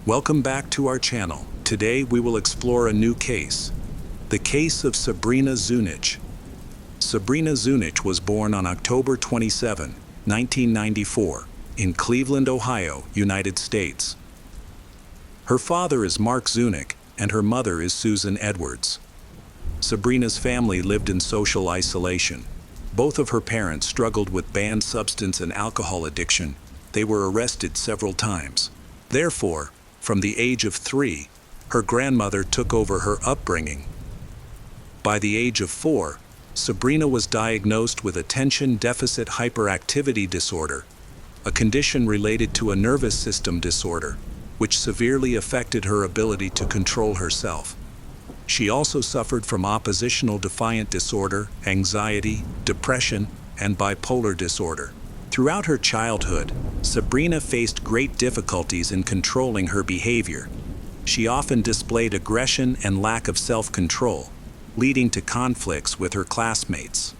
Welcome back to our channel. Today we will explore a new case. The case of Sabrina Zunich. Sabrina Zunich was born on October 27, 1994, in Cleveland, Ohio, United States. Her father is Mark Zunich, and her mother is Susan Edwards. Sabrina's family lived in social isolation. Both of her parents struggled with banned substance and alcohol addiction. They were arrested several times. Therefore, from the age of 3, her grandmother took over her upbringing. By the age of 4, Sabrina was diagnosed with attention deficit hyperactivity disorder, a condition related to a nervous system disorder, which severely affected her ability to control herself. She also suffered from oppositional defiant disorder, anxiety, depression, and bipolar disorder. Throughout her childhood, Sabrina faced great difficulties in controlling her behavior. She often displayed aggression and lack of self-control, leading to conflicts with her classmates.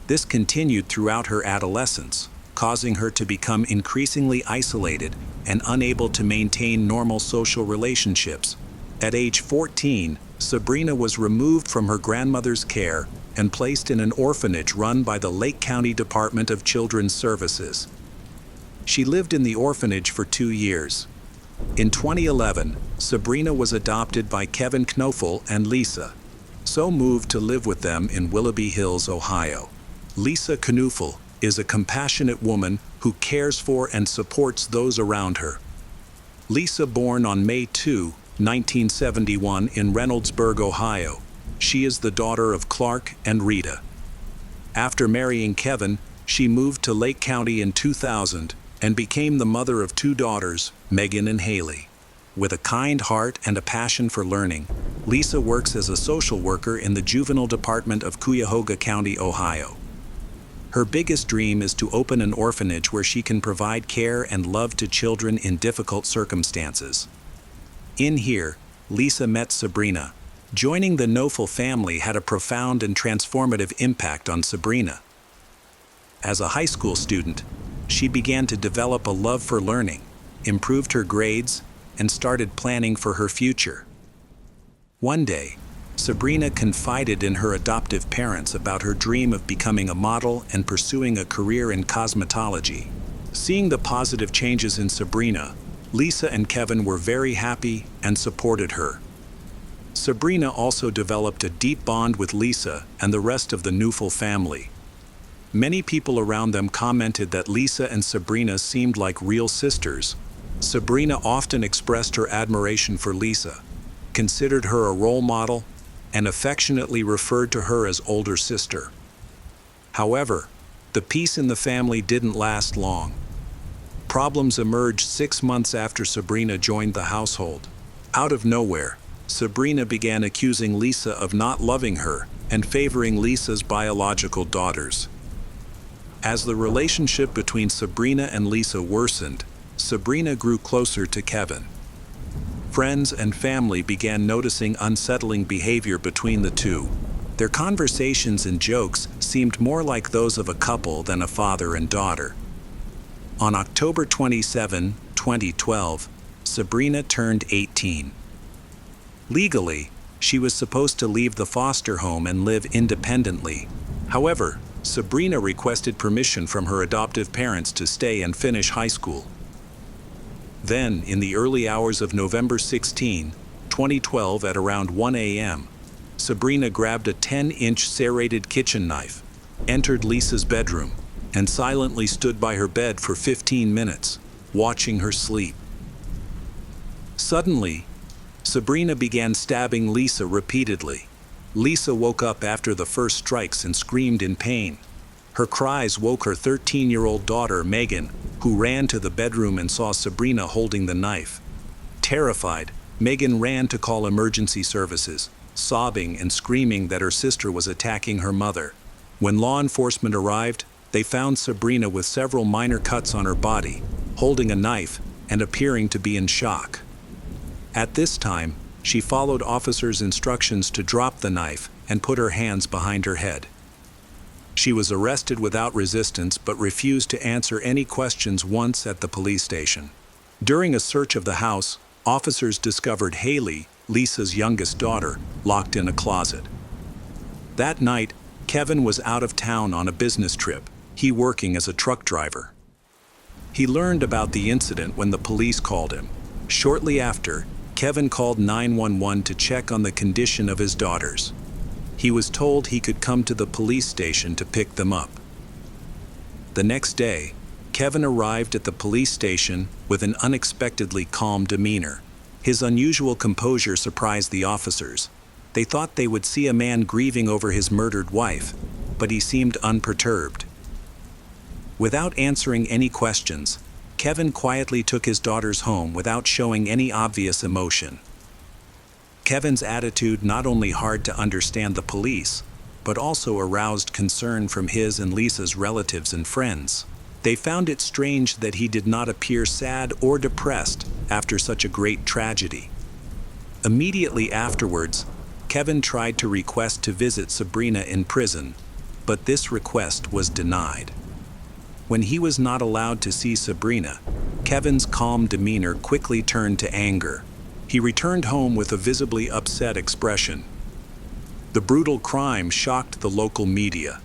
This continued throughout her adolescence, causing her to become increasingly isolated and unable to maintain normal social relationships. At age 14, Sabrina was removed from her grandmother's care and placed in an orphanage run by the Lake County Department of Children's Services. She lived in the orphanage for 2 years. In 2011, Sabrina was adopted by Kevin Knoefel and Lisa, so moved to live with them in Willoughby Hills, Ohio. Lisa Knoefel is a compassionate woman who cares for and supports those around her. Lisa, born on May 2, 1971 in Reynoldsburg, Ohio. She is the daughter of Clark and Rita. After marrying Kevin, she moved to Lake County in 2000 and became the mother of 2 daughters, Megan and Haley. With a kind heart and a passion for learning, Lisa works as a social worker in the juvenile department of Cuyahoga County, Ohio. Her biggest dream is to open an orphanage where she can provide care and love to children in difficult circumstances. In here, Lisa met Sabrina. Joining the Knoefel family had a profound and transformative impact on Sabrina. As a high school student, she began to develop a love for learning, improved her grades, and started planning for her future. One day, Sabrina confided in her adoptive parents about her dream of becoming a model and pursuing a career in cosmetology. Seeing the positive changes in Sabrina, Lisa and Kevin were very happy and supported her. Sabrina also developed a deep bond with Lisa and the rest of the Knoefel family. Many people around them commented that Lisa and Sabrina seemed like real sisters. Sabrina often expressed her admiration for Lisa, considered her a role model, and affectionately referred to her as older sister. However, the peace in the family didn't last long. Problems emerged 6 months after Sabrina joined the household. Out of nowhere, Sabrina began accusing Lisa of not loving her and favoring Lisa's biological daughters. As the relationship between Sabrina and Lisa worsened, Sabrina grew closer to Kevin. Friends and family began noticing unsettling behavior between the two. Their conversations and jokes seemed more like those of a couple than a father and daughter. On October 27, 2012, Sabrina turned 18. Legally, she was supposed to leave the foster home and live independently. However, Sabrina requested permission from her adoptive parents to stay and finish high school. Then, in the early hours of November 16, 2012 at around 1 a.m., Sabrina grabbed a 10-inch serrated kitchen knife, entered Lisa's bedroom, and silently stood by her bed for 15 minutes, watching her sleep. Suddenly, Sabrina began stabbing Lisa repeatedly. Lisa woke up after the first strikes and screamed in pain. Her cries woke her 13-year-old daughter, Megan, who ran to the bedroom and saw Sabrina holding the knife. Terrified, Megan ran to call emergency services, sobbing and screaming that her sister was attacking her mother. When law enforcement arrived, they found Sabrina with several minor cuts on her body, holding a knife, and appearing to be in shock. At this time, she followed officers' instructions to drop the knife and put her hands behind her head. She was arrested without resistance but refused to answer any questions once at the police station. During a search of the house, officers discovered Haley, Lisa's youngest daughter, locked in a closet. That night, Kevin was out of town on a business trip, he working as a truck driver. He learned about the incident when the police called him. Shortly after, Kevin called 911 to check on the condition of his daughters. He was told he could come to the police station to pick them up. The next day, Kevin arrived at the police station with an unexpectedly calm demeanor. His unusual composure surprised the officers. They thought they would see a man grieving over his murdered wife, but he seemed unperturbed. Without answering any questions, Kevin quietly took his daughters home without showing any obvious emotion. Kevin's attitude not only hard to understand the police, but also aroused concern from his and Lisa's relatives and friends. They found it strange that he did not appear sad or depressed after such a great tragedy. Immediately afterwards, Kevin tried to request to visit Sabrina in prison, but this request was denied. When he was not allowed to see Sabrina, Kevin's calm demeanor quickly turned to anger. He returned home with a visibly upset expression. The brutal crime shocked the local media.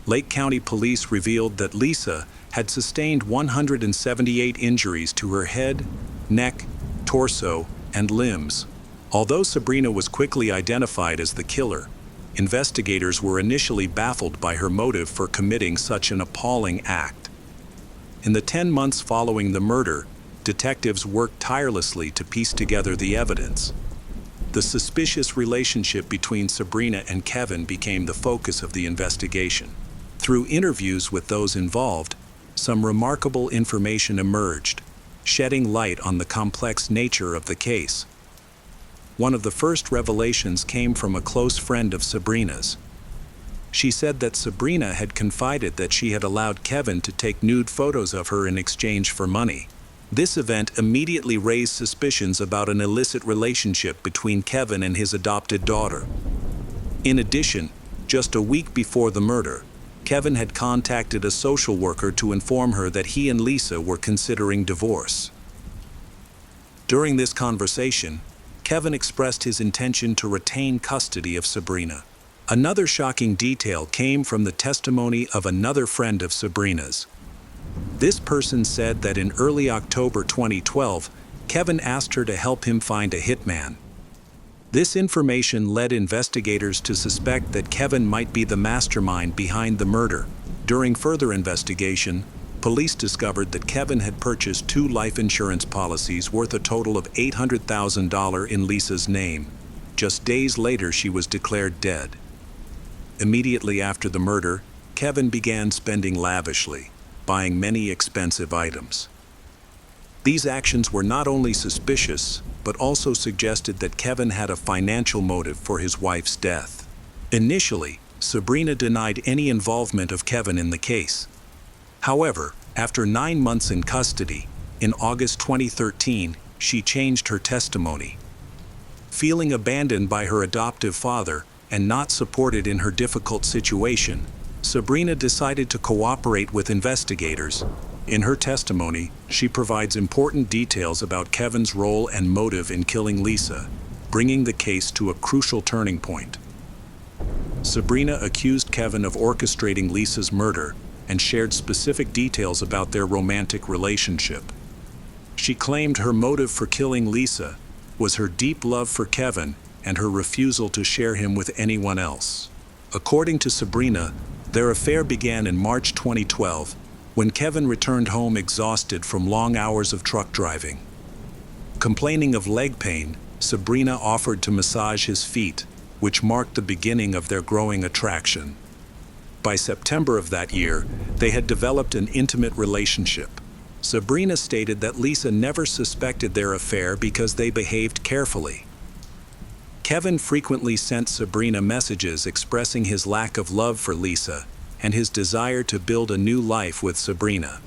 Lake County Police revealed that Lisa had sustained 178 injuries to her head, neck, torso, and limbs. Although Sabrina was quickly identified as the killer, investigators were initially baffled by her motive for committing such an appalling act. In the 10 months following the murder, detectives worked tirelessly to piece together the evidence. The suspicious relationship between Sabrina and Kevin became the focus of the investigation. Through interviews with those involved, some remarkable information emerged, shedding light on the complex nature of the case. One of the first revelations came from a close friend of Sabrina's. She said that Sabrina had confided that she had allowed Kevin to take nude photos of her in exchange for money. This event immediately raised suspicions about an illicit relationship between Kevin and his adopted daughter. In addition, just a week before the murder, Kevin had contacted a social worker to inform her that he and Lisa were considering divorce. During this conversation, Kevin expressed his intention to retain custody of Sabrina. Another shocking detail came from the testimony of another friend of Sabrina's. This person said that in early October 2012, Kevin asked her to help him find a hitman. This information led investigators to suspect that Kevin might be the mastermind behind the murder. During further investigation, police discovered that Kevin had purchased 2 life insurance policies worth a total of $800,000 in Lisa's name. Just days later, she was declared dead. Immediately after the murder, Kevin began spending lavishly, buying many expensive items. These actions were not only suspicious, but also suggested that Kevin had a financial motive for his wife's death. Initially, Sabrina denied any involvement of Kevin in the case. However, after 9 months in custody, in August 2013, she changed her testimony. Feeling abandoned by her adoptive father and not supported in her difficult situation, Sabrina decided to cooperate with investigators. In her testimony, she provides important details about Kevin's role and motive in killing Lisa, bringing the case to a crucial turning point. Sabrina accused Kevin of orchestrating Lisa's murder and shared specific details about their romantic relationship. She claimed her motive for killing Lisa was her deep love for Kevin and her refusal to share him with anyone else. According to Sabrina, their affair began in March 2012, when Kevin returned home exhausted from long hours of truck driving. Complaining of leg pain, Sabrina offered to massage his feet, which marked the beginning of their growing attraction. By September of that year, they had developed an intimate relationship. Sabrina stated that Lisa never suspected their affair because they behaved carefully. Kevin frequently sent Sabrina messages expressing his lack of love for Lisa and his desire to build a new life with Sabrina.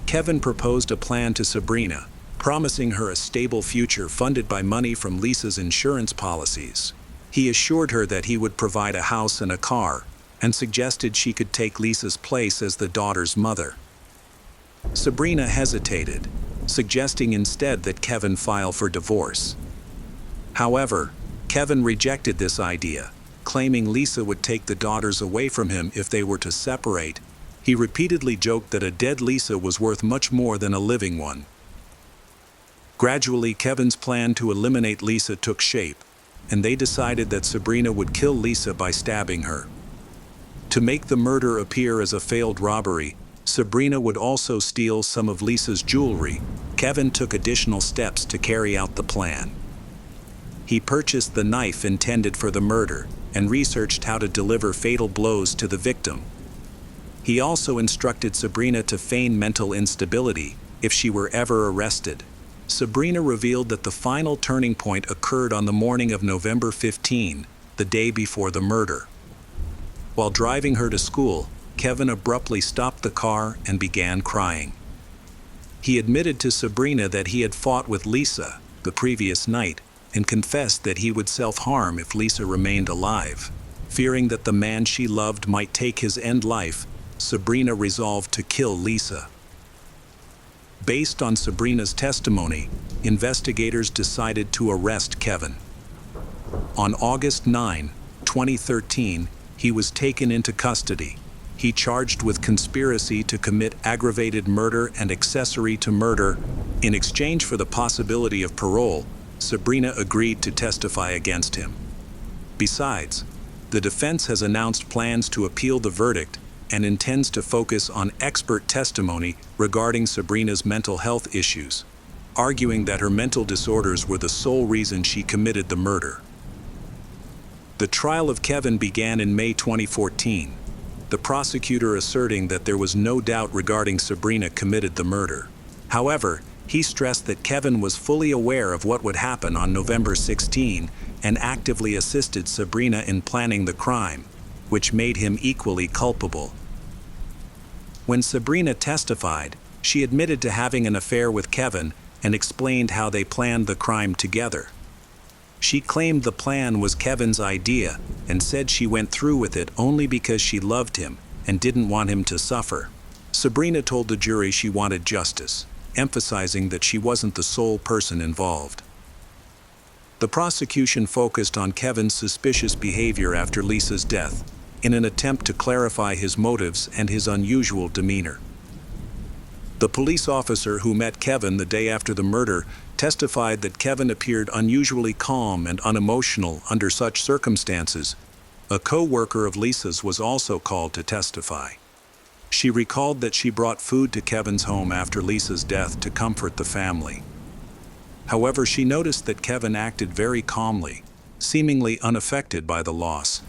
Kevin proposed a plan to Sabrina, promising her a stable future funded by money from Lisa's insurance policies. He assured her that he would provide a house and a car, and suggested she could take Lisa's place as the daughter's mother. Sabrina hesitated, suggesting instead that Kevin file for divorce. However, Kevin rejected this idea, claiming Lisa would take the daughters away from him if they were to separate. He repeatedly joked that a dead Lisa was worth much more than a living one. Gradually, Kevin's plan to eliminate Lisa took shape, and they decided that Sabrina would kill Lisa by stabbing her. To make the murder appear as a failed robbery, Sabrina would also steal some of Lisa's jewelry. Kevin took additional steps to carry out the plan. He purchased the knife intended for the murder and researched how to deliver fatal blows to the victim. He also instructed Sabrina to feign mental instability if she were ever arrested. Sabrina revealed that the final turning point occurred on the morning of November 15, the day before the murder. While driving her to school, Kevin abruptly stopped the car and began crying. He admitted to Sabrina that he had fought with Lisa the previous night and confessed that he would self-harm if Lisa remained alive. Fearing that the man she loved might take his end life, Sabrina resolved to kill Lisa. Based on Sabrina's testimony, investigators decided to arrest Kevin. On August 9, 2013, he was taken into custody. He charged with conspiracy to commit aggravated murder and accessory to murder. In exchange for the possibility of parole, Sabrina agreed to testify against him. Besides, the defense has announced plans to appeal the verdict and intends to focus on expert testimony regarding Sabrina's mental health issues, arguing that her mental disorders were the sole reason she committed the murder. The trial of Kevin began in May 2014, the prosecutor asserting that there was no doubt regarding Sabrina committed the murder. However, he stressed that Kevin was fully aware of what would happen on November 16 and actively assisted Sabrina in planning the crime, which made him equally culpable. When Sabrina testified, she admitted to having an affair with Kevin and explained how they planned the crime together. She claimed the plan was Kevin's idea and said she went through with it only because she loved him and didn't want him to suffer. Sabrina told the jury she wanted justice, emphasizing that she wasn't the sole person involved. The prosecution focused on Kevin's suspicious behavior after Lisa's death, in an attempt to clarify his motives and his unusual demeanor. The police officer who met Kevin the day after the murder testified that Kevin appeared unusually calm and unemotional under such circumstances. A co-worker of Lisa's was also called to testify. She recalled that she brought food to Kevin's home after Lisa's death to comfort the family. However, she noticed that Kevin acted very calmly, seemingly unaffected by the loss.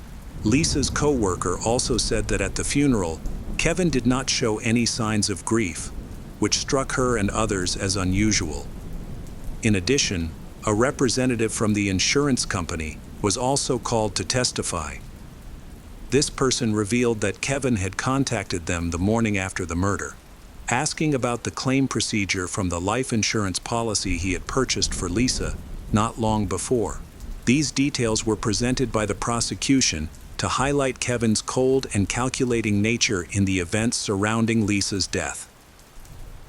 Lisa's co-worker also said that at the funeral, Kevin did not show any signs of grief, which struck her and others as unusual. In addition, a representative from the insurance company was also called to testify. This person revealed that Kevin had contacted them the morning after the murder, asking about the claim procedure from the life insurance policy he had purchased for Lisa not long before. These details were presented by the prosecution to highlight Kevin's cold and calculating nature in the events surrounding Lisa's death.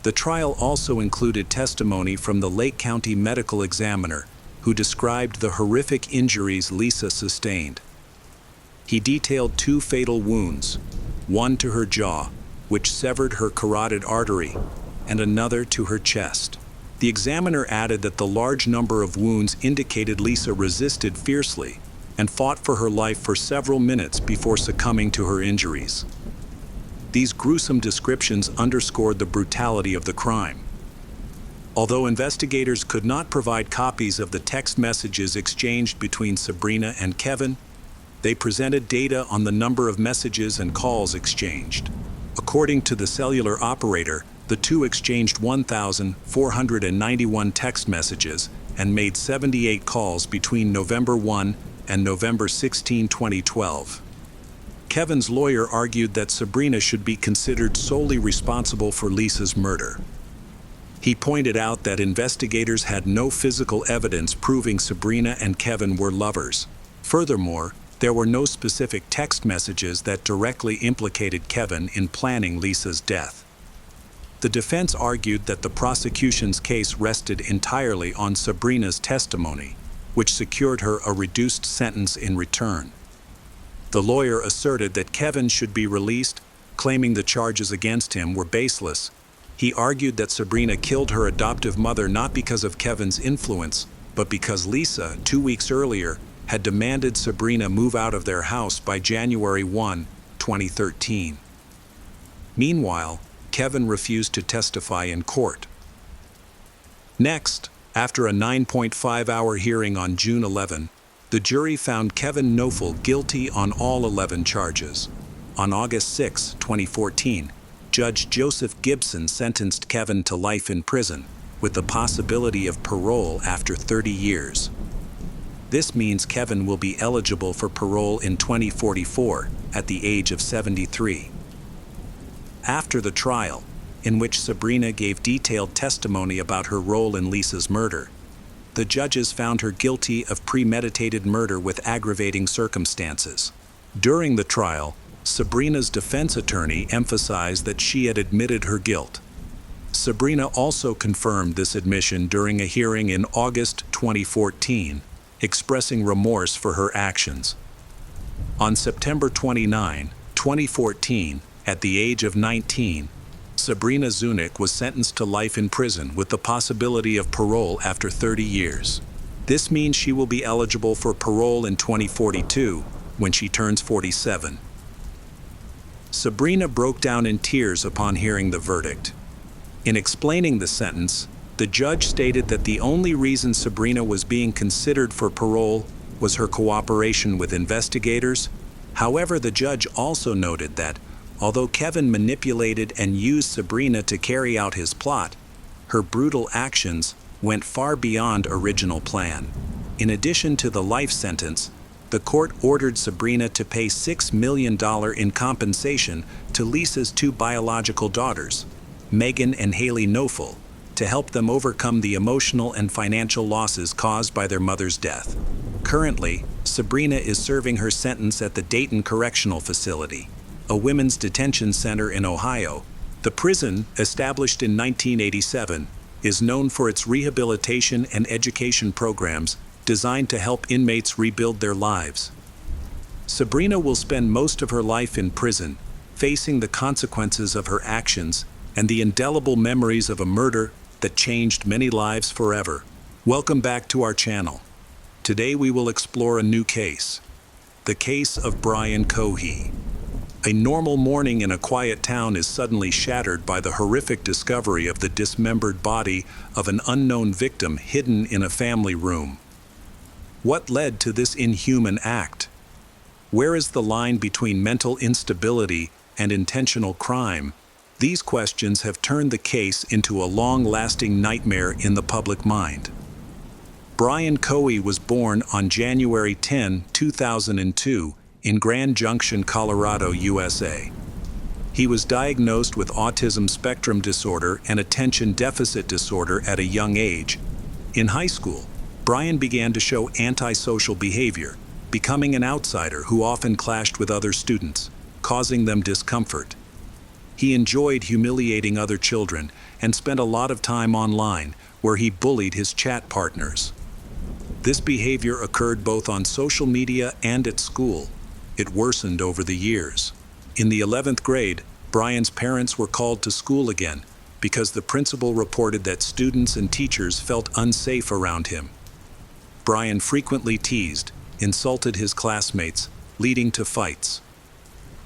The trial also included testimony from the Lake County medical examiner, who described the horrific injuries Lisa sustained. He detailed 2 fatal wounds, one to her jaw, which severed her carotid artery, and another to her chest. The examiner added that the large number of wounds indicated Lisa resisted fiercely and fought for her life for several minutes before succumbing to her injuries. These gruesome descriptions underscored the brutality of the crime. Although investigators could not provide copies of the text messages exchanged between Sabrina and Kevin, they presented data on the number of messages and calls exchanged. According to the cellular operator, the two exchanged 1,491 text messages and made 78 calls between November 1 and November 16, 2012. Kevin's lawyer argued that Sabrina should be considered solely responsible for Lisa's murder. He pointed out that investigators had no physical evidence proving Sabrina and Kevin were lovers. Furthermore, there were no specific text messages that directly implicated Kevin in planning Lisa's death. The defense argued that the prosecution's case rested entirely on Sabrina's testimony, which secured her a reduced sentence in return. The lawyer asserted that Kevin should be released, claiming the charges against him were baseless. He argued that Sabrina killed her adoptive mother not because of Kevin's influence, but because Lisa, 2 weeks earlier, had demanded Sabrina move out of their house by January 1, 2013. Meanwhile, Kevin refused to testify in court. Next, after a 9.5-hour hearing on June 11, the jury found Kevin Knofel guilty on all 11 charges. On August 6, 2014, Judge Joseph Gibson sentenced Kevin to life in prison, with the possibility of parole after 30 years. This means Kevin will be eligible for parole in 2044, at the age of 73. After the trial, in which Sabrina gave detailed testimony about her role in Lisa's murder, the judges found her guilty of premeditated murder with aggravating circumstances. During the trial, Sabrina's defense attorney emphasized that she had admitted her guilt. Sabrina also confirmed this admission during a hearing in August 2014, expressing remorse for her actions. On September 29, 2014, at the age of 19, Sabrina Zunic was sentenced to life in prison with the possibility of parole after 30 years. This means she will be eligible for parole in 2042, when she turns 47. Sabrina broke down in tears upon hearing the verdict. In explaining the sentence, the judge stated that the only reason Sabrina was being considered for parole was her cooperation with investigators. However, the judge also noted that, although Kevin manipulated and used Sabrina to carry out his plot, her brutal actions went far beyond original plan. In addition to the life sentence, the court ordered Sabrina to pay $6 million in compensation to Lisa's 2 biological daughters, Megan and Haley Knofel, to help them overcome the emotional and financial losses caused by their mother's death. Currently, Sabrina is serving her sentence at the Dayton Correctional Facility, a women's detention center in Ohio. The prison, established in 1987, is known for its rehabilitation and education programs designed to help inmates rebuild their lives. Sabrina will spend most of her life in prison, facing the consequences of her actions and the indelible memories of a murder that changed many lives forever. Welcome back to our channel. Today we will explore a new case, the case of Brian Cohey. A normal morning in a quiet town is suddenly shattered by the horrific discovery of the dismembered body of an unknown victim hidden in a family room. What led to this inhuman act? Where is the line between mental instability and intentional crime? These questions have turned the case into a long-lasting nightmare in the public mind. Brian Cohey was born on January 10, 2002, in Grand Junction, Colorado, USA. He was diagnosed with autism spectrum disorder and attention deficit disorder at a young age. In high school, Brian began to show antisocial behavior, becoming an outsider who often clashed with other students, causing them discomfort. He enjoyed humiliating other children and spent a lot of time online, where he bullied his chat partners. This behavior occurred both on social media and at school. It worsened over the years. In the 11th grade, Brian's parents were called to school again because the principal reported that students and teachers felt unsafe around him. Brian frequently teased, insulted his classmates, leading to fights.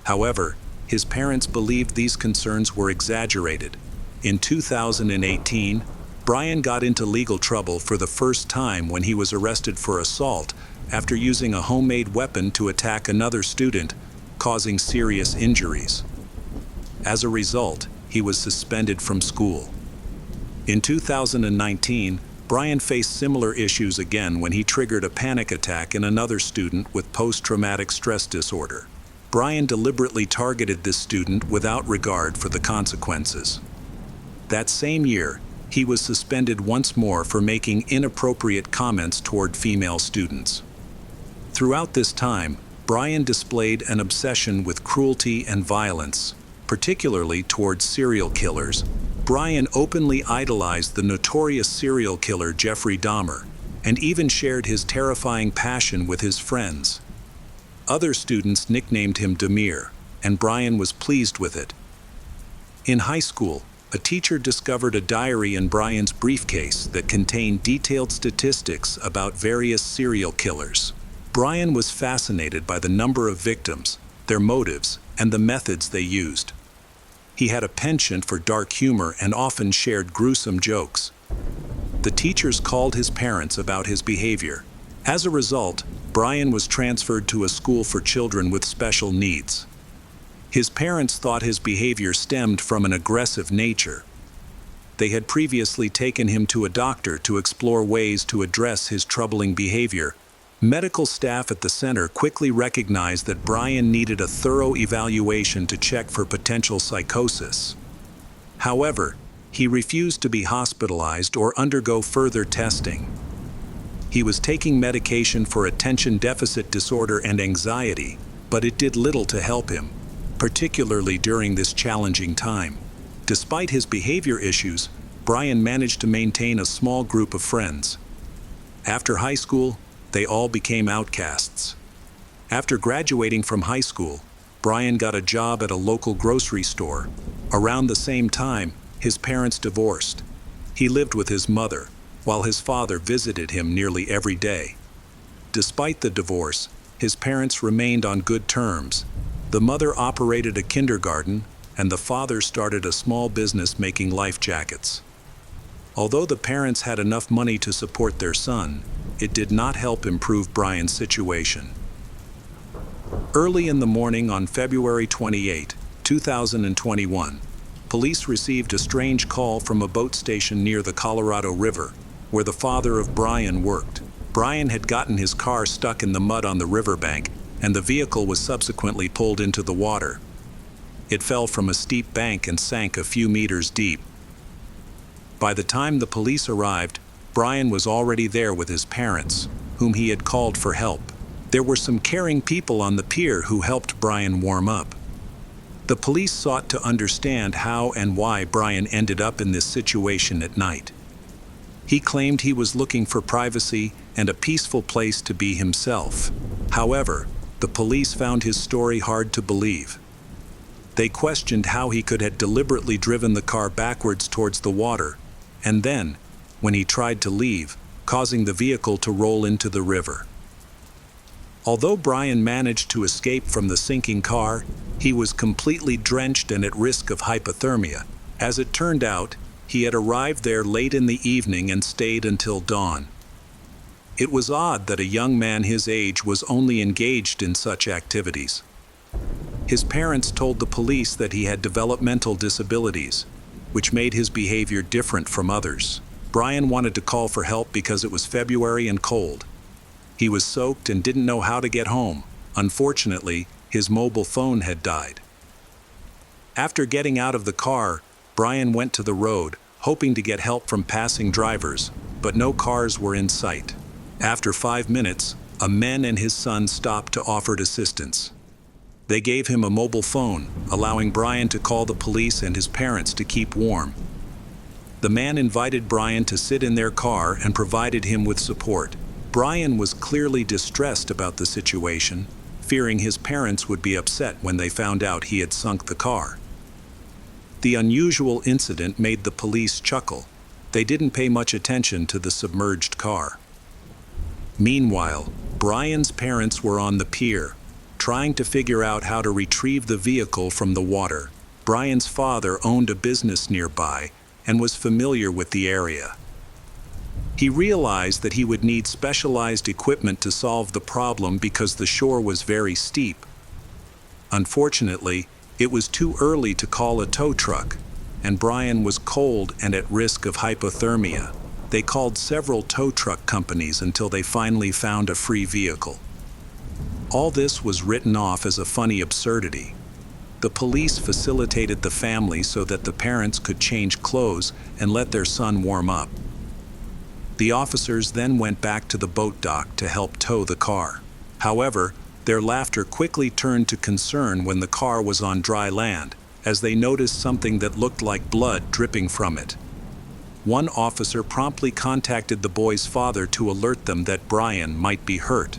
However, his parents believed these concerns were exaggerated. In 2018, Brian got into legal trouble for the first time when he was arrested for assault after using a homemade weapon to attack another student, causing serious injuries. As a result, he was suspended from school. In 2019, Brian faced similar issues again when he triggered a panic attack in another student with post-traumatic stress disorder. Brian deliberately targeted this student without regard for the consequences. That same year, he was suspended once more for making inappropriate comments toward female students. Throughout this time, Brian displayed an obsession with cruelty and violence, particularly towards serial killers, Brian openly idolized the notorious serial killer Jeffrey Dahmer, and even shared his terrifying passion with his friends. Other students nicknamed him Demir, and Brian was pleased with it. In high school, a teacher discovered a diary in Brian's briefcase that contained detailed statistics about various serial killers. Brian was fascinated by the number of victims, their motives, and the methods they used. He had a penchant for dark humor and often shared gruesome jokes. The teachers called his parents about his behavior. As a result, Brian was transferred to a school for children with special needs. His parents thought his behavior stemmed from an aggressive nature. They had previously taken him to a doctor to explore ways to address his troubling behavior. Medical staff at the center quickly recognized that Brian needed a thorough evaluation to check for potential psychosis. However, he refused to be hospitalized or undergo further testing. He was taking medication for attention deficit disorder and anxiety, but it did little to help him, particularly during this challenging time. Despite his behavior issues, Brian managed to maintain a small group of friends. After high school, they all became outcasts. After graduating from high school, Brian got a job at a local grocery store. Around the same time, his parents divorced. He lived with his mother, while his father visited him nearly every day. Despite the divorce, his parents remained on good terms. The mother operated a kindergarten, and the father started a small business making life jackets. Although the parents had enough money to support their son, it did not help improve Brian's situation. Early in the morning on February 28, 2021, police received a strange call from a boat station near the Colorado River, where the father of Brian worked. Brian had gotten his car stuck in the mud on the riverbank, and the vehicle was subsequently pulled into the water. It fell from a steep bank and sank a few meters deep. By the time the police arrived, Brian was already there with his parents, whom he had called for help. There were some caring people on the pier who helped Brian warm up. The police sought to understand how and why Brian ended up in this situation at night. He claimed he was looking for privacy and a peaceful place to be himself. However, the police found his story hard to believe. They questioned how he could have deliberately driven the car backwards towards the water, and then, when he tried to leave, causing the vehicle to roll into the river. Although Brian managed to escape from the sinking car, he was completely drenched and at risk of hypothermia. As it turned out, he had arrived there late in the evening and stayed until dawn. It was odd that a young man his age was only engaged in such activities. His parents told the police that he had developmental disabilities, which made his behavior different from others. Brian wanted to call for help because it was February and cold. He was soaked and didn't know how to get home. Unfortunately, his mobile phone had died. After getting out of the car, Brian went to the road, hoping to get help from passing drivers, but no cars were in sight. After 5 minutes, a man and his son stopped to offer assistance. They gave him a mobile phone, allowing Brian to call the police and his parents to keep warm. The man invited Brian to sit in their car and provided him with support. Brian was clearly distressed about the situation, fearing his parents would be upset when they found out he had sunk the car. The unusual incident made the police chuckle. They didn't pay much attention to the submerged car. Meanwhile, Brian's parents were on the pier, trying to figure out how to retrieve the vehicle from the water. Brian's father owned a business nearby and was familiar with the area. He realized that he would need specialized equipment to solve the problem because the shore was very steep. Unfortunately, it was too early to call a tow truck, and Brian was cold and at risk of hypothermia. They called several tow truck companies until they finally found a free vehicle. All this was written off as a funny absurdity. The police facilitated the family so that the parents could change clothes and let their son warm up. The officers then went back to the boat dock to help tow the car. However, their laughter quickly turned to concern when the car was on dry land. as they noticed something that looked like blood dripping from it. One officer promptly contacted the boy's father to alert them that Brian might be hurt.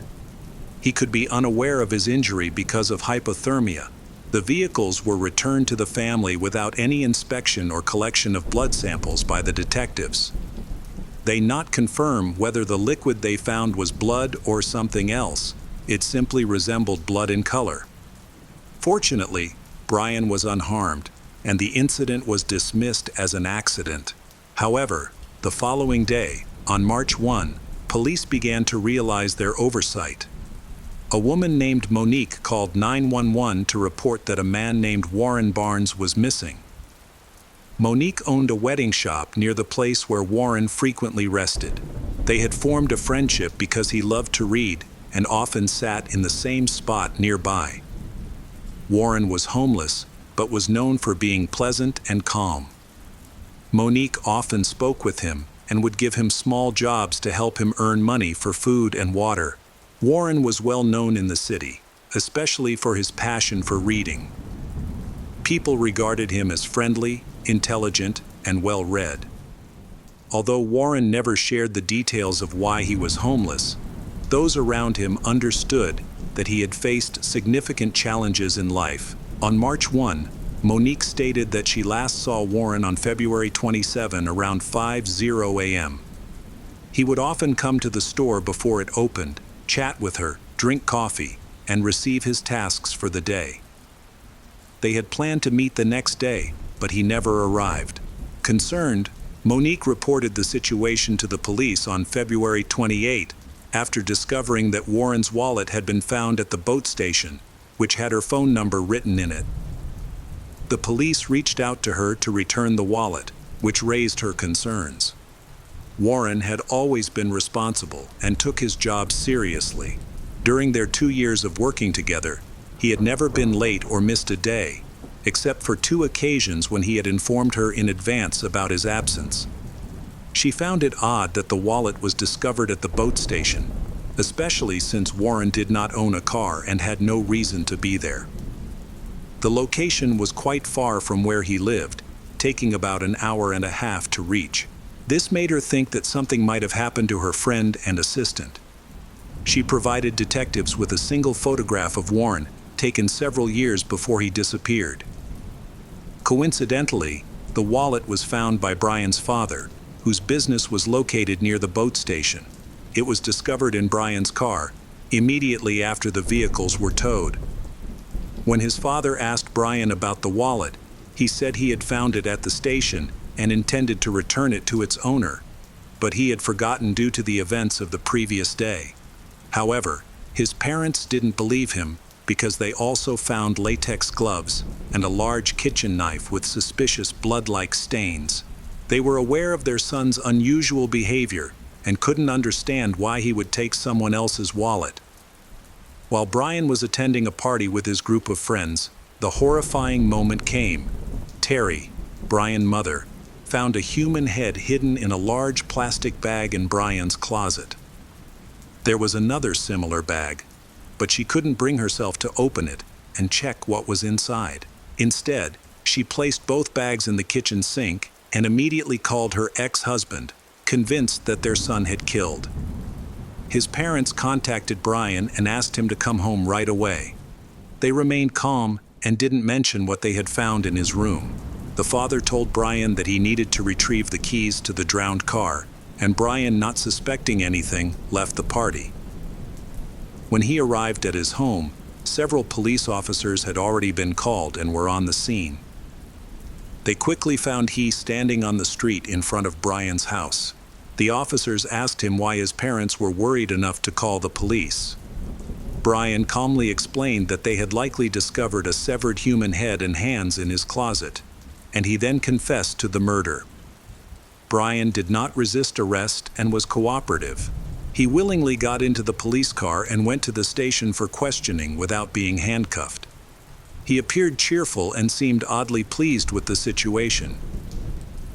He could be unaware of his injury because of hypothermia. The vehicles were returned to the family without any inspection or collection of blood samples by the detectives. They not confirm whether the liquid they found was blood or something else. It simply resembled blood in color. Fortunately, Brian was unharmed, and the incident was dismissed as an accident. However, the following day, on March 1, police began to realize their oversight. A woman named Monique called 911 to report that a man named Warren Barnes was missing. Monique owned a wedding shop near the place where Warren frequently rested. They had formed a friendship because he loved to read and often sat in the same spot nearby. Warren was homeless, but was known for being pleasant and calm. Monique often spoke with him and would give him small jobs to help him earn money for food and water. Warren was well known in the city, especially for his passion for reading. People regarded him as friendly, intelligent, and well-read. Although Warren never shared the details of why he was homeless, those around him understood that he had faced significant challenges in life. On March 1, Monique stated that she last saw Warren on February 27 around 5:00 a.m. He would often come to the store before it opened, chat with her, drink coffee, and receive his tasks for the day. They had planned to meet the next day, but he never arrived. Concerned, Monique reported the situation to the police on February 28 after discovering that Warren's wallet had been found at the boat station, which had her phone number written in it. The police reached out to her to return the wallet, which raised her concerns. Warren had always been responsible and took his job seriously. During their 2 years of working together, he had never been late or missed a day, except for 2 occasions when he had informed her in advance about his absence. She found it odd that the wallet was discovered at the boat station, especially since Warren did not own a car and had no reason to be there. The location was quite far from where he lived, taking about an hour and a half to reach. This made her think that something might have happened to her friend and assistant. She provided detectives with a single photograph of Warren, taken several years before he disappeared. Coincidentally, the wallet was found by Brian's father, whose business was located near the boat station. It was discovered in Brian's car, immediately after the vehicles were towed. When his father asked Brian about the wallet, he said he had found it at the station and intended to return it to its owner, but he had forgotten due to the events of the previous day. However, his parents didn't believe him because they also found latex gloves and a large kitchen knife with suspicious blood-like stains. They were aware of their son's unusual behavior and couldn't understand why he would take someone else's wallet. While Brian was attending a party with his group of friends, the horrifying moment came. Terry, Brian's mother, found a human head hidden in a large plastic bag in Brian's closet. There was another similar bag, but she couldn't bring herself to open it and check what was inside. Instead, she placed both bags in the kitchen sink and immediately called her ex-husband, convinced that their son had killed. His parents contacted Brian and asked him to come home right away. They remained calm and didn't mention what they had found in his room. The father told Brian that he needed to retrieve the keys to the drowned car, and Brian, not suspecting anything, left the party. When he arrived at his home, several police officers had already been called and were on the scene. They quickly found he standing on the street in front of Brian's house. The officers asked him why his parents were worried enough to call the police. Brian calmly explained that they had likely discovered a severed human head and hands in his closet, and he then confessed to the murder. Brian did not resist arrest and was cooperative. He willingly got into the police car and went to the station for questioning without being handcuffed. He appeared cheerful and seemed oddly pleased with the situation.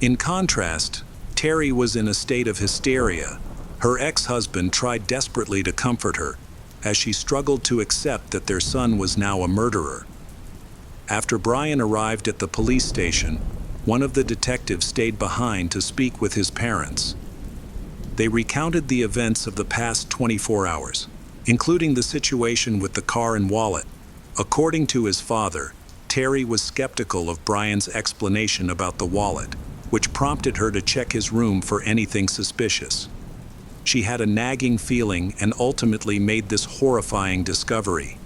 In contrast, Terry was in a state of hysteria. Her ex-husband tried desperately to comfort her, as she struggled to accept that their son was now a murderer. After Brian arrived at the police station, one of the detectives stayed behind to speak with his parents. They recounted the events of the past 24 hours, including the situation with the car and wallet. According to his father, Terry was skeptical of Brian's explanation about the wallet, which prompted her to check his room for anything suspicious. She had a nagging feeling and ultimately made this horrifying discovery.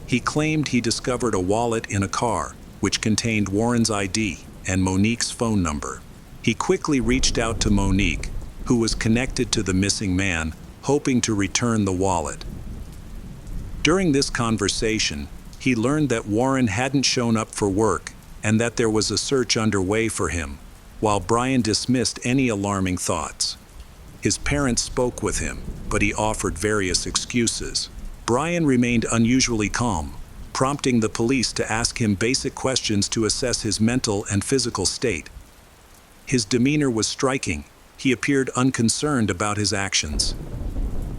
He claimed he discovered a wallet in a car, which contained Warren's ID and Monique's phone number. He quickly reached out to Monique, who was connected to the missing man, hoping to return the wallet. During this conversation, he learned that Warren hadn't shown up for work and that there was a search underway for him, while Brian dismissed any alarming thoughts. His parents spoke with him, but he offered various excuses. Brian remained unusually calm, prompting the police to ask him basic questions to assess his mental and physical state. His demeanor was striking. He appeared unconcerned about his actions.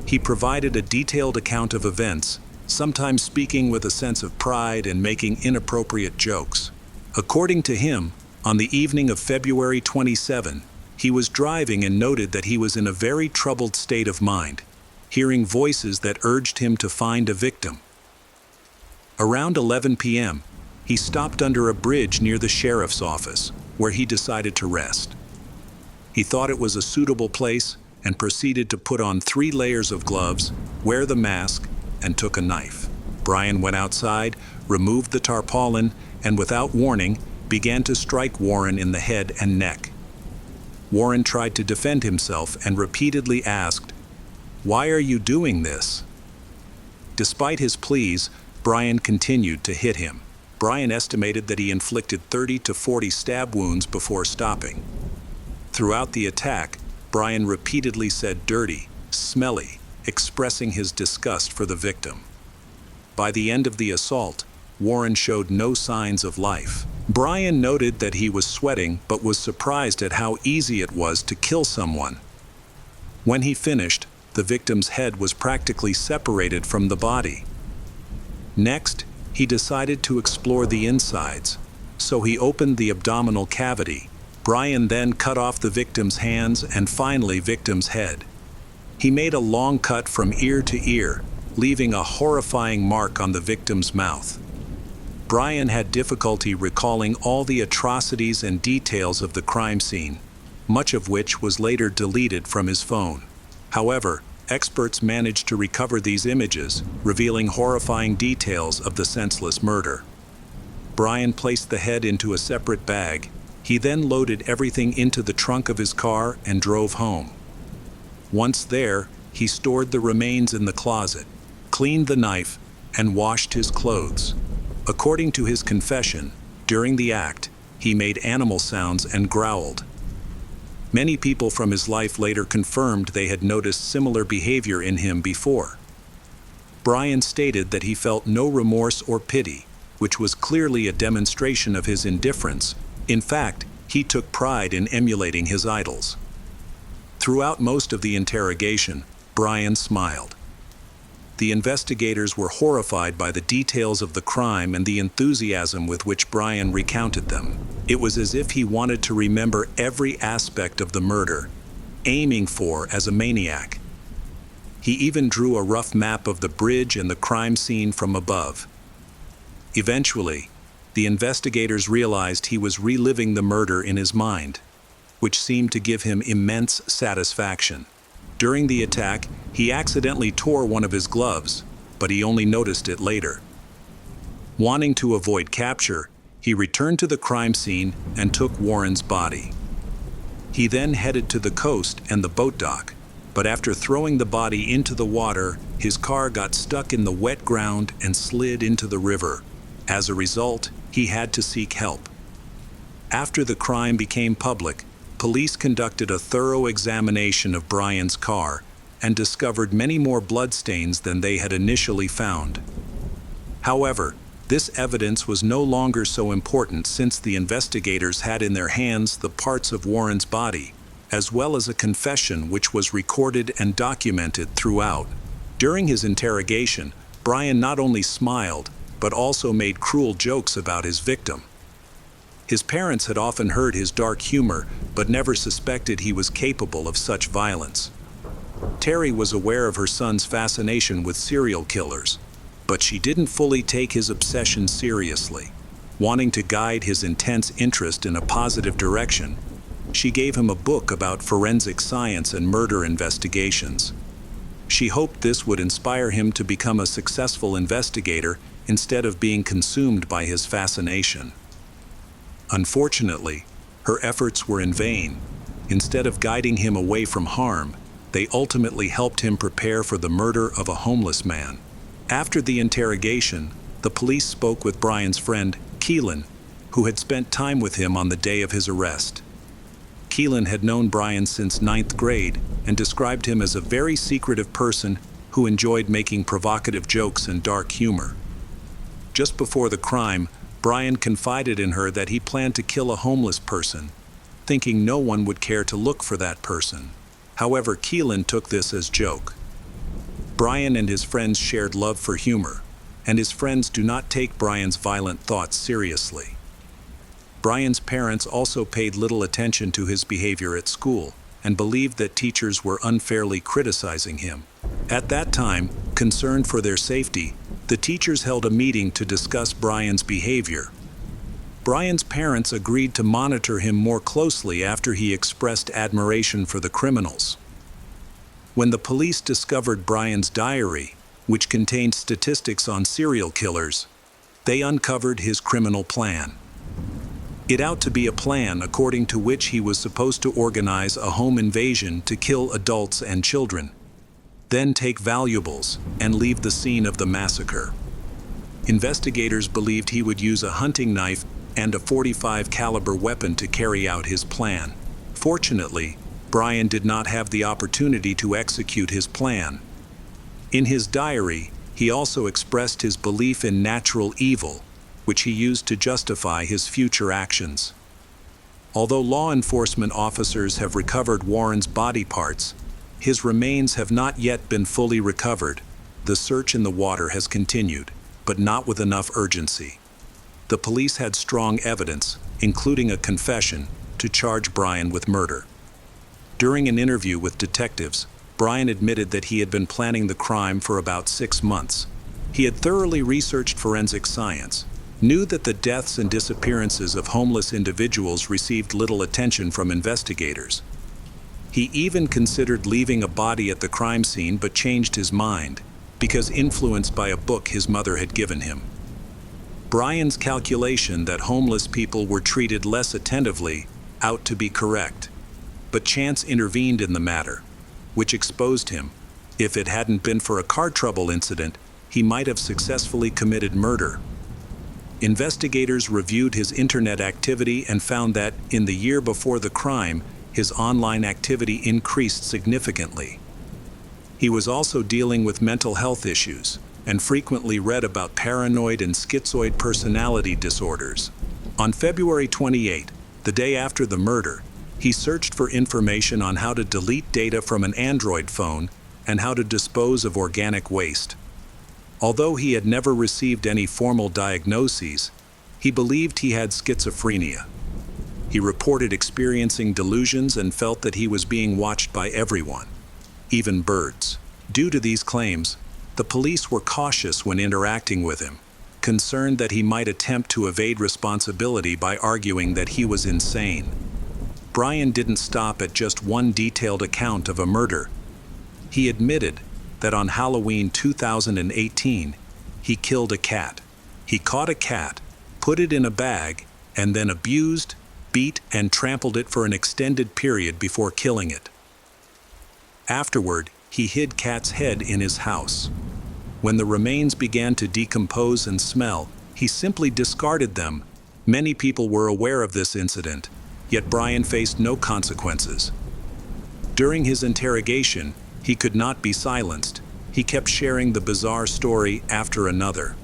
He provided a detailed account of events, sometimes speaking with a sense of pride and making inappropriate jokes. According to him, on the evening of February 27, he was driving and noted that he was in a very troubled state of mind, hearing voices that urged him to find a victim. Around 11 p.m., he stopped under a bridge near the sheriff's office, where he decided to rest. He thought it was a suitable place and proceeded to put on 3 layers of gloves, wear the mask, and took a knife. Brian went outside, removed the tarpaulin, and without warning, began to strike Warren in the head and neck. Warren tried to defend himself and repeatedly asked, "Why are you doing this?" Despite his pleas, Brian continued to hit him. Brian estimated that he inflicted 30 to 40 stab wounds before stopping. Throughout the attack, Brian repeatedly said "dirty," "smelly," expressing his disgust for the victim. By the end of the assault, Warren showed no signs of life. Brian noted that he was sweating but was surprised at how easy it was to kill someone. When he finished, the victim's head was practically separated from the body. Next, he decided to explore the insides, so he opened the abdominal cavity. Brian then cut off the victim's hands and finally victim's head. He made a long cut from ear to ear, leaving a horrifying mark on the victim's mouth. Brian had difficulty recalling all the atrocities and details of the crime scene, much of which was later deleted from his phone. However, experts managed to recover these images, revealing horrifying details of the senseless murder. Brian placed the head into a separate bag. He then loaded everything into the trunk of his car and drove home. Once there, he stored the remains in the closet, cleaned the knife, and washed his clothes. According to his confession, during the act, he made animal sounds and growled. Many people from his life later confirmed they had noticed similar behavior in him before. Brian stated that he felt no remorse or pity, which was clearly a demonstration of his indifference. In fact, he took pride in emulating his idols. Throughout most of the interrogation, Brian smiled. The investigators were horrified by the details of the crime and the enthusiasm with which Brian recounted them. It was as if he wanted to remember every aspect of the murder, aiming for as a maniac. He even drew a rough map of the bridge and the crime scene from above. Eventually, the investigators realized he was reliving the murder in his mind, which seemed to give him immense satisfaction. During the attack, he accidentally tore one of his gloves, but he only noticed it later. Wanting to avoid capture, he returned to the crime scene and took Warren's body. He then headed to the coast and the boat dock, but after throwing the body into the water, his car got stuck in the wet ground and slid into the river. As a result, he had to seek help. After the crime became public, police conducted a thorough examination of Brian's car and discovered many more bloodstains than they had initially found. However, this evidence was no longer so important since the investigators had in their hands the parts of Warren's body, as well as a confession which was recorded and documented throughout. During his interrogation, Brian not only smiled, but also made cruel jokes about his victim. His parents had often heard his dark humor, but never suspected he was capable of such violence. Terry was aware of her son's fascination with serial killers, but she didn't fully take his obsession seriously. Wanting to guide his intense interest in a positive direction, she gave him a book about forensic science and murder investigations. She hoped this would inspire him to become a successful investigator instead of being consumed by his fascination. Unfortunately, her efforts were in vain. Instead of guiding him away from harm, they ultimately helped him prepare for the murder of a homeless man. After the interrogation, the police spoke with Brian's friend, Keelan, who had spent time with him on the day of his arrest. Keelan had known Brian since 9th grade and described him as a very secretive person who enjoyed making provocative jokes and dark humor. Just before the crime, Brian confided in her that he planned to kill a homeless person, thinking no one would care to look for that person. However, Keelan took this as joke. Brian and his friends shared love for humor, and his friends do not take Brian's violent thoughts seriously. Brian's parents also paid little attention to his behavior at school and believed that teachers were unfairly criticizing him. At that time, concerned for their safety, the teachers held a meeting to discuss Brian's behavior. Brian's parents agreed to monitor him more closely after he expressed admiration for the criminals. When the police discovered Brian's diary, which contained statistics on serial killers, they uncovered his criminal plan. It out to be a plan according to which he was supposed to organize a home invasion to kill adults and children, then take valuables and leave the scene of the massacre. Investigators believed he would use a hunting knife and a .45 caliber weapon to carry out his plan. Fortunately, Brian did not have the opportunity to execute his plan. In his diary, he also expressed his belief in natural evil, which he used to justify his future actions. Although law enforcement officers have recovered Warren's body parts, his remains have not yet been fully recovered. The search in the water has continued, but not with enough urgency. The police had strong evidence, including a confession, to charge Brian with murder. During an interview with detectives, Brian admitted that he had been planning the crime for about 6 months. He had thoroughly researched forensic science, knew that the deaths and disappearances of homeless individuals received little attention from investigators. He even considered leaving a body at the crime scene but changed his mind, because influenced by a book his mother had given him. Brian's calculation that homeless people were treated less attentively out to be correct, but chance intervened in the matter, which exposed him. If it hadn't been for a car trouble incident, he might have successfully committed murder. Investigators reviewed his internet activity and found that, in the year before the crime, his online activity increased significantly. He was also dealing with mental health issues and frequently read about paranoid and schizoid personality disorders. On February 28, the day after the murder, he searched for information on how to delete data from an Android phone and how to dispose of organic waste. Although he had never received any formal diagnoses, he believed he had schizophrenia. He reported experiencing delusions and felt that he was being watched by everyone, even birds. Due to these claims, the police were cautious when interacting with him, concerned that he might attempt to evade responsibility by arguing that he was insane. Brian didn't stop at just one detailed account of a murder. He admitted that on Halloween 2018, he killed a cat. He caught a cat, put it in a bag, and then abused, beat, and trampled it for an extended period before killing it. Afterward, he hid Cat's head in his house. When the remains began to decompose and smell, he simply discarded them. Many people were aware of this incident, yet Brian faced no consequences. During his interrogation, he could not be silenced. He kept sharing the bizarre story after another.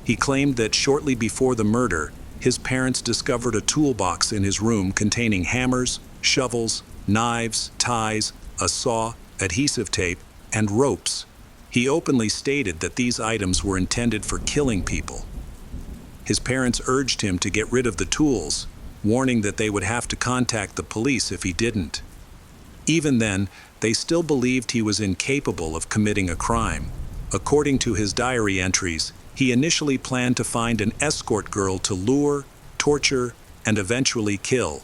He claimed that shortly before the murder, his parents discovered a toolbox in his room containing hammers, shovels, knives, ties, a saw, adhesive tape, and ropes. He openly stated that these items were intended for killing people. His parents urged him to get rid of the tools, warning that they would have to contact the police if he didn't. Even then, they still believed he was incapable of committing a crime. According to his diary entries, he initially planned to find an escort girl to lure, torture, and eventually kill.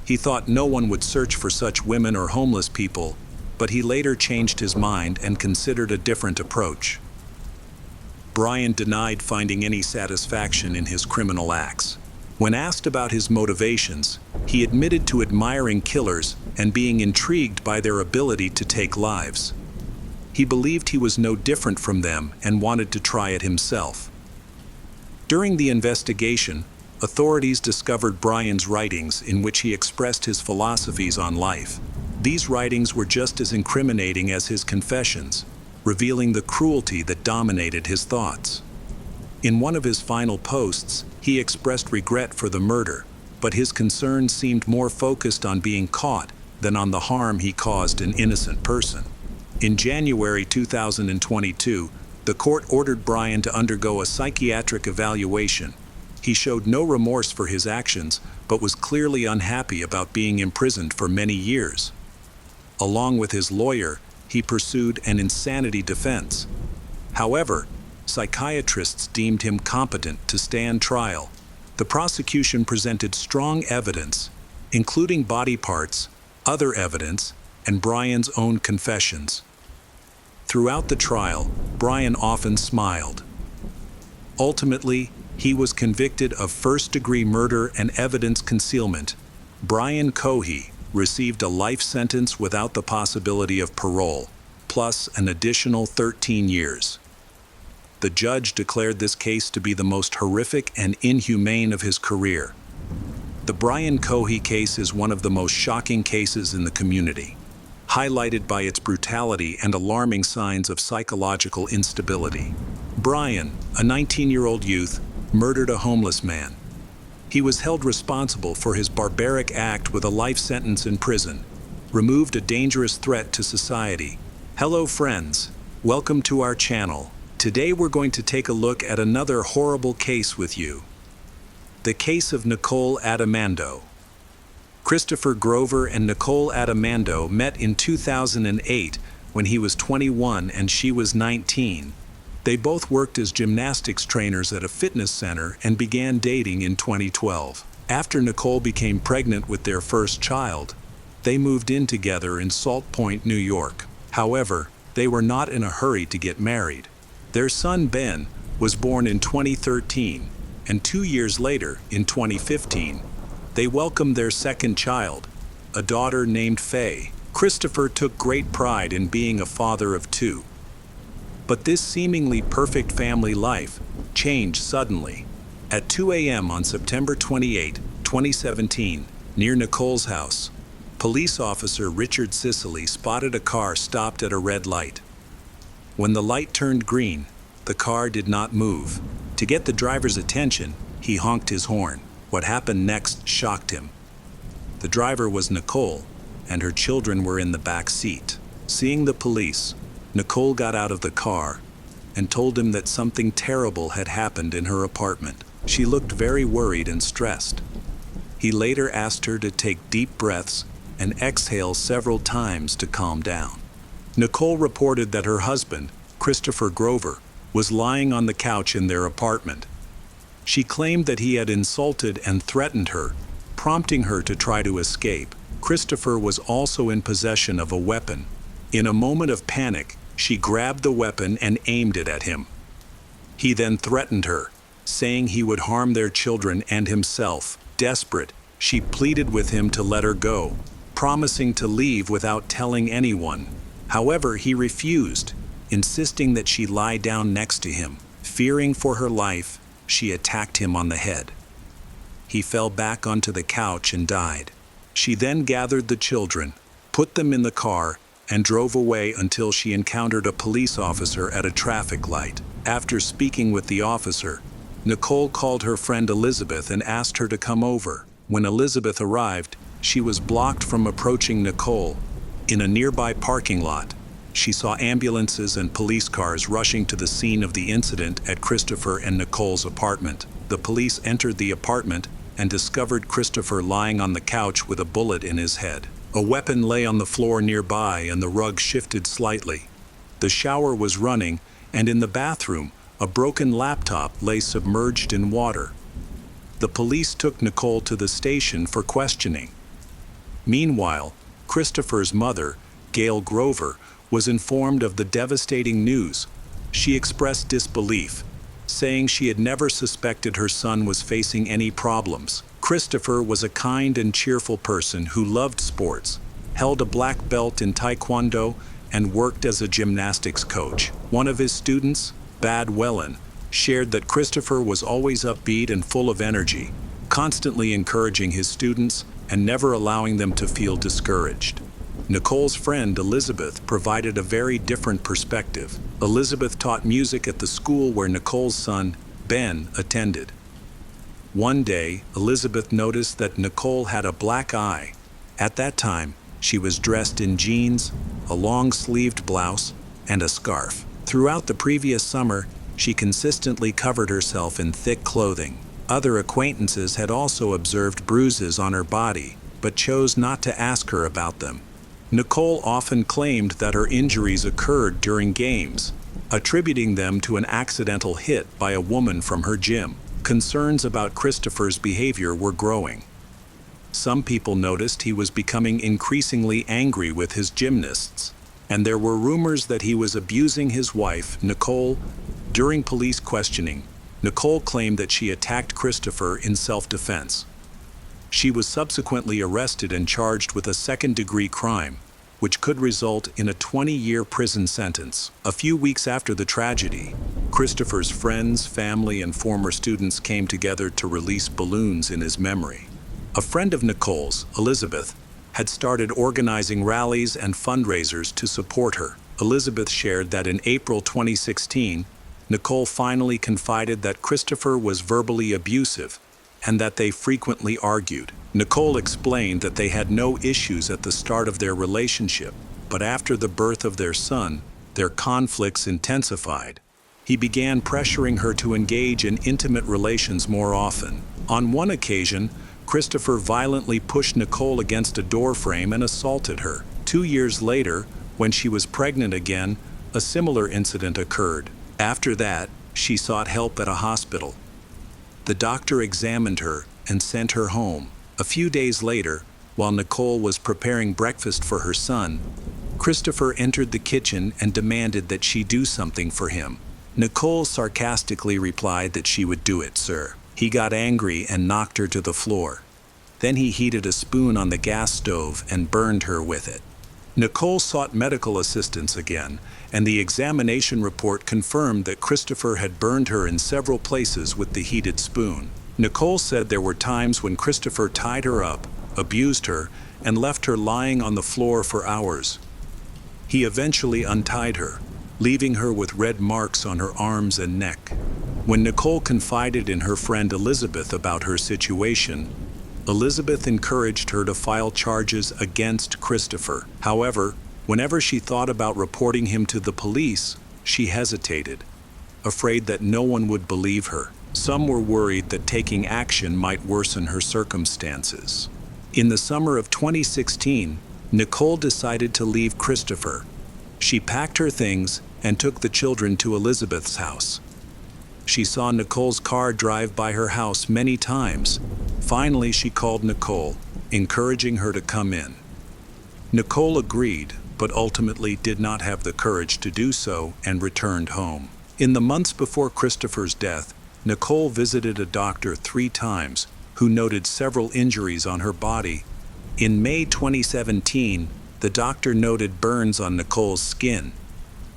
He thought no one would search for such women or homeless people, but he later changed his mind and considered a different approach. Brian denied finding any satisfaction in his criminal acts. When asked about his motivations, he admitted to admiring killers and being intrigued by their ability to take lives. He believed he was no different from them and wanted to try it himself. During the investigation, authorities discovered Brian's writings in which he expressed his philosophies on life. These writings were just as incriminating as his confessions, revealing the cruelty that dominated his thoughts. In one of his final posts, he expressed regret for the murder, but his concern seemed more focused on being caught than on the harm he caused an innocent person. In January 2022, the court ordered Brian to undergo a psychiatric evaluation. He showed no remorse for his actions, but was clearly unhappy about being imprisoned for many years. Along with his lawyer, he pursued an insanity defense. However, psychiatrists deemed him competent to stand trial. The prosecution presented strong evidence, including body parts, other evidence, and Brian's own confessions. Throughout the trial, Brian often smiled. Ultimately, he was convicted of first-degree murder and evidence concealment. Brian Cohey received a life sentence without the possibility of parole, plus an additional 13 years. The judge declared this case to be the most horrific and inhumane of his career. The Brian Cohey case is one of the most shocking cases in the community, highlighted by its brutality and alarming signs of psychological instability. Brian, a 19-year-old youth, murdered a homeless man. He was held responsible for his barbaric act with a life sentence in prison, removed a dangerous threat to society. Hello friends, welcome to our channel. Today we're going to take a look at another horrible case with you. The case of Nicole Adamando. Christopher Grover and Nicole Adamando met in 2008 when he was 21 and she was 19. They both worked as gymnastics trainers at a fitness center and began dating in 2012. After Nicole became pregnant with their first child, they moved in together in Salt Point, New York. However, they were not in a hurry to get married. Their son Ben was born in 2013, and 2 years later, in 2015, they welcomed their second child, a daughter named Faye. Christopher took great pride in being a father of two. But this seemingly perfect family life changed suddenly. At 2 a.m. on September 28, 2017, near Nicole's house, police officer Richard Sicily spotted a car stopped at a red light. When the light turned green, the car did not move. To get the driver's attention, he honked his horn. What happened next shocked him. The driver was Nicole, and her children were in the back seat. Seeing the police, Nicole got out of the car and told him that something terrible had happened in her apartment. She looked very worried and stressed. He later asked her to take deep breaths and exhale several times to calm down. Nicole reported that her husband, Christopher Grover, was lying on the couch in their apartment. She claimed that he had insulted and threatened her, prompting her to try to escape. Christopher was also in possession of a weapon. In a moment of panic, she grabbed the weapon and aimed it at him. He then threatened her, saying he would harm their children and himself. Desperate, she pleaded with him to let her go, promising to leave without telling anyone. However, he refused, insisting that she lie down next to him. Fearing for her life, she attacked him on the head. He fell back onto the couch and died. She then gathered the children, put them in the car, and drove away until she encountered a police officer at a traffic light. After speaking with the officer, Nicole called her friend Elizabeth and asked her to come over. When Elizabeth arrived, she was blocked from approaching Nicole. In a nearby parking lot, she saw ambulances and police cars rushing to the scene of the incident at Christopher and Nicole's apartment. The police entered the apartment and discovered Christopher lying on the couch with a bullet in his head. A weapon lay on the floor nearby and the rug shifted slightly. The shower was running, and in the bathroom, a broken laptop lay submerged in water. The police took Nicole to the station for questioning. Meanwhile, Christopher's mother, Gail Grover, was informed of the devastating news. She expressed disbelief, saying she had never suspected her son was facing any problems. Christopher was a kind and cheerful person who loved sports, held a black belt in Taekwondo, and worked as a gymnastics coach. One of his students, Bad Wellen, shared that Christopher was always upbeat and full of energy, constantly encouraging his students and never allowing them to feel discouraged. Nicole's friend Elizabeth provided a very different perspective. Elizabeth taught music at the school where Nicole's son, Ben, attended. One day, Elizabeth noticed that Nicole had a black eye. At that time, she was dressed in jeans, a long-sleeved blouse, and a scarf. Throughout the previous summer, she consistently covered herself in thick clothing. Other acquaintances had also observed bruises on her body, but chose not to ask her about them. Nicole often claimed that her injuries occurred during games, attributing them to an accidental hit by a woman from her gym. Concerns about Christopher's behavior were growing. Some people noticed he was becoming increasingly angry with his gymnasts, and there were rumors that he was abusing his wife, Nicole. During police questioning, Nicole claimed that she attacked Christopher in self-defense. She was subsequently arrested and charged with a second-degree crime, which could result in a 20-year prison sentence. A few weeks after the tragedy, Christopher's friends, family, and former students came together to release balloons in his memory. A friend of Nicole's, Elizabeth, had started organizing rallies and fundraisers to support her. Elizabeth shared that in April 2016, Nicole finally confided that Christopher was verbally abusive and that they frequently argued. Nicole explained that they had no issues at the start of their relationship, but after the birth of their son, their conflicts intensified. He began pressuring her to engage in intimate relations more often. On one occasion, Christopher violently pushed Nicole against a doorframe and assaulted her. 2 years later, when she was pregnant again, a similar incident occurred. After that, she sought help at a hospital. The doctor examined her and sent her home. A few days later, while Nicole was preparing breakfast for her son, Christopher entered the kitchen and demanded that she do something for him. Nicole sarcastically replied that she would do it, sir. He got angry and knocked her to the floor. Then he heated a spoon on the gas stove and burned her with it. Nicole sought medical assistance again, and the examination report confirmed that Christopher had burned her in several places with the heated spoon. Nicole said there were times when Christopher tied her up, abused her, and left her lying on the floor for hours. He eventually untied her, leaving her with red marks on her arms and neck. When Nicole confided in her friend Elizabeth about her situation, Elizabeth encouraged her to file charges against Christopher. However, whenever she thought about reporting him to the police, she hesitated, afraid that no one would believe her. Some were worried that taking action might worsen her circumstances. In the summer of 2016, Nicole decided to leave Christopher. She packed her things and took the children to Elizabeth's house. She saw Nicole's car drive by her house many times. Finally, she called Nicole, encouraging her to come in. Nicole agreed, but ultimately did not have the courage to do so and returned home. In the months before Christopher's death, Nicole visited a doctor 3 times who noted several injuries on her body. In May 2017, the doctor noted burns on Nicole's skin.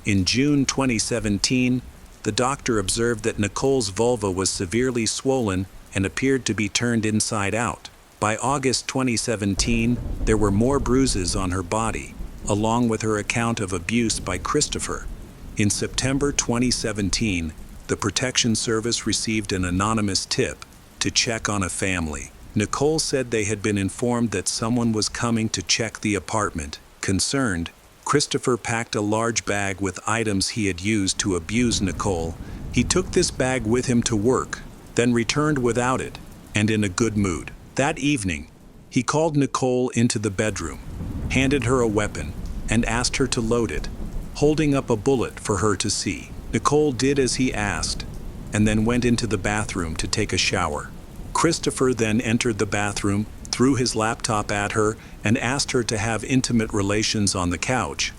In June 2017, the doctor observed that Nicole's vulva was severely swollen and appeared to be turned inside out. By August 2017, there were more bruises on her body, along with her account of abuse by Christopher. In September 2017, the Protection Service received an anonymous tip to check on a family. Nicole said they had been informed that someone was coming to check the apartment. Concerned, Christopher packed a large bag with items he had used to abuse Nicole. He took this bag with him to work, then returned without it, and in a good mood. That evening, he called Nicole into the bedroom, handed her a weapon, and asked her to load it, holding up a bullet for her to see. Nicole did as he asked, and then went into the bathroom to take a shower. Christopher then entered the bathroom, threw his laptop at her, and asked her to have intimate relations on the couch.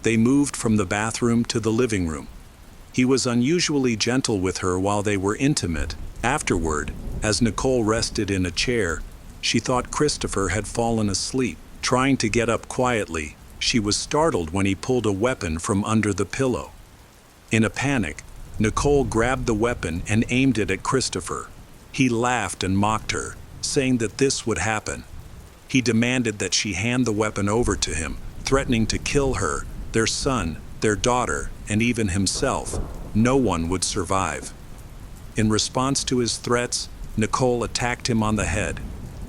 They moved from the bathroom to the living room. He was unusually gentle with her while they were intimate. Afterward, as Nicole rested in a chair, she thought Christopher had fallen asleep. Trying to get up quietly, she was startled when he pulled a weapon from under the pillow. In a panic, Nicole grabbed the weapon and aimed it at Christopher. He laughed and mocked her, saying that this would happen. He demanded that she hand the weapon over to him, threatening to kill her, their son, their daughter, and even himself. No one would survive. In response to his threats, Nicole attacked him on the head.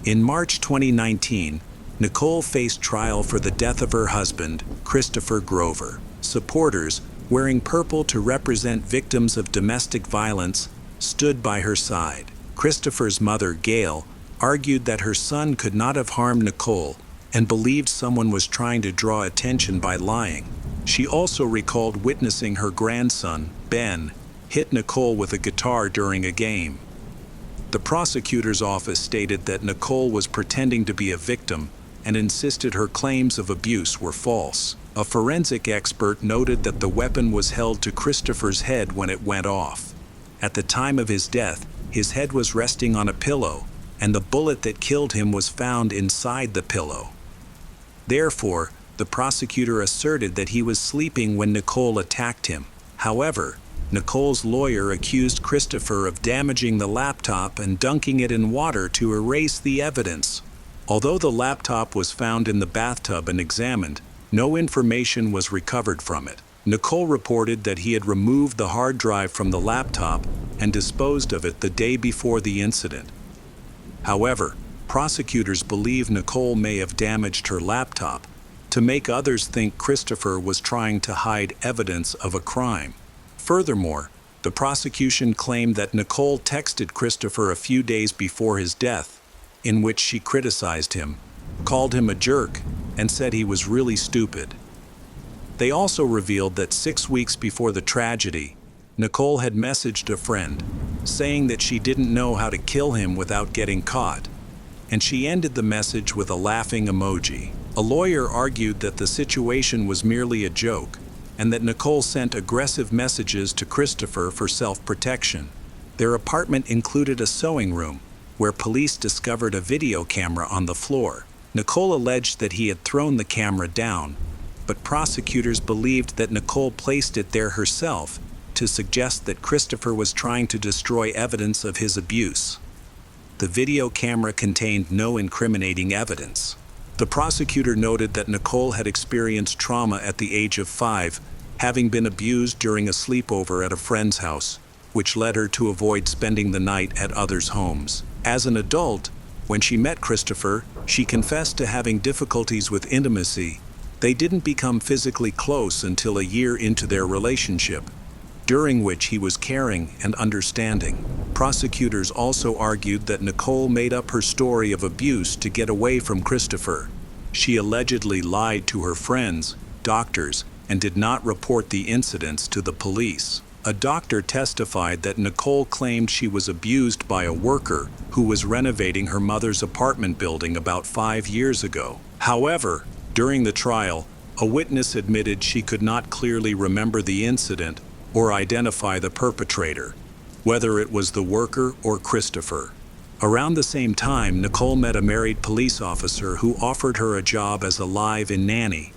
In March 2019, Nicole faced trial for the death of her husband, Christopher Grover. Supporters, wearing purple to represent victims of domestic violence, stood by her side. Christopher's mother, Gail, argued that her son could not have harmed Nicole and believed someone was trying to draw attention by lying. She also recalled witnessing her grandson, Ben, hit Nicole with a guitar during a game. The prosecutor's office stated that Nicole was pretending to be a victim and insisted her claims of abuse were false. A forensic expert noted that the weapon was held to Christopher's head when it went off. At the time of his death, his head was resting on a pillow, and the bullet that killed him was found inside the pillow. Therefore, the prosecutor asserted that he was sleeping when Nicole attacked him. However, Nicole's lawyer accused Christopher of damaging the laptop and dunking it in water to erase the evidence. Although the laptop was found in the bathtub and examined, no information was recovered from it. Nicole reported that he had removed the hard drive from the laptop and disposed of it the day before the incident. However, prosecutors believe Nicole may have damaged her laptop to make others think Christopher was trying to hide evidence of a crime. Furthermore, the prosecution claimed that Nicole texted Christopher a few days before his death, in which she criticized him, called him a jerk, and said he was really stupid. They also revealed that 6 weeks before the tragedy, Nicole had messaged a friend, saying that she didn't know how to kill him without getting caught, and she ended the message with a laughing emoji. A lawyer argued that the situation was merely a joke, and that Nicole sent aggressive messages to Christopher for self-protection. Their apartment included a sewing room, where police discovered a video camera on the floor. Nicole alleged that he had thrown the camera down, but prosecutors believed that Nicole placed it there herself to suggest that Christopher was trying to destroy evidence of his abuse. The video camera contained no incriminating evidence. The prosecutor noted that Nicole had experienced trauma at the age of 5, having been abused during a sleepover at a friend's house, which led her to avoid spending the night at others' homes. As an adult, when she met Christopher, she confessed to having difficulties with intimacy. They didn't become physically close until a year into their relationship, during which he was caring and understanding. Prosecutors also argued that Nicole made up her story of abuse to get away from Christopher. She allegedly lied to her friends, doctors, and did not report the incidents to the police. A doctor testified that Nicole claimed she was abused by a worker who was renovating her mother's apartment building about 5 years ago. However, during the trial, a witness admitted she could not clearly remember the incident or identify the perpetrator, whether it was the worker or Christopher. Around the same time, Nicole met a married police officer who offered her a job as a live-in nanny.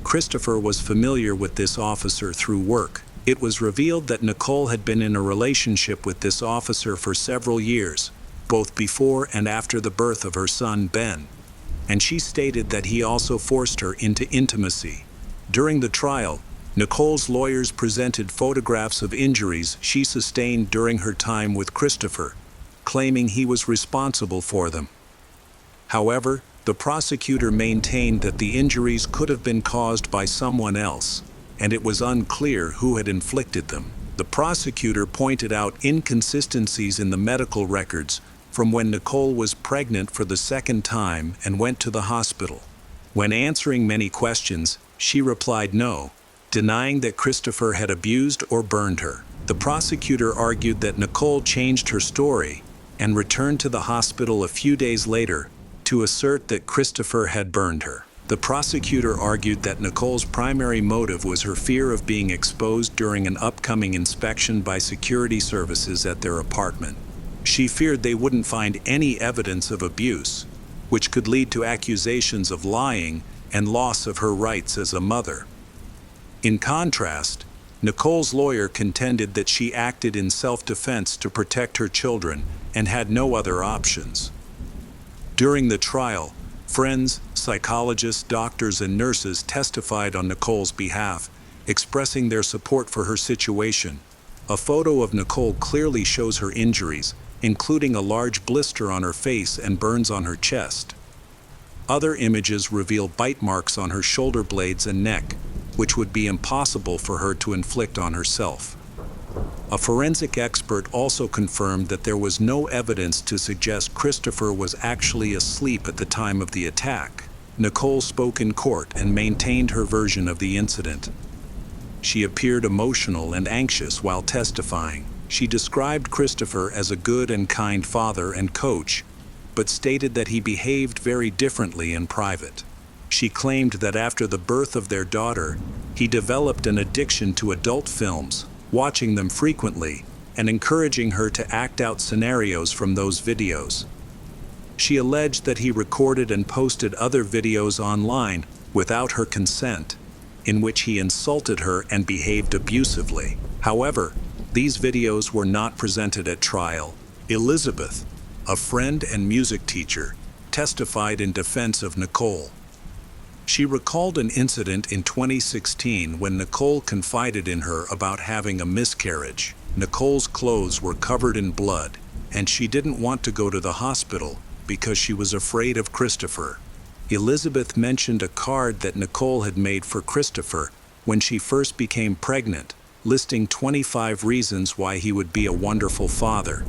Christopher was familiar with this officer through work. It was revealed that Nicole had been in a relationship with this officer for several years, both before and after the birth of her son, Ben, and she stated that he also forced her into intimacy. During the trial, Nicole's lawyers presented photographs of injuries she sustained during her time with Christopher, claiming he was responsible for them. However, The prosecutor maintained that the injuries could have been caused by someone else, and it was unclear who had inflicted them. The prosecutor pointed out inconsistencies in the medical records from when Nicole was pregnant for the second time and went to the hospital. When answering many questions, she replied no, denying that Christopher had abused or burned her. The prosecutor argued that Nicole changed her story and returned to the hospital a few days later to assert that Christopher had burned her. The prosecutor argued that Nicole's primary motive was her fear of being exposed during an upcoming inspection by security services at their apartment. She feared they wouldn't find any evidence of abuse, which could lead to accusations of lying and loss of her rights as a mother. In contrast, Nicole's lawyer contended that she acted in self-defense to protect her children and had no other options. During the trial, friends, psychologists, doctors, and nurses testified on Nicole's behalf, expressing their support for her situation. A photo of Nicole clearly shows her injuries, including a large blister on her face and burns on her chest. Other images reveal bite marks on her shoulder blades and neck, which would be impossible for her to inflict on herself. A forensic expert also confirmed that there was no evidence to suggest Christopher was actually asleep at the time of the attack. Nicole spoke in court and maintained her version of the incident. She appeared emotional and anxious while testifying. She described Christopher as a good and kind father and coach, but stated that he behaved very differently in private. She claimed that after the birth of their daughter, he developed an addiction to adult films, watching them frequently and encouraging her to act out scenarios from those videos. She alleged that he recorded and posted other videos online without her consent, in which he insulted her and behaved abusively. However, these videos were not presented at trial. Elizabeth, a friend and music teacher, testified in defense of Nicole. She recalled an incident in 2016 when Nicole confided in her about having a miscarriage. Nicole's clothes were covered in blood, and she didn't want to go to the hospital because she was afraid of Christopher. Elizabeth mentioned a card that Nicole had made for Christopher when she first became pregnant, listing 25 reasons why he would be a wonderful father.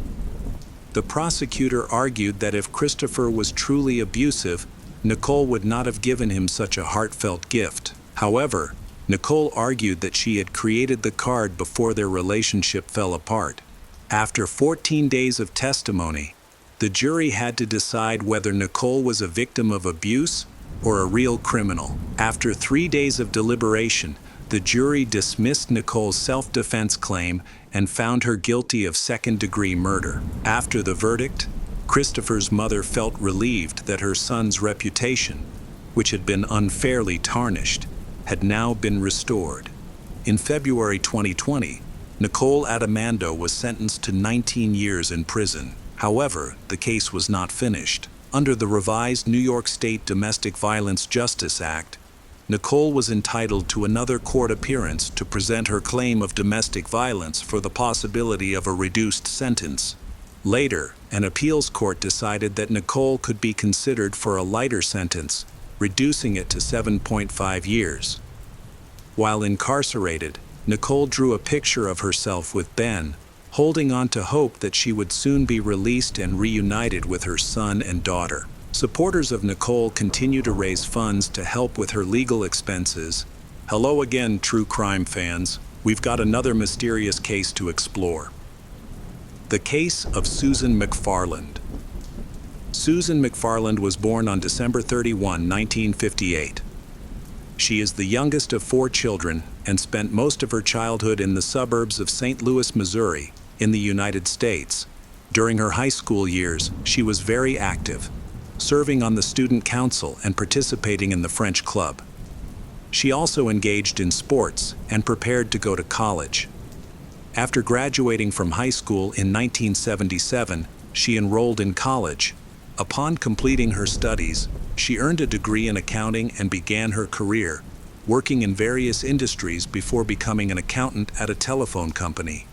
The prosecutor argued that if Christopher was truly abusive, Nicole would not have given him such a heartfelt gift. However, Nicole argued that she had created the card before their relationship fell apart. After 14 days of testimony, the jury had to decide whether Nicole was a victim of abuse or a real criminal. After 3 days of deliberation, the jury dismissed Nicole's self-defense claim and found her guilty of second-degree murder. After the verdict, Christopher's mother felt relieved that her son's reputation, which had been unfairly tarnished, had now been restored. In February 2020, Nicole Adamando was sentenced to 19 years in prison. However, the case was not finished. Under the revised New York State Domestic Violence Justice Act, Nicole was entitled to another court appearance to present her claim of domestic violence for the possibility of a reduced sentence. Later, an appeals court decided that Nicole could be considered for a lighter sentence, reducing it to 7.5 years. While incarcerated, Nicole drew a picture of herself with Ben, holding on to hope that she would soon be released and reunited with her son and daughter. Supporters of Nicole continue to raise funds to help with her legal expenses. Hello again, true crime fans. We've got another mysterious case to explore. The case of Susan McFarland. Susan McFarland was born on December 31, 1958. She is the youngest of 4 children and spent most of her childhood in the suburbs of St. Louis, Missouri, in the United States. During her high school years, she was very active, serving on the student council and participating in the French club. She also engaged in sports and prepared to go to college. After graduating from high school in 1977, she enrolled in college. Upon completing her studies, she earned a degree in accounting and began her career, working in various industries before becoming an accountant at a telephone company.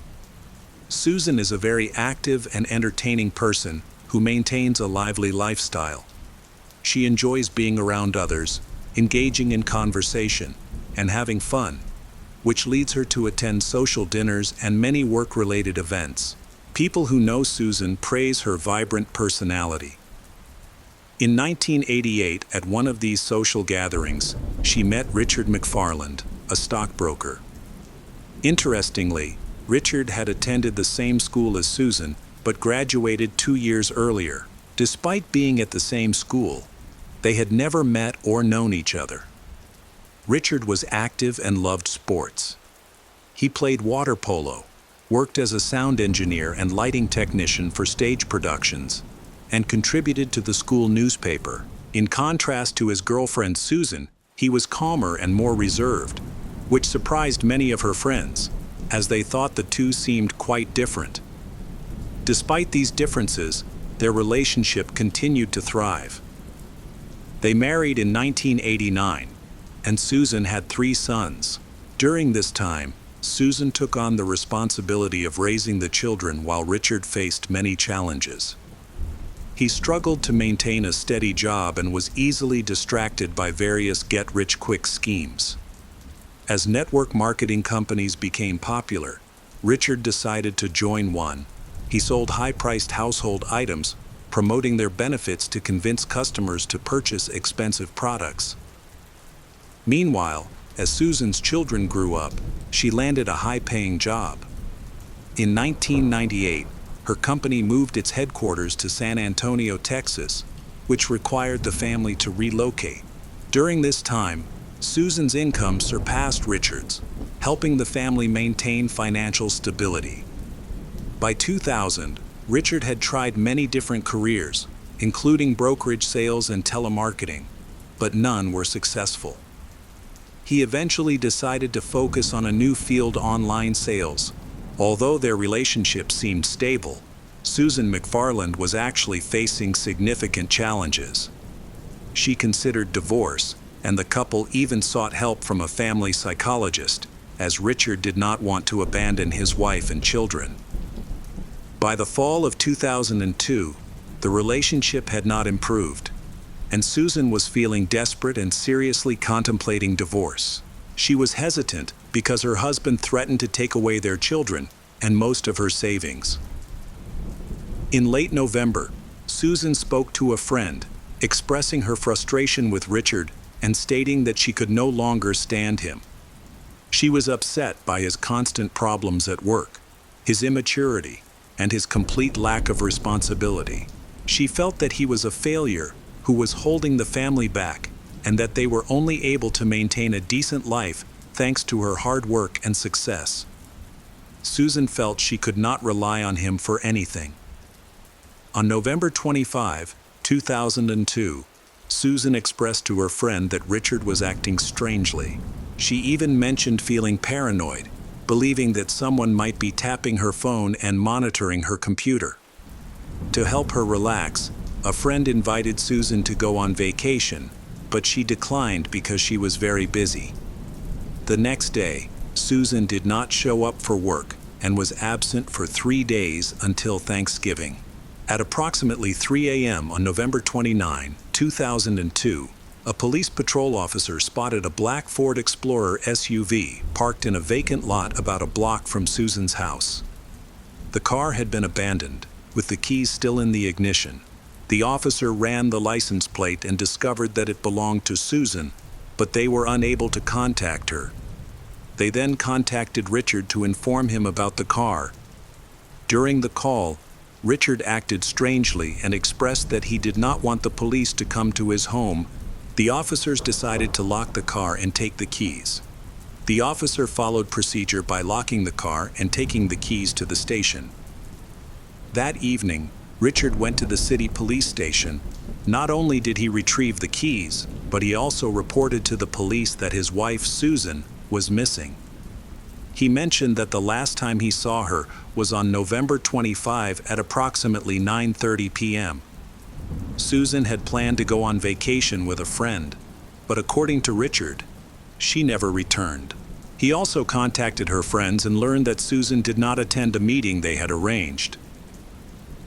Susan is a very active and entertaining person who maintains a lively lifestyle. She enjoys being around others, engaging in conversation, and having fun, which leads her to attend social dinners and many work-related events. People who know Susan praise her vibrant personality. In 1988, at one of these social gatherings, she met Richard McFarland, a stockbroker. Interestingly, Richard had attended the same school as Susan, but graduated 2 years earlier. Despite being at the same school, they had never met or known each other. Richard was active and loved sports. He played water polo, worked as a sound engineer and lighting technician for stage productions, and contributed to the school newspaper. In contrast to his girlfriend Susan, he was calmer and more reserved, which surprised many of her friends, as they thought the two seemed quite different. Despite these differences, their relationship continued to thrive. They married in 1989, and Susan had 3 sons. During this time, Susan took on the responsibility of raising the children while Richard faced many challenges. He struggled to maintain a steady job and was easily distracted by various get-rich-quick schemes. As network marketing companies became popular, Richard decided to join one. He sold high-priced household items, promoting their benefits to convince customers to purchase expensive products. Meanwhile, as Susan's children grew up, she landed a high-paying job. In 1998, her company moved its headquarters to San Antonio, Texas, which required the family to relocate. During this time, Susan's income surpassed Richard's, helping the family maintain financial stability. By 2000, Richard had tried many different careers, including brokerage sales and telemarketing, but none were successful. He eventually decided to focus on a new field: online sales. Although their relationship seemed stable, Susan McFarland was actually facing significant challenges. She considered divorce, and the couple even sought help from a family psychologist, as Richard did not want to abandon his wife and children. By the fall of 2002, the relationship had not improved, and Susan was feeling desperate and seriously contemplating divorce. She was hesitant because her husband threatened to take away their children and most of her savings. In late November, Susan spoke to a friend, expressing her frustration with Richard and stating that she could no longer stand him. She was upset by his constant problems at work, his immaturity, and his complete lack of responsibility. She felt that he was a failure who was holding the family back, and that they were only able to maintain a decent life thanks to her hard work and success. Susan felt she could not rely on him for anything. On November 25, 2002, Susan expressed to her friend that Richard was acting strangely. She even mentioned feeling paranoid, believing that someone might be tapping her phone and monitoring her computer. To help her relax, a friend invited Susan to go on vacation, but she declined because she was very busy. The next day, Susan did not show up for work and was absent for 3 days until Thanksgiving. At approximately 3 a.m. on November 29, 2002, a police patrol officer spotted a black Ford Explorer SUV parked in a vacant lot about a block from Susan's house. The car had been abandoned, with the keys still in the ignition. The officer ran the license plate and discovered that it belonged to Susan, but they were unable to contact her. They then contacted Richard to inform him about the car. During the call, Richard acted strangely and expressed that he did not want the police to come to his home. The officers decided to lock the car and take the keys. The officer followed procedure by locking the car and taking the keys to the station. That evening, Richard went to the city police station. Not only did he retrieve the keys, but he also reported to the police that his wife, Susan, was missing. He mentioned that the last time he saw her was on November 25 at approximately 9:30 p.m. Susan had planned to go on vacation with a friend, but according to Richard, she never returned. He also contacted her friends and learned that Susan did not attend a meeting they had arranged.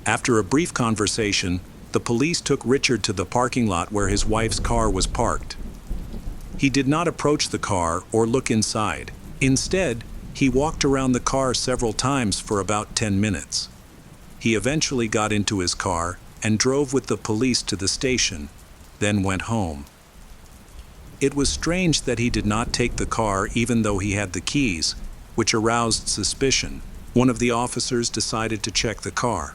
After a brief conversation, the police took Richard to the parking lot where his wife's car was parked. He did not approach the car or look inside. Instead, he walked around the car several times for about 10 minutes. He eventually got into his car and drove with the police to the station, then went home. It was strange that he did not take the car even though he had the keys, which aroused suspicion. One of the officers decided to check the car.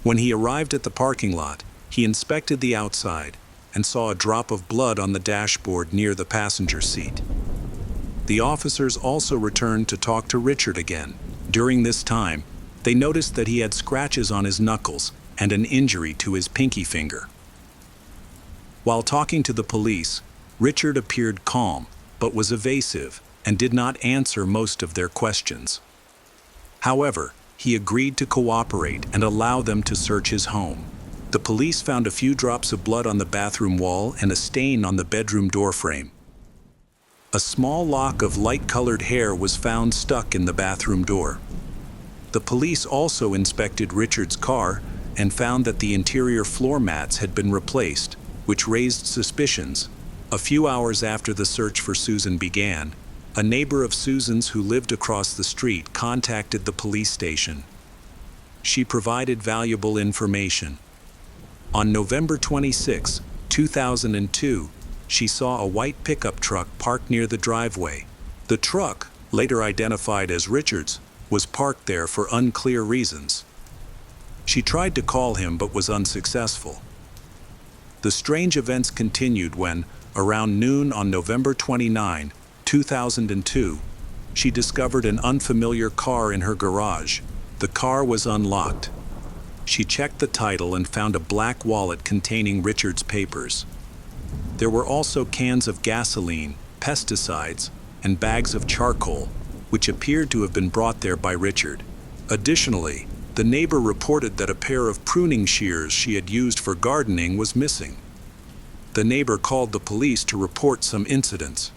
When he arrived at the parking lot, he inspected the outside and saw a drop of blood on the dashboard near the passenger seat. The officers also returned to talk to Richard again. During this time, they noticed that he had scratches on his knuckles and an injury to his pinky finger. While talking to the police, Richard appeared calm, but was evasive and did not answer most of their questions. However, he agreed to cooperate and allow them to search his home. The police found a few drops of blood on the bathroom wall and a stain on the bedroom door frame. A small lock of light-colored hair was found stuck in the bathroom door. The police also inspected Richard's car and found that the interior floor mats had been replaced, which raised suspicions. A few hours after the search for Susan began, a neighbor of Susan's who lived across the street contacted the police station. She provided valuable information. On November 26, 2002, she saw a white pickup truck parked near the driveway. The truck, later identified as Richard's, was parked there for unclear reasons. She tried to call him but was unsuccessful. The strange events continued when, around noon on November 29, 2002, she discovered an unfamiliar car in her garage. The car was unlocked. She checked the title and found a black wallet containing Richard's papers. There were also cans of gasoline, pesticides, and bags of charcoal, which appeared to have been brought there by Richard. Additionally, the neighbor reported that a pair of pruning shears she had used for gardening was missing. The neighbor called the police to report some incidents.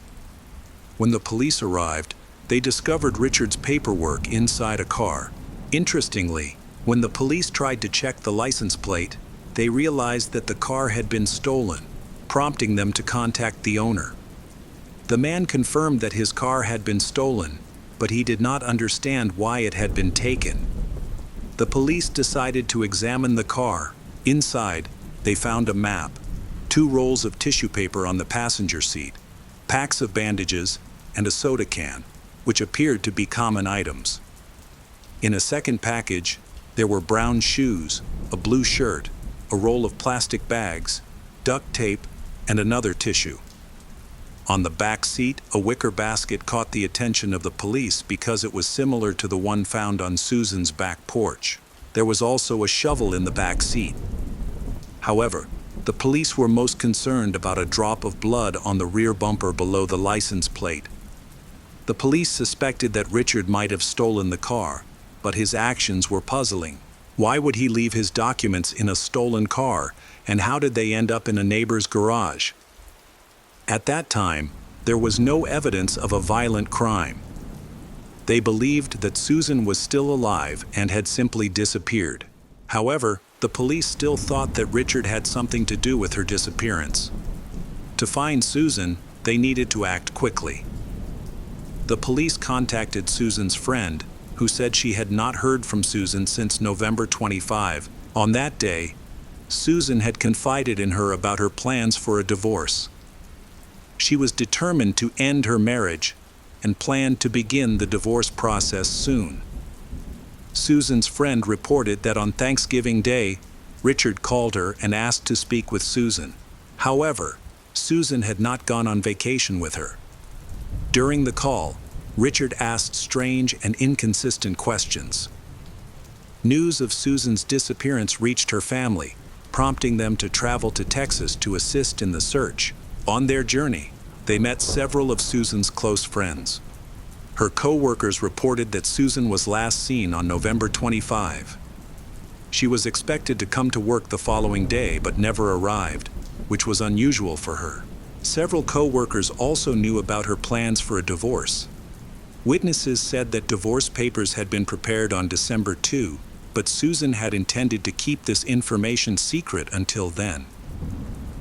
When the police arrived, they discovered Richard's paperwork inside a car. Interestingly, when the police tried to check the license plate, they realized that the car had been stolen, prompting them to contact the owner. The man confirmed that his car had been stolen, but he did not understand why it had been taken. The police decided to examine the car. Inside, they found a map, 2 rolls of tissue paper on the passenger seat, packs of bandages, and a soda can, which appeared to be common items. In a second package, there were brown shoes, a blue shirt, a roll of plastic bags, duct tape, and another tissue. On the back seat, a wicker basket caught the attention of the police because it was similar to the one found on Susan's back porch. There was also a shovel in the back seat. However, the police were most concerned about a drop of blood on the rear bumper below the license plate. The police suspected that Richard might have stolen the car, but his actions were puzzling. Why would he leave his documents in a stolen car, and how did they end up in a neighbor's garage? At that time, there was no evidence of a violent crime. They believed that Susan was still alive and had simply disappeared. However, the police still thought that Richard had something to do with her disappearance. To find Susan, they needed to act quickly. The police contacted Susan's friend, who said she had not heard from Susan since November 25. On that day, Susan had confided in her about her plans for a divorce. She was determined to end her marriage and planned to begin the divorce process soon. Susan's friend reported that on Thanksgiving Day, Richard called her and asked to speak with Susan. However, Susan had not gone on vacation with her. During the call, Richard asked strange and inconsistent questions. News of Susan's disappearance reached her family, prompting them to travel to Texas to assist in the search. On their journey, they met several of Susan's close friends. Her co-workers reported that Susan was last seen on November 25. She was expected to come to work the following day but never arrived, which was unusual for her. Several co-workers also knew about her plans for a divorce. Witnesses said that divorce papers had been prepared on December 2, but Susan had intended to keep this information secret until then.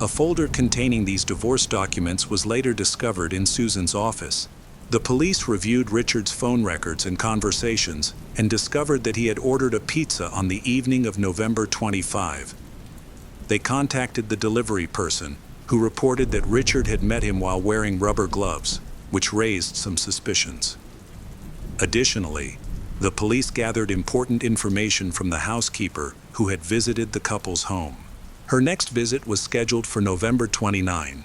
A folder containing these divorce documents was later discovered in Susan's office. The police reviewed Richard's phone records and conversations and discovered that he had ordered a pizza on the evening of November 25. They contacted the delivery person, who reported that Richard had met him while wearing rubber gloves, which raised some suspicions. Additionally, the police gathered important information from the housekeeper who had visited the couple's home. Her next visit was scheduled for November 29.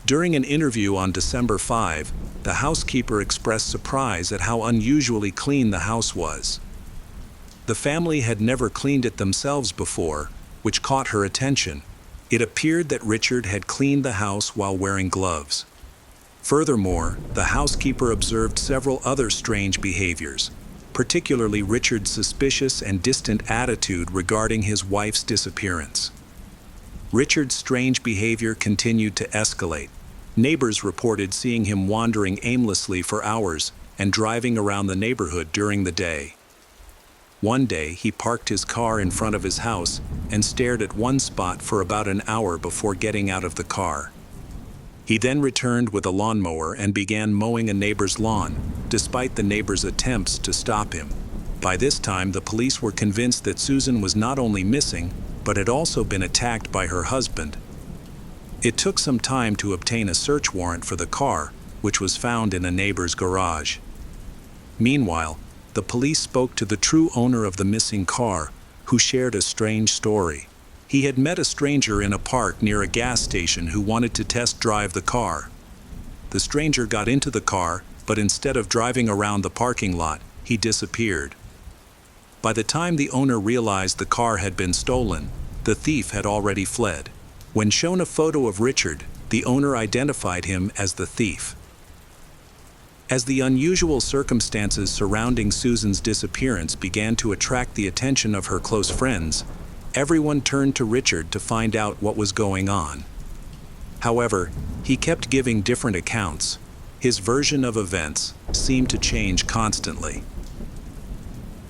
During an interview on December 5, the housekeeper expressed surprise at how unusually clean the house was. The family had never cleaned it themselves before, which caught her attention. It appeared that Richard had cleaned the house while wearing gloves. Furthermore, the housekeeper observed several other strange behaviors, particularly Richard's suspicious and distant attitude regarding his wife's disappearance. Richard's strange behavior continued to escalate. Neighbors reported seeing him wandering aimlessly for hours and driving around the neighborhood during the day. One day, he parked his car in front of his house and stared at one spot for about an hour before getting out of the car. He then returned with a lawnmower and began mowing a neighbor's lawn, despite the neighbor's attempts to stop him. By this time, the police were convinced that Susan was not only missing, but had also been attacked by her husband. It took some time to obtain a search warrant for the car, which was found in a neighbor's garage. Meanwhile, the police spoke to the true owner of the missing car, who shared a strange story. He had met a stranger in a park near a gas station who wanted to test drive the car. The stranger got into the car, but instead of driving around the parking lot, he disappeared. By the time the owner realized the car had been stolen, the thief had already fled. When shown a photo of Richard, the owner identified him as the thief. As the unusual circumstances surrounding Susan's disappearance began to attract the attention of her close friends, everyone turned to Richard to find out what was going on. However, he kept giving different accounts. His version of events seemed to change constantly.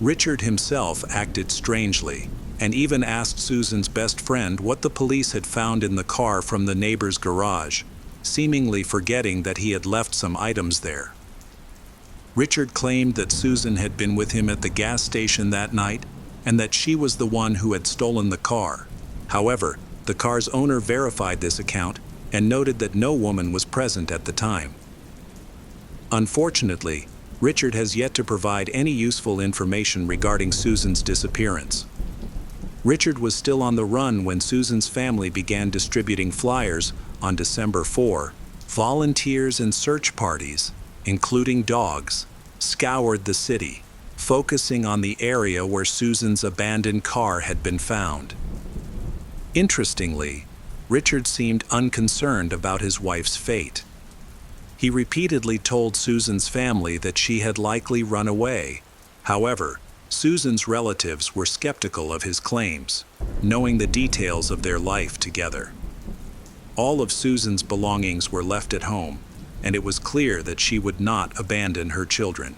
Richard himself acted strangely, and even asked Susan's best friend what the police had found in the car from the neighbor's garage, seemingly forgetting that he had left some items there. Richard claimed that Susan had been with him at the gas station that night, and that she was the one who had stolen the car. However, the car's owner verified this account and noted that no woman was present at the time. Unfortunately, Richard has yet to provide any useful information regarding Susan's disappearance. Richard was still on the run when Susan's family began distributing flyers on December 4. Volunteers and search parties, including dogs, scoured the city, focusing on the area where Susan's abandoned car had been found. Interestingly, Richard seemed unconcerned about his wife's fate. He repeatedly told Susan's family that she had likely run away. However, Susan's relatives were skeptical of his claims, knowing the details of their life together. All of Susan's belongings were left at home, and it was clear that she would not abandon her children.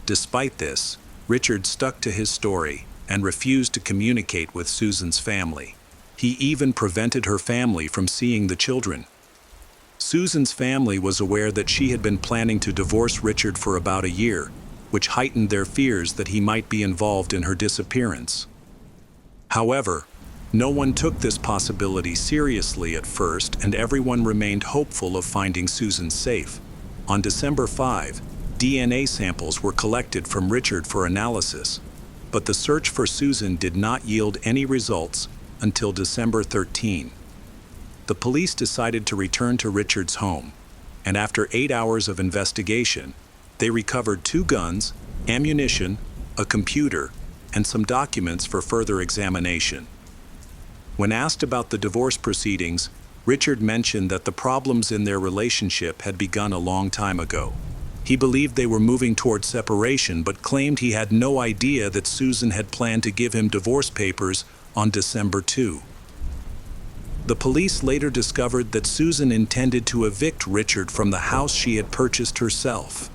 Despite this, Richard stuck to his story and refused to communicate with Susan's family. He even prevented her family from seeing the children. Susan's family was aware that she had been planning to divorce Richard for about a year, which heightened their fears that he might be involved in her disappearance. However, no one took this possibility seriously at first, and everyone remained hopeful of finding Susan safe. On December 5, DNA samples were collected from Richard for analysis, but the search for Susan did not yield any results until December 13. The police decided to return to Richard's home, and after 8 hours of investigation, they recovered 2 guns, ammunition, a computer, and some documents for further examination. When asked about the divorce proceedings, Richard mentioned that the problems in their relationship had begun a long time ago. He believed they were moving toward separation, but claimed he had no idea that Susan had planned to give him divorce papers on December 2. The police later discovered that Susan intended to evict Richard from the house she had purchased herself.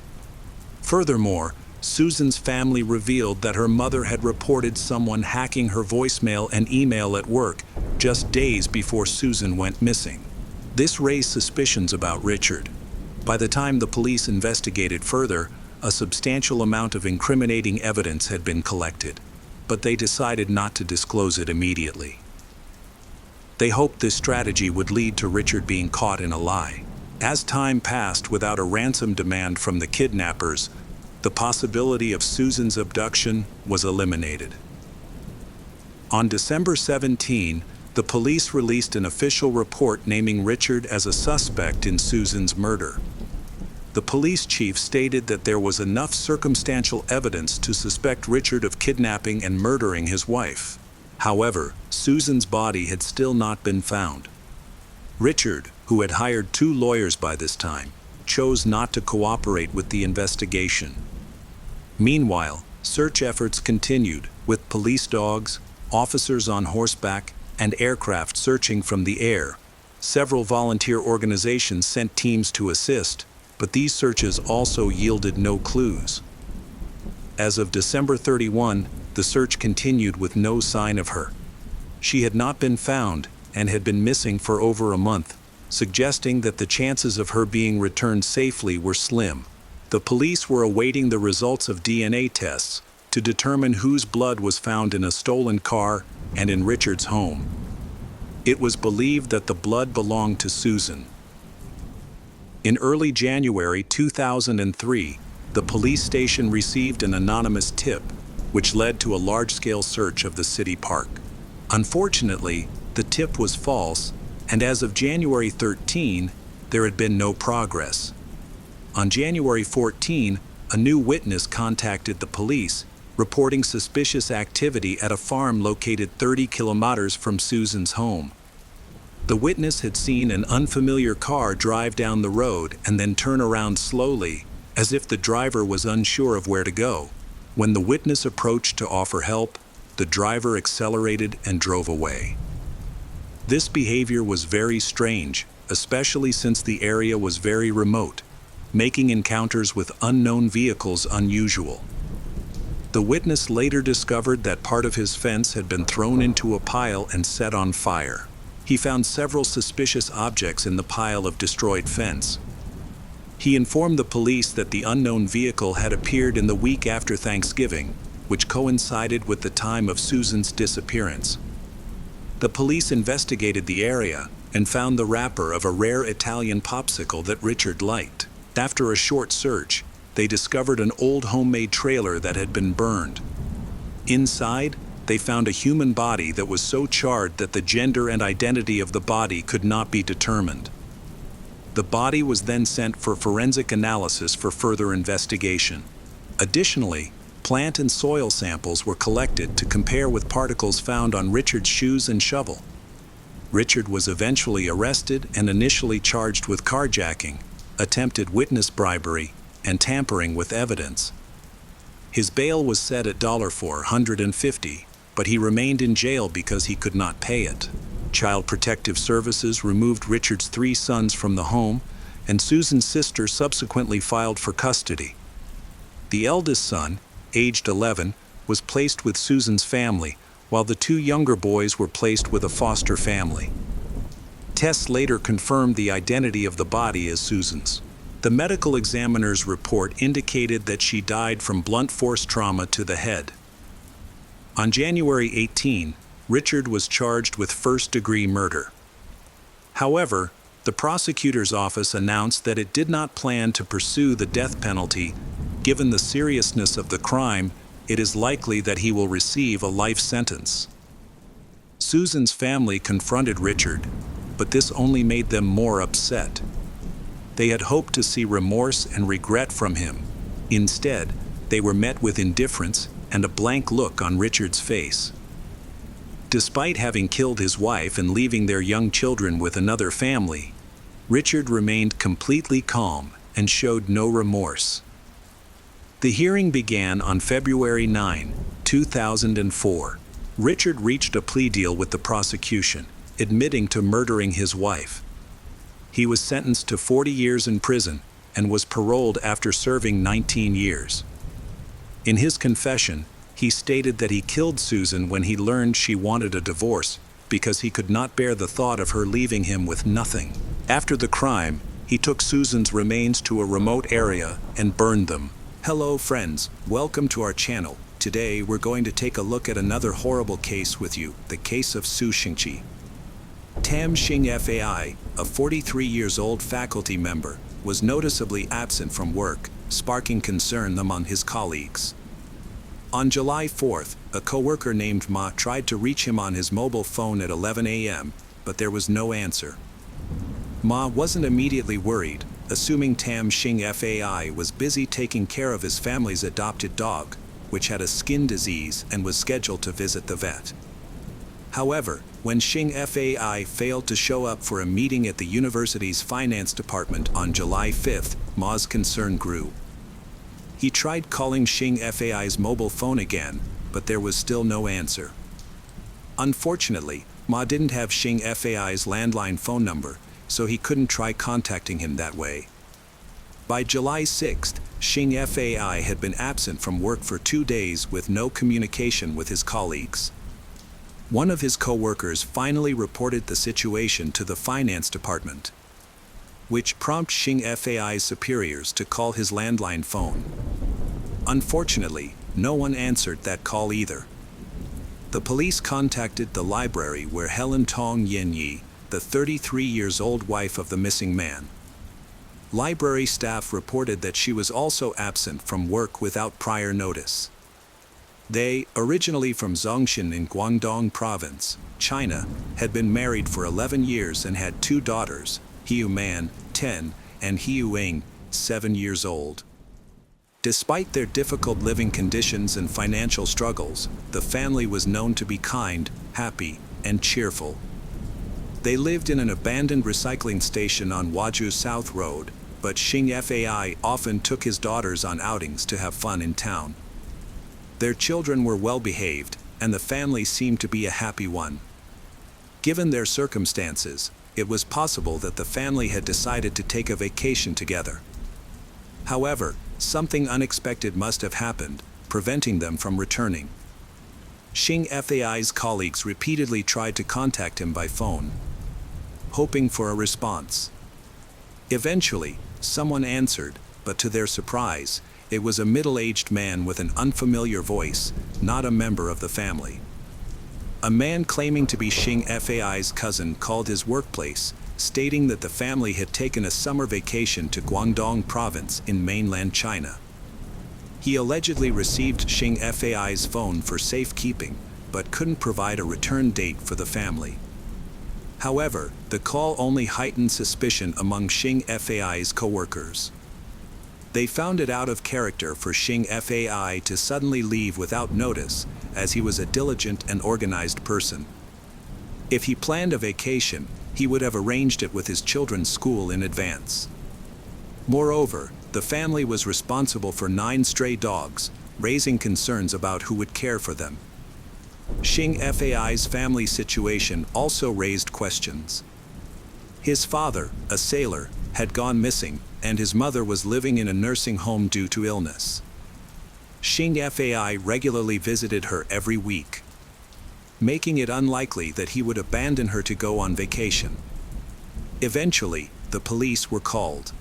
Furthermore, Susan's family revealed that her mother had reported someone hacking her voicemail and email at work just days before Susan went missing. This raised suspicions about Richard. By the time the police investigated further, a substantial amount of incriminating evidence had been collected, but they decided not to disclose it immediately. They hoped this strategy would lead to Richard being caught in a lie. As time passed without a ransom demand from the kidnappers, the possibility of Susan's abduction was eliminated. On December 17, the police released an official report naming Richard as a suspect in Susan's murder. The police chief stated that there was enough circumstantial evidence to suspect Richard of kidnapping and murdering his wife. However, Susan's body had still not been found. Richard, who had hired 2 lawyers by this time, chose not to cooperate with the investigation. Meanwhile, search efforts continued, with police dogs, officers on horseback, and aircraft searching from the air. Several volunteer organizations sent teams to assist, but these searches also yielded no clues. As of December 31, the search continued with no sign of her. She had not been found and had been missing for over a month, suggesting that the chances of her being returned safely were slim. The police were awaiting the results of DNA tests to determine whose blood was found in a stolen car and in Richard's home. It was believed that the blood belonged to Susan. In early January 2003, the police station received an anonymous tip, which led to a large-scale search of the city park. Unfortunately, the tip was false, and as of January 13, there had been no progress. On January 14, a new witness contacted the police, reporting suspicious activity at a farm located 30 kilometers from Susan's home. The witness had seen an unfamiliar car drive down the road and then turn around slowly, as if the driver was unsure of where to go. When the witness approached to offer help, the driver accelerated and drove away. This behavior was very strange, especially since the area was very remote, making encounters with unknown vehicles unusual. The witness later discovered that part of his fence had been thrown into a pile and set on fire. He found several suspicious objects in the pile of destroyed fence. He informed the police that the unknown vehicle had appeared in the week after Thanksgiving, which coincided with the time of Susan's disappearance. The police investigated the area and found the wrapper of a rare Italian popsicle that Richard liked. After a short search, they discovered an old homemade trailer that had been burned. Inside, they found a human body that was so charred that the gender and identity of the body could not be determined. The body was then sent for forensic analysis for further investigation. Additionally, plant and soil samples were collected to compare with particles found on Richard's shoes and shovel. Richard was eventually arrested and initially charged with carjacking, attempted witness bribery, and tampering with evidence. His bail was set at $450, but he remained in jail because he could not pay it. Child Protective Services removed Richard's 3 sons from the home, and Susan's sister subsequently filed for custody. The eldest son, aged 11, was placed with Susan's family, while the 2 younger boys were placed with a foster family. Tests later confirmed the identity of the body as Susan's. The medical examiner's report indicated that she died from blunt force trauma to the head. On January 18, Richard was charged with first-degree murder. However, the prosecutor's office announced that it did not plan to pursue the death penalty. Given the seriousness of the crime, it is likely that he will receive a life sentence. Susan's family confronted Richard, but this only made them more upset. They had hoped to see remorse and regret from him. Instead, they were met with indifference and a blank look on Richard's face. Despite having killed his wife and leaving their young children with another family, Richard remained completely calm and showed no remorse. The hearing began on February 9, 2004. Richard reached a plea deal with the prosecution, admitting to murdering his wife. He was sentenced to 40 years in prison and was paroled after serving 19 years. In his confession, he stated that he killed Susan when he learned she wanted a divorce because he could not bear the thought of her leaving him with nothing. After the crime, he took Susan's remains to a remote area and burned them. Hello friends, welcome to our channel. Today we're going to take a look at another horrible case with you, the case of Su Xingqi. Tam Xing Fai, a 43 years old faculty member, was noticeably absent from work, sparking concern among his colleagues. On July 4th, a coworker named Ma tried to reach him on his mobile phone at 11 a.m., but there was no answer. Ma wasn't immediately worried, assuming Tam Xing Fai was busy taking care of his family's adopted dog, which had a skin disease and was scheduled to visit the vet. However, when Xing Fai failed to show up for a meeting at the university's finance department on July 5th, Ma's concern grew. He tried calling Xing Fai's mobile phone again, but there was still no answer. Unfortunately, Ma didn't have Xing Fai's landline phone number, so he couldn't try contacting him that way. By July 6th, Xing Fai had been absent from work for 2 days with no communication with his colleagues. One of his co-workers finally reported the situation to the finance department, which prompted Xing Fai's superiors to call his landline phone. Unfortunately, no one answered that call either. The police contacted the library where Helen Tong Yanyi, the 33 years old wife of the missing man. Library staff reported that she was also absent from work without prior notice. They, originally from Zhongshan in Guangdong Province, China, had been married for 11 years and had 2 daughters, Hiu Man, 10, and Hiu Ing, 7 years old. Despite their difficult living conditions and financial struggles, the family was known to be kind, happy, and cheerful. They lived in an abandoned recycling station on Huazhu South Road, but Xing Fai often took his daughters on outings to have fun in town. Their children were well behaved, and the family seemed to be a happy one. Given their circumstances, it was possible that the family had decided to take a vacation together. However, something unexpected must have happened, preventing them from returning. Xing Fai's colleagues repeatedly tried to contact him by phone, hoping for a response. Eventually, someone answered, but to their surprise, it was a middle-aged man with an unfamiliar voice, not a member of the family. A man claiming to be Xing Fai's cousin called his workplace, stating that the family had taken a summer vacation to Guangdong Province in mainland China. He allegedly received Xing Fai's phone for safekeeping, but couldn't provide a return date for the family. However, the call only heightened suspicion among Xing Fai's co-workers. They found it out of character for Xing Fai to suddenly leave without notice, as he was a diligent and organized person. If he planned a vacation, he would have arranged it with his children's school in advance. Moreover, the family was responsible for 9 stray dogs, raising concerns about who would care for them. Xing Fai's family situation also raised questions. His father, a sailor, had gone missing, and his mother was living in a nursing home due to illness. Xing Fai regularly visited her every week, making it unlikely that he would abandon her to go on vacation. Eventually, the police were called.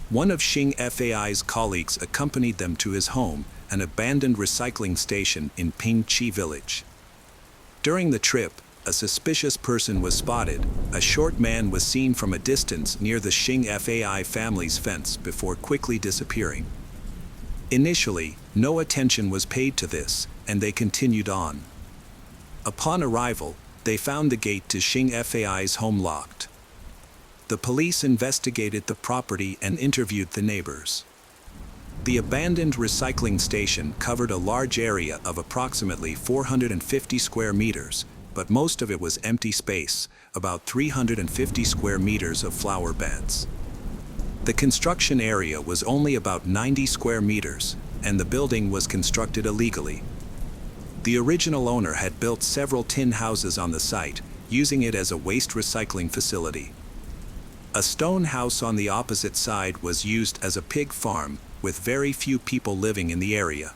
One of Xing Fai's colleagues accompanied them to his home, an abandoned recycling station in Pingqi village. During the trip, a suspicious person was spotted. A short man was seen from a distance near the Xing Fai family's fence before quickly disappearing. Initially, no attention was paid to this, and they continued on. Upon arrival, they found the gate to Xing Fai's home locked. The police investigated the property and interviewed the neighbors. The abandoned recycling station covered a large area of approximately 450 square meters, but most of it was empty space, about 350 square meters of flower beds. The construction area was only about 90 square meters, and the building was constructed illegally. The original owner had built several tin houses on the site, using it as a waste recycling facility. A stone house on the opposite side was used as a pig farm, with very few people living in the area.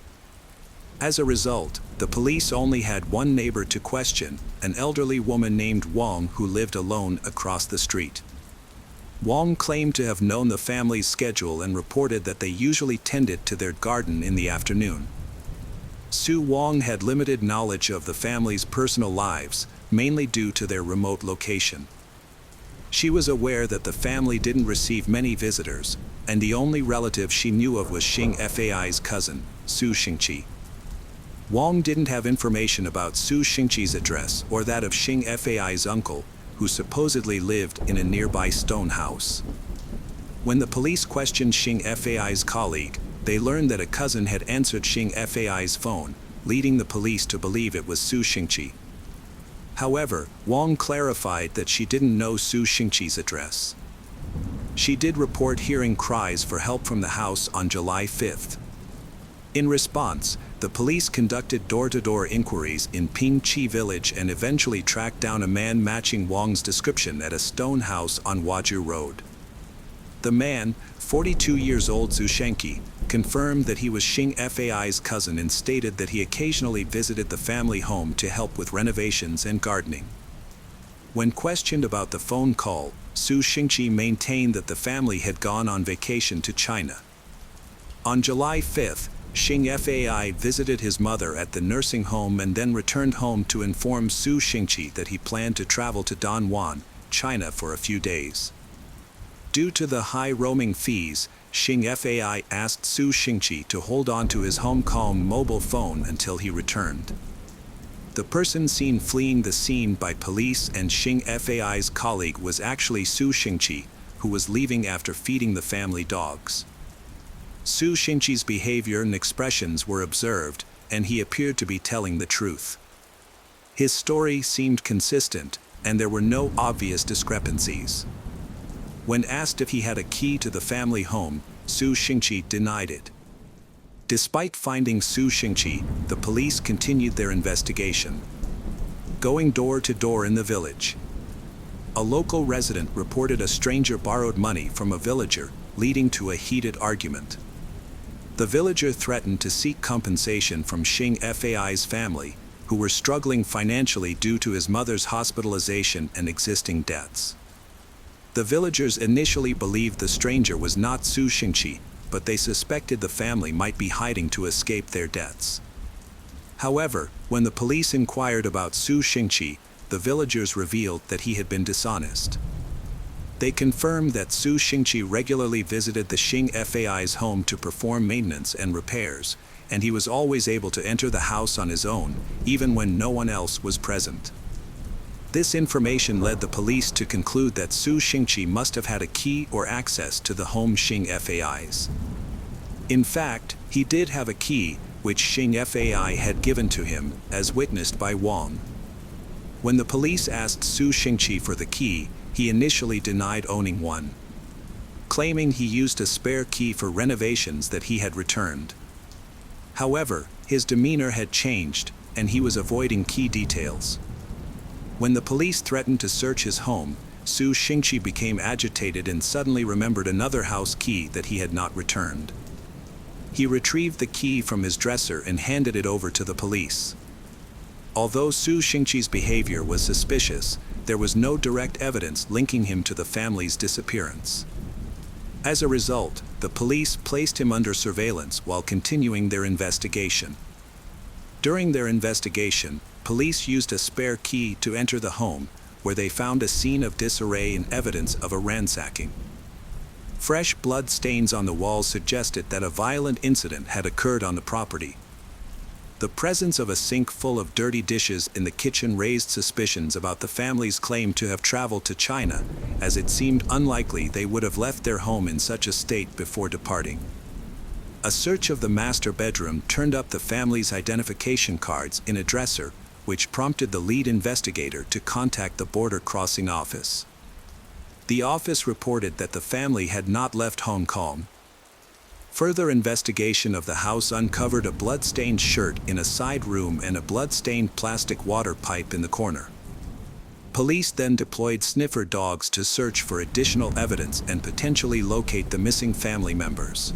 As a result, the police only had one neighbor to question, an elderly woman named Wong who lived alone across the street. Wong claimed to have known the family's schedule and reported that they usually tended to their garden in the afternoon. Sue Wong had limited knowledge of the family's personal lives, mainly due to their remote location. She was aware that the family didn't receive many visitors, and the only relative she knew of was Xing Fai's cousin, Su Xingqi. Wong didn't have information about Su Xingqi's address or that of Xing Fai's uncle, who supposedly lived in a nearby stone house. When the police questioned Xing Fai's colleague, they learned that a cousin had answered Xing Fai's phone, leading the police to believe it was Su Xingqi. However, Wong clarified that she didn't know Su Xingqi's address. She did report hearing cries for help from the house on July 5th. In response, the police conducted door-to-door inquiries in Pingqi village and eventually tracked down a man matching Wong's description at a stone house on Waju Road. The man, 42 years old Zhu Shenqi, confirmed that he was Xing Fai's cousin and stated that he occasionally visited the family home to help with renovations and gardening. When questioned about the phone call, Su Xingqi maintained that the family had gone on vacation to China. On July 5th, Xing Fai visited his mother at the nursing home and then returned home to inform Su Xingqi that he planned to travel to Danyuan, China for a few days. Due to the high roaming fees, Xing Fai asked Su Xingqi to hold on to his Hong Kong mobile phone until he returned. The person seen fleeing the scene by police and Xing Fai's colleague was actually Su Xingqi, who was leaving after feeding the family dogs. Su Xingqi's behavior and expressions were observed, and he appeared to be telling the truth. His story seemed consistent, and there were no obvious discrepancies. When asked if he had a key to the family home, Su Xingqi denied it. Despite finding Su Xingqi, the police continued their investigation, going door to door in the village. A local resident reported a stranger borrowed money from a villager, leading to a heated argument. The villager threatened to seek compensation from Xing Fai's family, who were struggling financially due to his mother's hospitalization and existing debts. The villagers initially believed the stranger was not Su Xingqi, but they suspected the family might be hiding to escape their debts. However, when the police inquired about Su Xingqi, the villagers revealed that he had been dishonest. They confirmed that Su Xingqi regularly visited the Xing Fai's home to perform maintenance and repairs, and he was always able to enter the house on his own, even when no one else was present. This information led the police to conclude that Su Xingqi must have had a key or access to the home Xing Fai's. In fact, he did have a key, which Xing Fai had given to him, as witnessed by Wong. When the police asked Su Xingqi for the key, he initially denied owning one, claiming he used a spare key for renovations that he had returned. However, his demeanor had changed, and he was avoiding key details. When the police threatened to search his home, Su Xingqi became agitated and suddenly remembered another house key that he had not returned. He retrieved the key from his dresser and handed it over to the police. Although Su Xingqi's behavior was suspicious, there was no direct evidence linking him to the family's disappearance. As a result, the police placed him under surveillance while continuing their investigation. During their investigation, police used a spare key to enter the home, where they found a scene of disarray and evidence of a ransacking. Fresh blood stains on the walls suggested that a violent incident had occurred on the property. The presence of a sink full of dirty dishes in the kitchen raised suspicions about the family's claim to have traveled to China, as it seemed unlikely they would have left their home in such a state before departing. A search of the master bedroom turned up the family's identification cards in a dresser, which prompted the lead investigator to contact the border crossing office. The office reported that the family had not left Hong Kong. Further investigation of the house uncovered a blood-stained shirt in a side room and a blood-stained plastic water pipe in the corner. Police then deployed sniffer dogs to search for additional evidence and potentially locate the missing family members.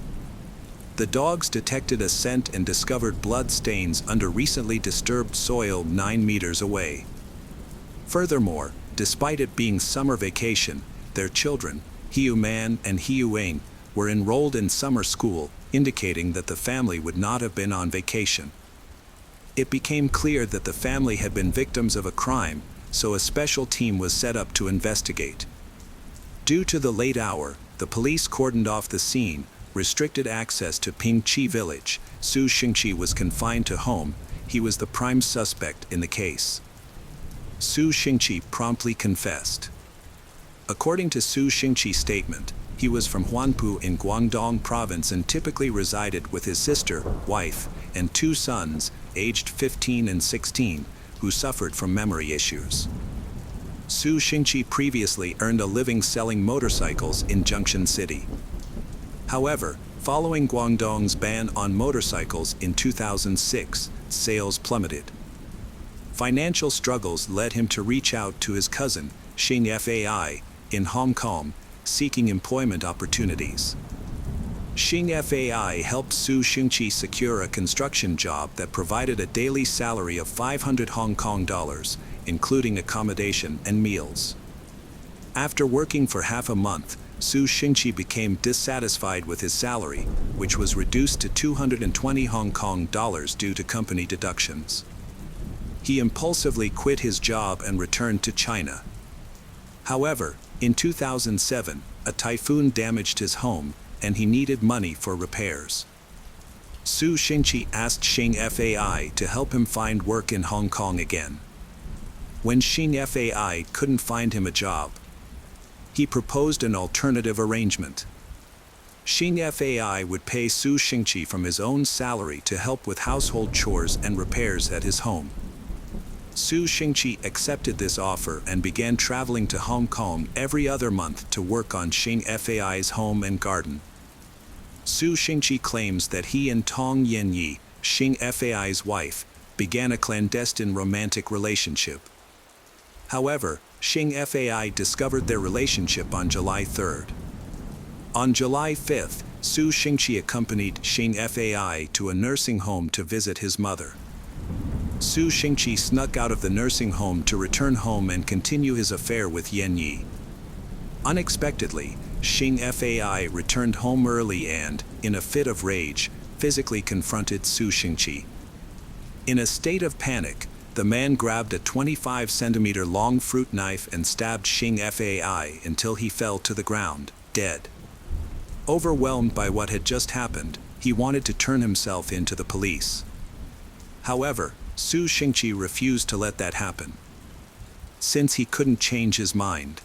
The dogs detected a scent and discovered blood stains under recently disturbed soil 9 meters away. Furthermore, despite it being summer vacation, their children, Hiu Man and Hiu Ain, were enrolled in summer school, indicating that the family would not have been on vacation. It became clear that the family had been victims of a crime, so a special team was set up to investigate. Due to the late hour, the police cordoned off the scene, restricted access to Pingqi village. Su Xingqi was confined to home. He was the prime suspect in the case. Su Xingqi promptly confessed. According to Su Xingqi's statement, he was from Huanpu in Guangdong province and typically resided with his sister, wife, and 2 sons, aged 15 and 16, who suffered from memory issues. Su Xingqi previously earned a living selling motorcycles in Junction City. However, following Guangdong's ban on motorcycles in 2006, sales plummeted. Financial struggles led him to reach out to his cousin, Xing Fai, in Hong Kong, seeking employment opportunities. Xing Fai helped Su Xingqi secure a construction job that provided a daily salary of 500 Hong Kong dollars, including accommodation and meals. After working for half a month, Su Xingqi became dissatisfied with his salary, which was reduced to 220 Hong Kong dollars due to company deductions. He impulsively quit his job and returned to China. However, in 2007, a typhoon damaged his home, and he needed money for repairs. Su Xingqi asked Xing Fai to help him find work in Hong Kong again. When Xing Fai couldn't find him a job, he proposed an alternative arrangement. Xing Fai would pay Su Xingqi from his own salary to help with household chores and repairs at his home. Su Xingqi accepted this offer and began traveling to Hong Kong every other month to work on Xing Fai's home and garden. Su Xingqi claims that he and Tong Yanyi, Xing Fai's wife, began a clandestine romantic relationship. However, Xing Fai discovered their relationship on July 3rd. On July 5th, Su Xingqi accompanied Xing Fai to a nursing home to visit his mother. Su Xingqi snuck out of the nursing home to return home and continue his affair with Yan Yi. Unexpectedly, Xing Fai returned home early and, in a fit of rage, physically confronted Su Xingqi. In a state of panic, the man grabbed a 25-centimeter-long fruit knife and stabbed Xing Fai until he fell to the ground, dead. Overwhelmed by what had just happened, he wanted to turn himself in to the police. However, Su Xingqi refused to let that happen. Since he couldn't change his mind,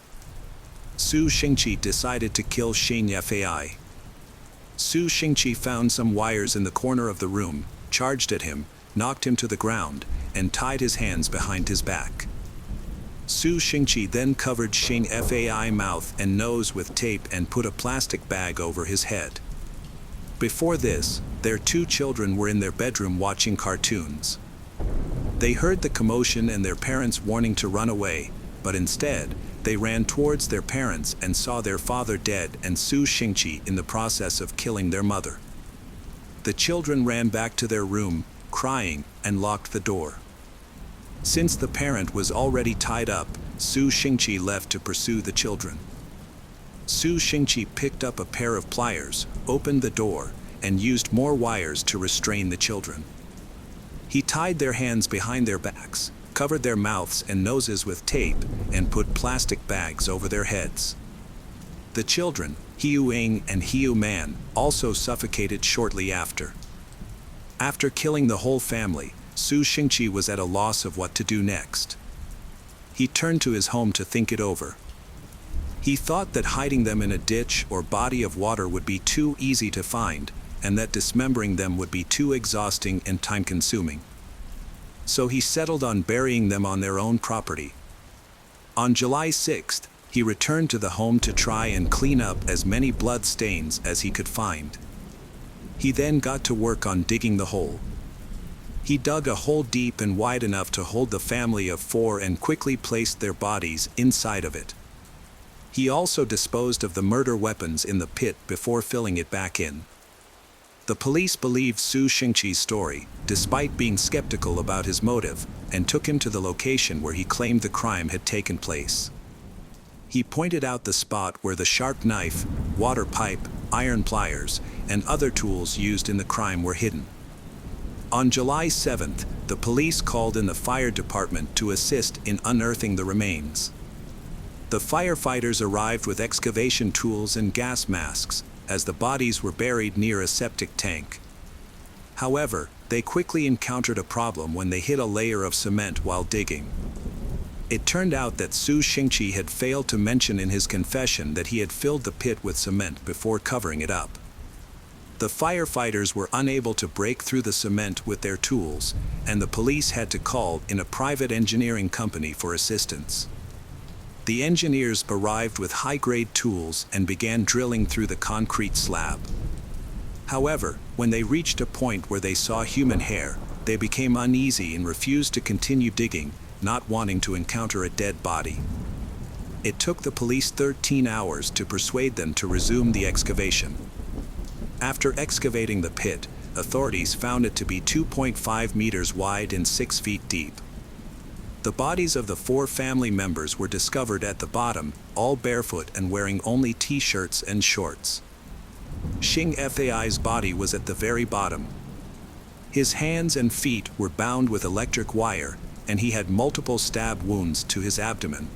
Su Xingqi decided to kill Xing Fai. Su Xingqi found some wires in the corner of the room, charged at him, knocked him to the ground, and tied his hands behind his back. Su Xingqi then covered Xing Fai's mouth and nose with tape and put a plastic bag over his head. Before this, their 2 children were in their bedroom watching cartoons. They heard the commotion and their parents warning to run away, but instead, they ran towards their parents and saw their father dead and Su Xingqi in the process of killing their mother. The children ran back to their room, crying, and locked the door. Since the parent was already tied up, Su Xingqi left to pursue the children. Su Xingqi picked up a pair of pliers, opened the door, and used more wires to restrain the children. He tied their hands behind their backs, covered their mouths and noses with tape, and put plastic bags over their heads. The children, Hiu Ing and Hiu Man, also suffocated shortly after. After killing the whole family, Su Xingqi was at a loss of what to do next. He turned to his home to think it over. He thought that hiding them in a ditch or body of water would be too easy to find, and that dismembering them would be too exhausting and time-consuming. So he settled on burying them on their own property. On July 6th, he returned to the home to try and clean up as many blood stains as he could find. He then got to work on digging the hole. He dug a hole deep and wide enough to hold the family of 4 and quickly placed their bodies inside of it. He also disposed of the murder weapons in the pit before filling it back in. The police believed Su Xingqi's story, despite being skeptical about his motive, and took him to the location where he claimed the crime had taken place. He pointed out the spot where the sharp knife, water pipe, iron pliers, and other tools used in the crime were hidden. On July 7th, the police called in the fire department to assist in unearthing the remains. The firefighters arrived with excavation tools and gas masks, as the bodies were buried near a septic tank. However, they quickly encountered a problem when they hit a layer of cement while digging. It turned out that Su Xingqi had failed to mention in his confession that he had filled the pit with cement before covering it up. The firefighters were unable to break through the cement with their tools, and the police had to call in a private engineering company for assistance. The engineers arrived with high-grade tools and began drilling through the concrete slab. However, when they reached a point where they saw human hair, they became uneasy and refused to continue digging, not wanting to encounter a dead body. It took the police 13 hours to persuade them to resume the excavation. After excavating the pit, authorities found it to be 2.5 meters wide and 6 feet deep. The bodies of the 4 family members were discovered at the bottom, all barefoot and wearing only t-shirts and shorts. Xing Fai's body was at the very bottom. His hands and feet were bound with electric wire, and he had multiple stab wounds to his abdomen,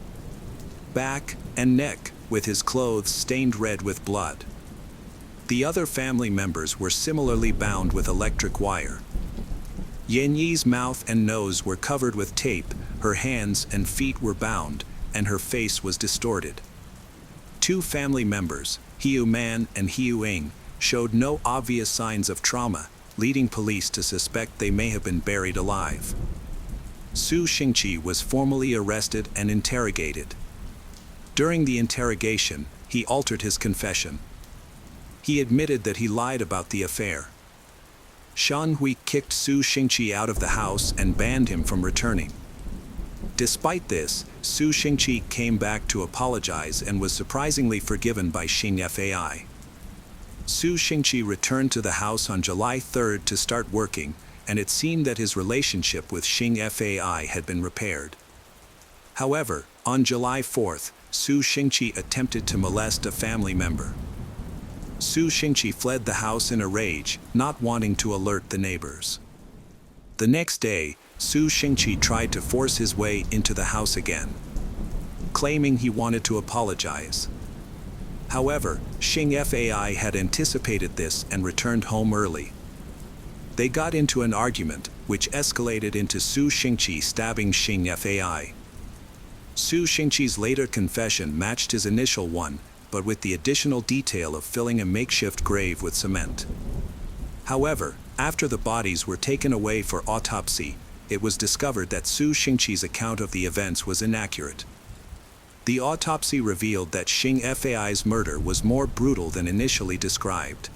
back, and neck, with his clothes stained red with blood. The other family members were similarly bound with electric wire. Yanyi's mouth and nose were covered with tape, her hands and feet were bound, and her face was distorted. 2 family members, Hiu Man and Hiu Ing, showed no obvious signs of trauma, leading police to suspect they may have been buried alive. Su Xingqi was formally arrested and interrogated. During the interrogation, he altered his confession. He admitted that he lied about the affair. Shan Hui kicked Su Xingqi out of the house and banned him from returning. Despite this, Su Xingqi came back to apologize and was surprisingly forgiven by Xing Fai. Su Xingqi returned to the house on July 3rd to start working, and it seemed that his relationship with Xing Fai had been repaired. However, on July 4th, Su Xingqi attempted to molest a family member. Su Xingqi fled the house in a rage, not wanting to alert the neighbors. The next day, Su Xingqi tried to force his way into the house again, claiming he wanted to apologize. However, Xing Fai had anticipated this and returned home early. They got into an argument, which escalated into Su Xingqi stabbing Xing Fai. Su Xingqi's later confession matched his initial one, but with the additional detail of filling a makeshift grave with cement. However, after the bodies were taken away for autopsy, it was discovered that Su Xingqi's account of the events was inaccurate. The autopsy revealed that Xing Fai's murder was more brutal than initially described.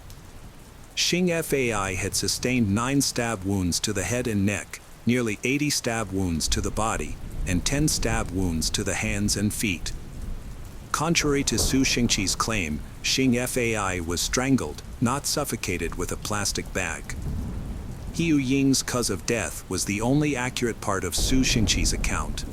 Xing Fai had sustained 9 stab wounds to the head and neck, nearly 80 stab wounds to the body, and 10 stab wounds to the hands and feet. Contrary to Su Xingqi's claim, Xing Fai was strangled, not suffocated with a plastic bag. Hiu Ying's cause of death was the only accurate part of Su Xingqi's account.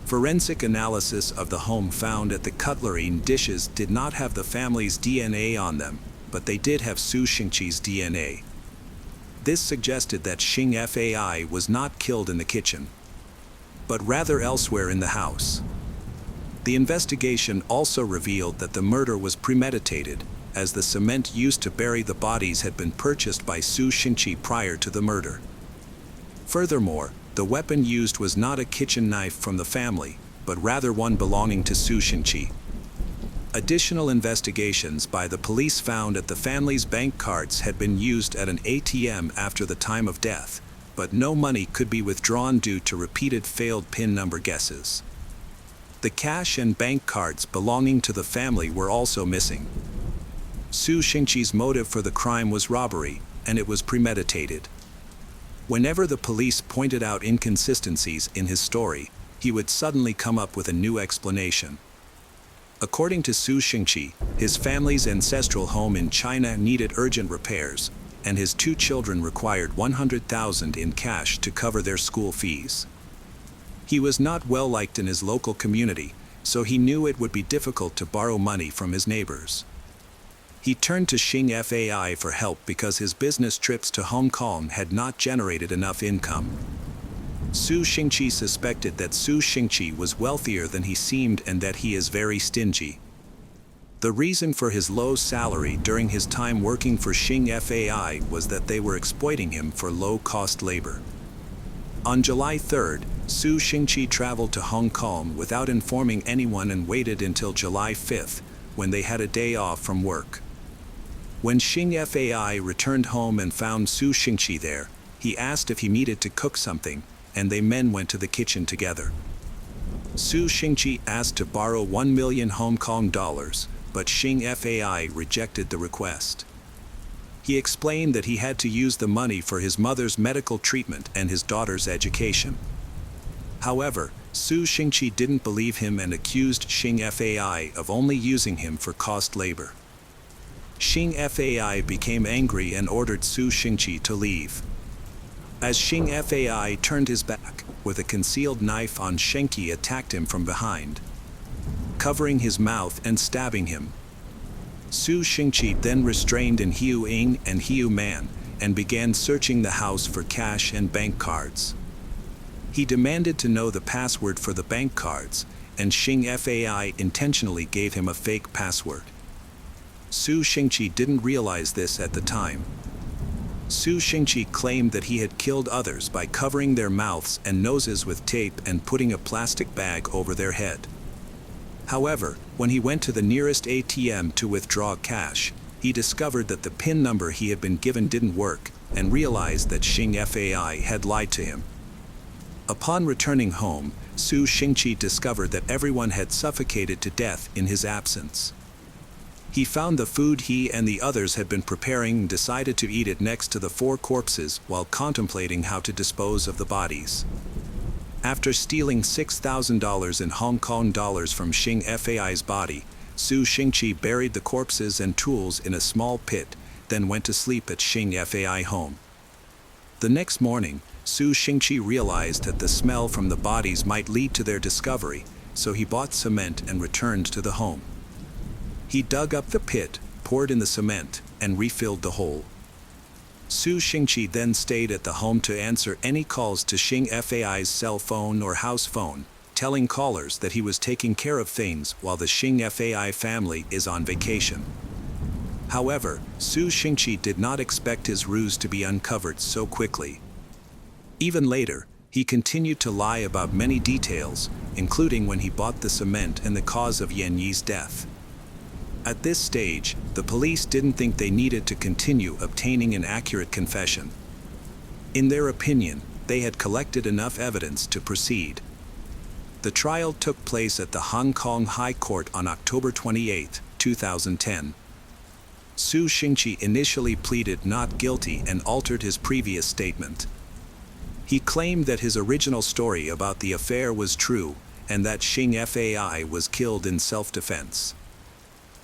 Forensic analysis of the home found at the cutlery and dishes did not have the family's DNA on them, but they did have Su Xingqi's DNA. This suggested that Xing Fai was not killed in the kitchen, but rather elsewhere in the house. The investigation also revealed that the murder was premeditated, as the cement used to bury the bodies had been purchased by Su Xingqi prior to the murder. Furthermore, the weapon used was not a kitchen knife from the family, but rather one belonging to Su Xingqi. Additional investigations by the police found that the family's bank cards had been used at an ATM after the time of death, but no money could be withdrawn due to repeated failed PIN number guesses. The cash and bank cards belonging to the family were also missing. Su Xingqi's motive for the crime was robbery, and it was premeditated. Whenever the police pointed out inconsistencies in his story, he would suddenly come up with a new explanation. According to Su Xingqi, his family's ancestral home in China needed urgent repairs, and his 2 children required $100,000 in cash to cover their school fees. He was not well liked in his local community, so he knew it would be difficult to borrow money from his neighbors. He turned to Xing Fai for help because his business trips to Hong Kong had not generated enough income. Su Xingqi suspected that Su Xingqi was wealthier than he seemed and that he is very stingy. The reason for his low salary during his time working for Xing Fai was that they were exploiting him for low-cost labor. On July 3rd, Su Xingqi traveled to Hong Kong without informing anyone and waited until July 5th, when they had a day off from work. When Xing Fai returned home and found Su Xingqi there, he asked if he needed to cook something, and they men went to the kitchen together. Su Xingqi asked to borrow 1 million Hong Kong dollars, but Xing Fai rejected the request. He explained that he had to use the money for his mother's medical treatment and his daughter's education. However, Su Xingqi didn't believe him and accused Xing Fai of only using him for cost labor. Xing Fai became angry and ordered Su Xingqi to leave. As Xing Fai turned his back, with a concealed knife on, Xingqi attacked him from behind, covering his mouth and stabbing him. Su Xingqi then restrained in Hiu Ying and Hiu Man and began searching the house for cash and bank cards. He demanded to know the password for the bank cards, and Xing Fai intentionally gave him a fake password. Su Xingqi didn't realize this at the time. Su Xingqi claimed that he had killed others by covering their mouths and noses with tape and putting a plastic bag over their head. However, when he went to the nearest ATM to withdraw cash, he discovered that the PIN number he had been given didn't work and realized that Xing Fai had lied to him. Upon returning home, Su Xingqi discovered that everyone had suffocated to death in his absence. He found the food he and the others had been preparing and decided to eat it next to the 4 corpses while contemplating how to dispose of the bodies. After stealing $6,000 in Hong Kong dollars from Xing Fai's body, Su Xingqi buried the corpses and tools in a small pit, then went to sleep at Xing Fai home. The next morning, Su Xingqi realized that the smell from the bodies might lead to their discovery, so he bought cement and returned to the home. He dug up the pit, poured in the cement, and refilled the hole. Su Xingqi then stayed at the home to answer any calls to Xing Fai's cell phone or house phone, telling callers that he was taking care of things while the Xing Fai family is on vacation. However, Su Xingqi did not expect his ruse to be uncovered so quickly. Even later, he continued to lie about many details, including when he bought the cement and the cause of Yan Yi's death. At this stage, the police didn't think they needed to continue obtaining an accurate confession. In their opinion, they had collected enough evidence to proceed. The trial took place at the Hong Kong High Court on October 28, 2010. Su Xingqi initially pleaded not guilty and altered his previous statement. He claimed that his original story about the affair was true and that Xing Fai was killed in self-defense,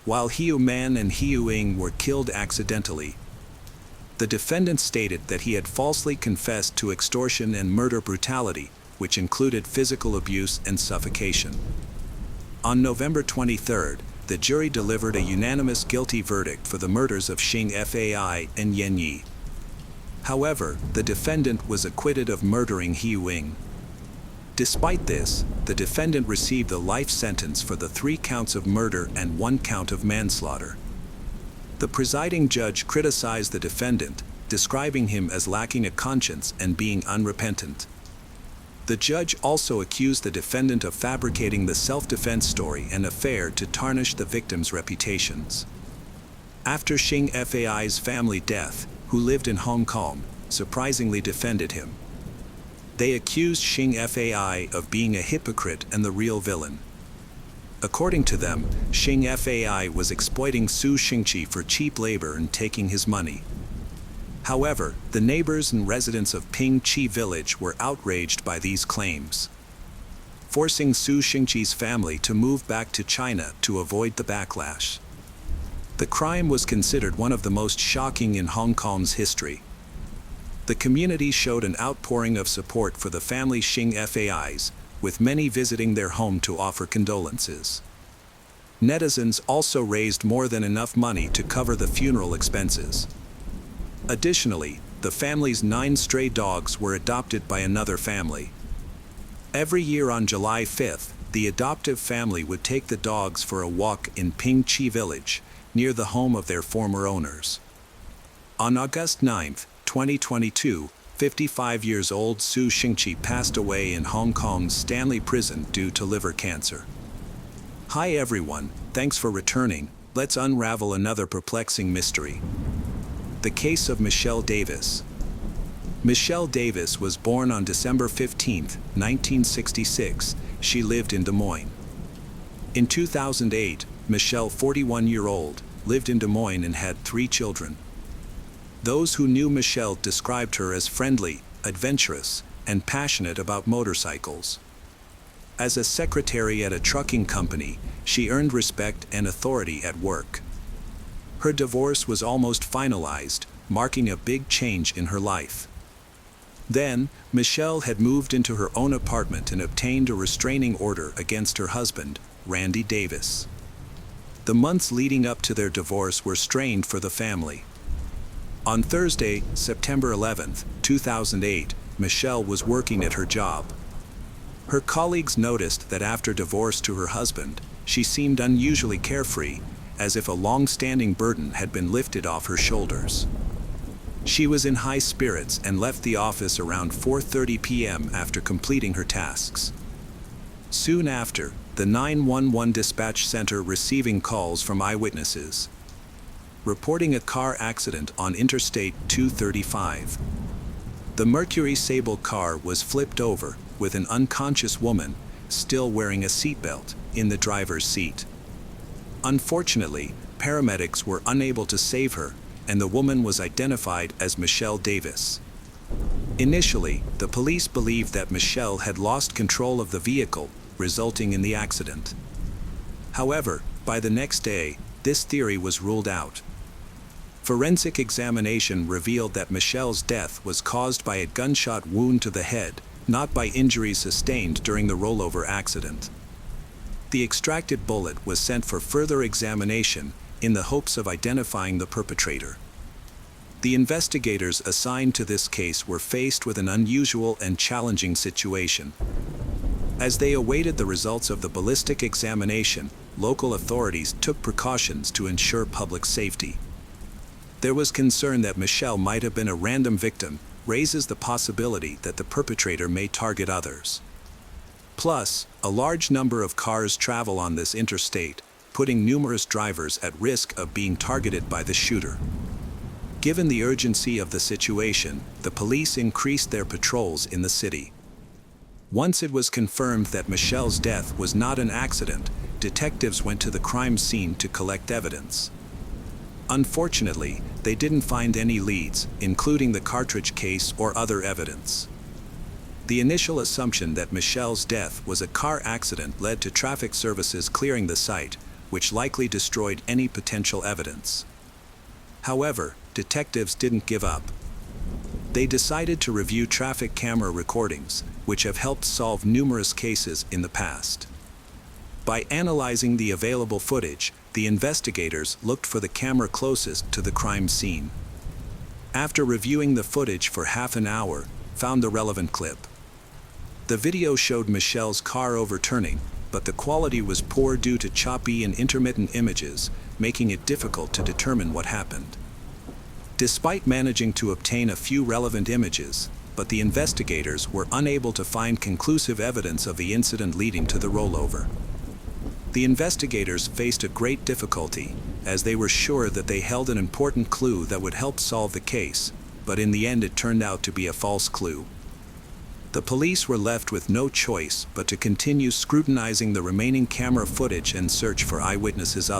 while Hiu Man and Hiu Ying were killed accidentally. The defendant stated that he had falsely confessed to extortion and murder brutality, which included physical abuse and suffocation. On November 23, the jury delivered a unanimous guilty verdict for the murders of Xing Fai and Yan Yi. However, the defendant was acquitted of murdering Hiu Ying. Despite this, the defendant received a life sentence for the 3 counts of murder and 1 count of manslaughter. The presiding judge criticized the defendant, describing him as lacking a conscience and being unrepentant. The judge also accused the defendant of fabricating the self-defense story and affair to tarnish the victims' reputations. After Xing Fai's family death, who lived in Hong Kong, surprisingly defended him. They accused Xing Fai of being a hypocrite and the real villain. According to them, Xing Fai was exploiting Su Xingqi for cheap labor and taking his money. However, the neighbors and residents of Ping Chi village were outraged by these claims, forcing Su Xingqi's family to move back to China to avoid the backlash. The crime was considered one of the most shocking in Hong Kong's history. The community showed an outpouring of support for the family Xing Fais, with many visiting their home to offer condolences. Netizens also raised more than enough money to cover the funeral expenses. Additionally, the family's 9 stray dogs were adopted by another family. Every year on July 5th, the adoptive family would take the dogs for a walk in Ping Chi Village, near the home of their former owners. On August 9, 2022, 55 years old Su Xingqi passed away in Hong Kong's Stanley Prison due to liver cancer. Hi everyone, thanks for returning. Let's unravel another perplexing mystery. The case of Michelle Davis. Michelle Davis was born on December 15, 1966. She lived in Des Moines. In 2008, Michelle, 41-year-old, lived in Des Moines and had 3 children. Those who knew Michelle described her as friendly, adventurous, and passionate about motorcycles. As a secretary at a trucking company, she earned respect and authority at work. Her divorce was almost finalized, marking a big change in her life. Then, Michelle had moved into her own apartment and obtained a restraining order against her husband, Randy Davis. The months leading up to their divorce were strained for the family. On Thursday, September 11, 2008, Michelle was working at her job. Her colleagues noticed that after divorce to her husband, she seemed unusually carefree, as if a long-standing burden had been lifted off her shoulders. She was in high spirits and left the office around 4:30 p.m. after completing her tasks. Soon after, the 911 dispatch center receiving calls from eyewitnesses, reporting a car accident on Interstate 235. The Mercury Sable car was flipped over, with an unconscious woman, still wearing a seatbelt, in the driver's seat. Unfortunately, paramedics were unable to save her, and the woman was identified as Michelle Davis. Initially, the police believed that Michelle had lost control of the vehicle, resulting in the accident. However, by the next day, this theory was ruled out. Forensic examination revealed that Michelle's death was caused by a gunshot wound to the head, not by injuries sustained during the rollover accident. The extracted bullet was sent for further examination in the hopes of identifying the perpetrator. The investigators assigned to this case were faced with an unusual and challenging situation. As they awaited the results of the ballistic examination, local authorities took precautions to ensure public safety. There was concern that Michelle might have been a random victim, raises the possibility that the perpetrator may target others. Plus, a large number of cars travel on this interstate, putting numerous drivers at risk of being targeted by the shooter. Given the urgency of the situation, the police increased their patrols in the city. Once it was confirmed that Michelle's death was not an accident, detectives went to the crime scene to collect evidence. Unfortunately, they didn't find any leads, including the cartridge case or other evidence. The initial assumption that Michelle's death was a car accident led to traffic services clearing the site, which likely destroyed any potential evidence. However, detectives didn't give up. They decided to review traffic camera recordings, which have helped solve numerous cases in the past. By analyzing the available footage, the investigators looked for the camera closest to the crime scene. After reviewing the footage for half an hour, found the relevant clip. The video showed Michelle's car overturning, but the quality was poor due to choppy and intermittent images, making it difficult to determine what happened. Despite managing to obtain a few relevant images, but the investigators were unable to find conclusive evidence of the incident leading to the rollover. The investigators faced a great difficulty, as they were sure that they held an important clue that would help solve the case, but in the end it turned out to be a false clue. The police were left with no choice but to continue scrutinizing the remaining camera footage and search for eyewitnesses.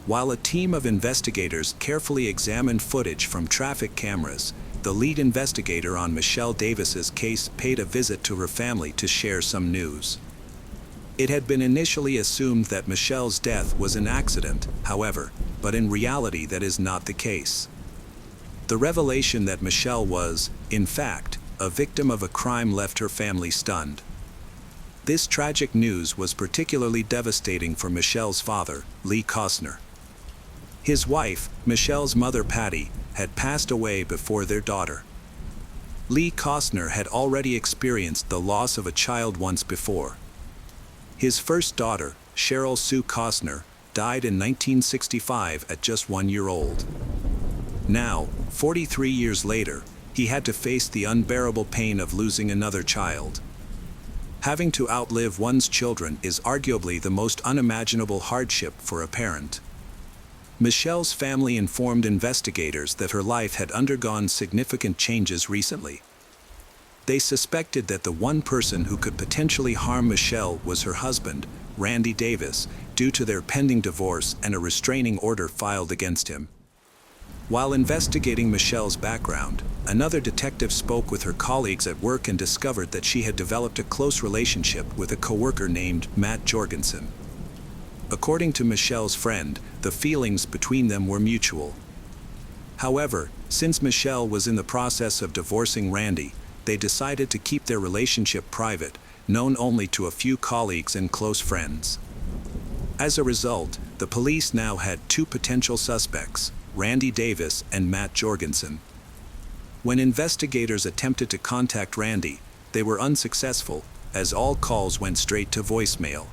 While a team of investigators carefully examined footage from traffic cameras, the lead investigator on Michelle Davis's case paid a visit to her family to share some news. It had been initially assumed that Michelle's death was an accident, however, but in reality that is not the case. The revelation that Michelle was, in fact, a victim of a crime left her family stunned. This tragic news was particularly devastating for Michelle's father, Lee Costner. His wife, Michelle's mother Patty, had passed away before their daughter. Lee Costner had already experienced the loss of a child once before. His first daughter, Cheryl Sue Costner, died in 1965 at just 1 year old. Now, 43 years later, he had to face the unbearable pain of losing another child. Having to outlive one's children is arguably the most unimaginable hardship for a parent. Michelle's family informed investigators that her life had undergone significant changes recently. They suspected that the one person who could potentially harm Michelle was her husband, Randy Davis, due to their pending divorce and a restraining order filed against him. While investigating Michelle's background, another detective spoke with her colleagues at work and discovered that she had developed a close relationship with a coworker named Matt Jorgensen. According to Michelle's friend, the feelings between them were mutual. However, since Michelle was in the process of divorcing Randy, they decided to keep their relationship private, known only to a few colleagues and close friends. As a result, the police now had two potential suspects, Randy Davis and Matt Jorgensen. When investigators attempted to contact Randy, they were unsuccessful, as all calls went straight to voicemail.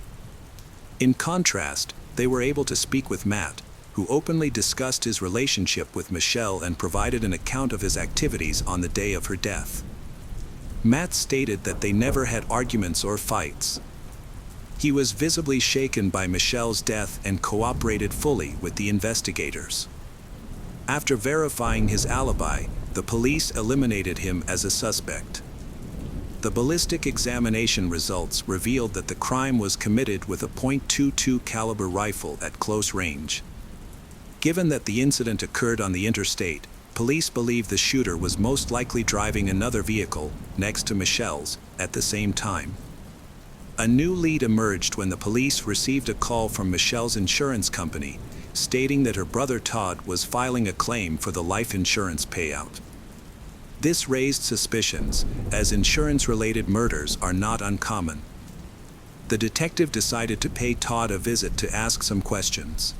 In contrast, they were able to speak with Matt, who openly discussed his relationship with Michelle and provided an account of his activities on the day of her death. Matt stated that they never had arguments or fights. He was visibly shaken by Michelle's death and cooperated fully with the investigators. After verifying his alibi, the police eliminated him as a suspect. The ballistic examination results revealed that the crime was committed with a .22 caliber rifle at close range. Given that the incident occurred on the interstate, police believe the shooter was most likely driving another vehicle, next to Michelle's, at the same time. A new lead emerged when the police received a call from Michelle's insurance company, stating that her brother Todd was filing a claim for the life insurance payout. This raised suspicions, as insurance-related murders are not uncommon. The detective decided to pay Todd a visit to ask some questions.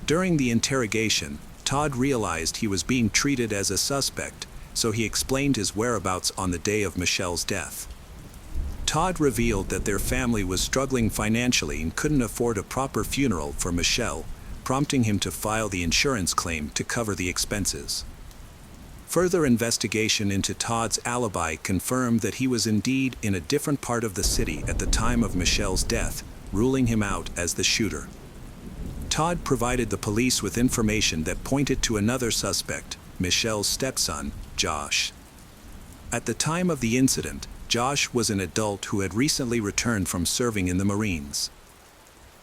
During the interrogation, Todd realized he was being treated as a suspect, so he explained his whereabouts on the day of Michelle's death. Todd revealed that their family was struggling financially and couldn't afford a proper funeral for Michelle, prompting him to file the insurance claim to cover the expenses. Further investigation into Todd's alibi confirmed that he was indeed in a different part of the city at the time of Michelle's death, ruling him out as the shooter. Todd provided the police with information that pointed to another suspect, Michelle's stepson, Josh. At the time of the incident, Josh was an adult who had recently returned from serving in the Marines.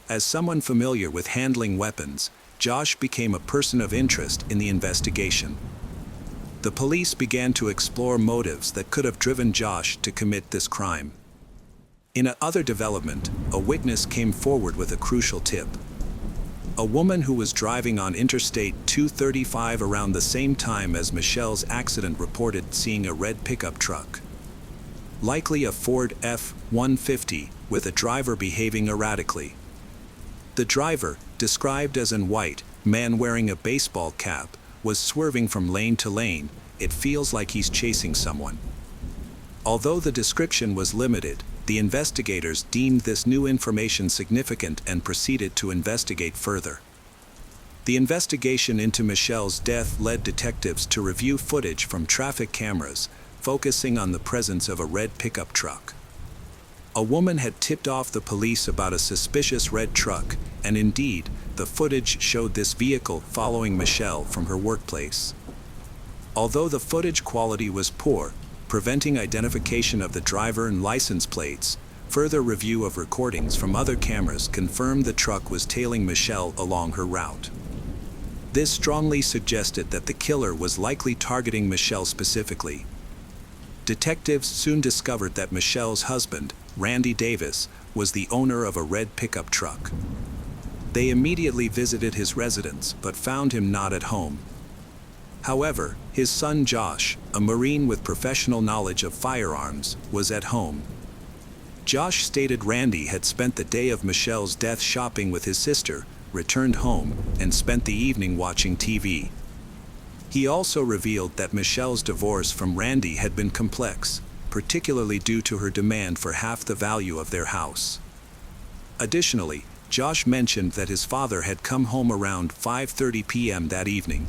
As someone familiar with handling weapons, Josh became a person of interest in the investigation. The police began to explore motives that could have driven Josh to commit this crime. In another development, a witness came forward with a crucial tip. A woman who was driving on Interstate 235 around the same time as Michelle's accident reported seeing a red pickup truck. Likely a Ford F-150, with a driver behaving erratically. The driver, described as in white, man wearing a baseball cap, was swerving from lane to lane. It feels like he's chasing someone. Although the description was limited, the investigators deemed this new information significant and proceeded to investigate further. The investigation into Michelle's death led detectives to review footage from traffic cameras, focusing on the presence of a red pickup truck. A woman had tipped off the police about a suspicious red truck, and indeed, the footage showed this vehicle following Michelle from her workplace. Although the footage quality was poor, preventing identification of the driver and license plates, further review of recordings from other cameras confirmed the truck was tailing Michelle along her route. This strongly suggested that the killer was likely targeting Michelle specifically. Detectives soon discovered that Michelle's husband, Randy Davis, was the owner of a red pickup truck. They immediately visited his residence but found him not at home. However, his son Josh, a Marine with professional knowledge of firearms, was at home. Josh stated Randy had spent the day of Michelle's death shopping with his sister, returned home, and spent the evening watching TV. He also revealed that Michelle's divorce from Randy had been complex, particularly due to her demand for half the value of their house. Additionally, Josh mentioned that his father had come home around 5:30 p.m. that evening.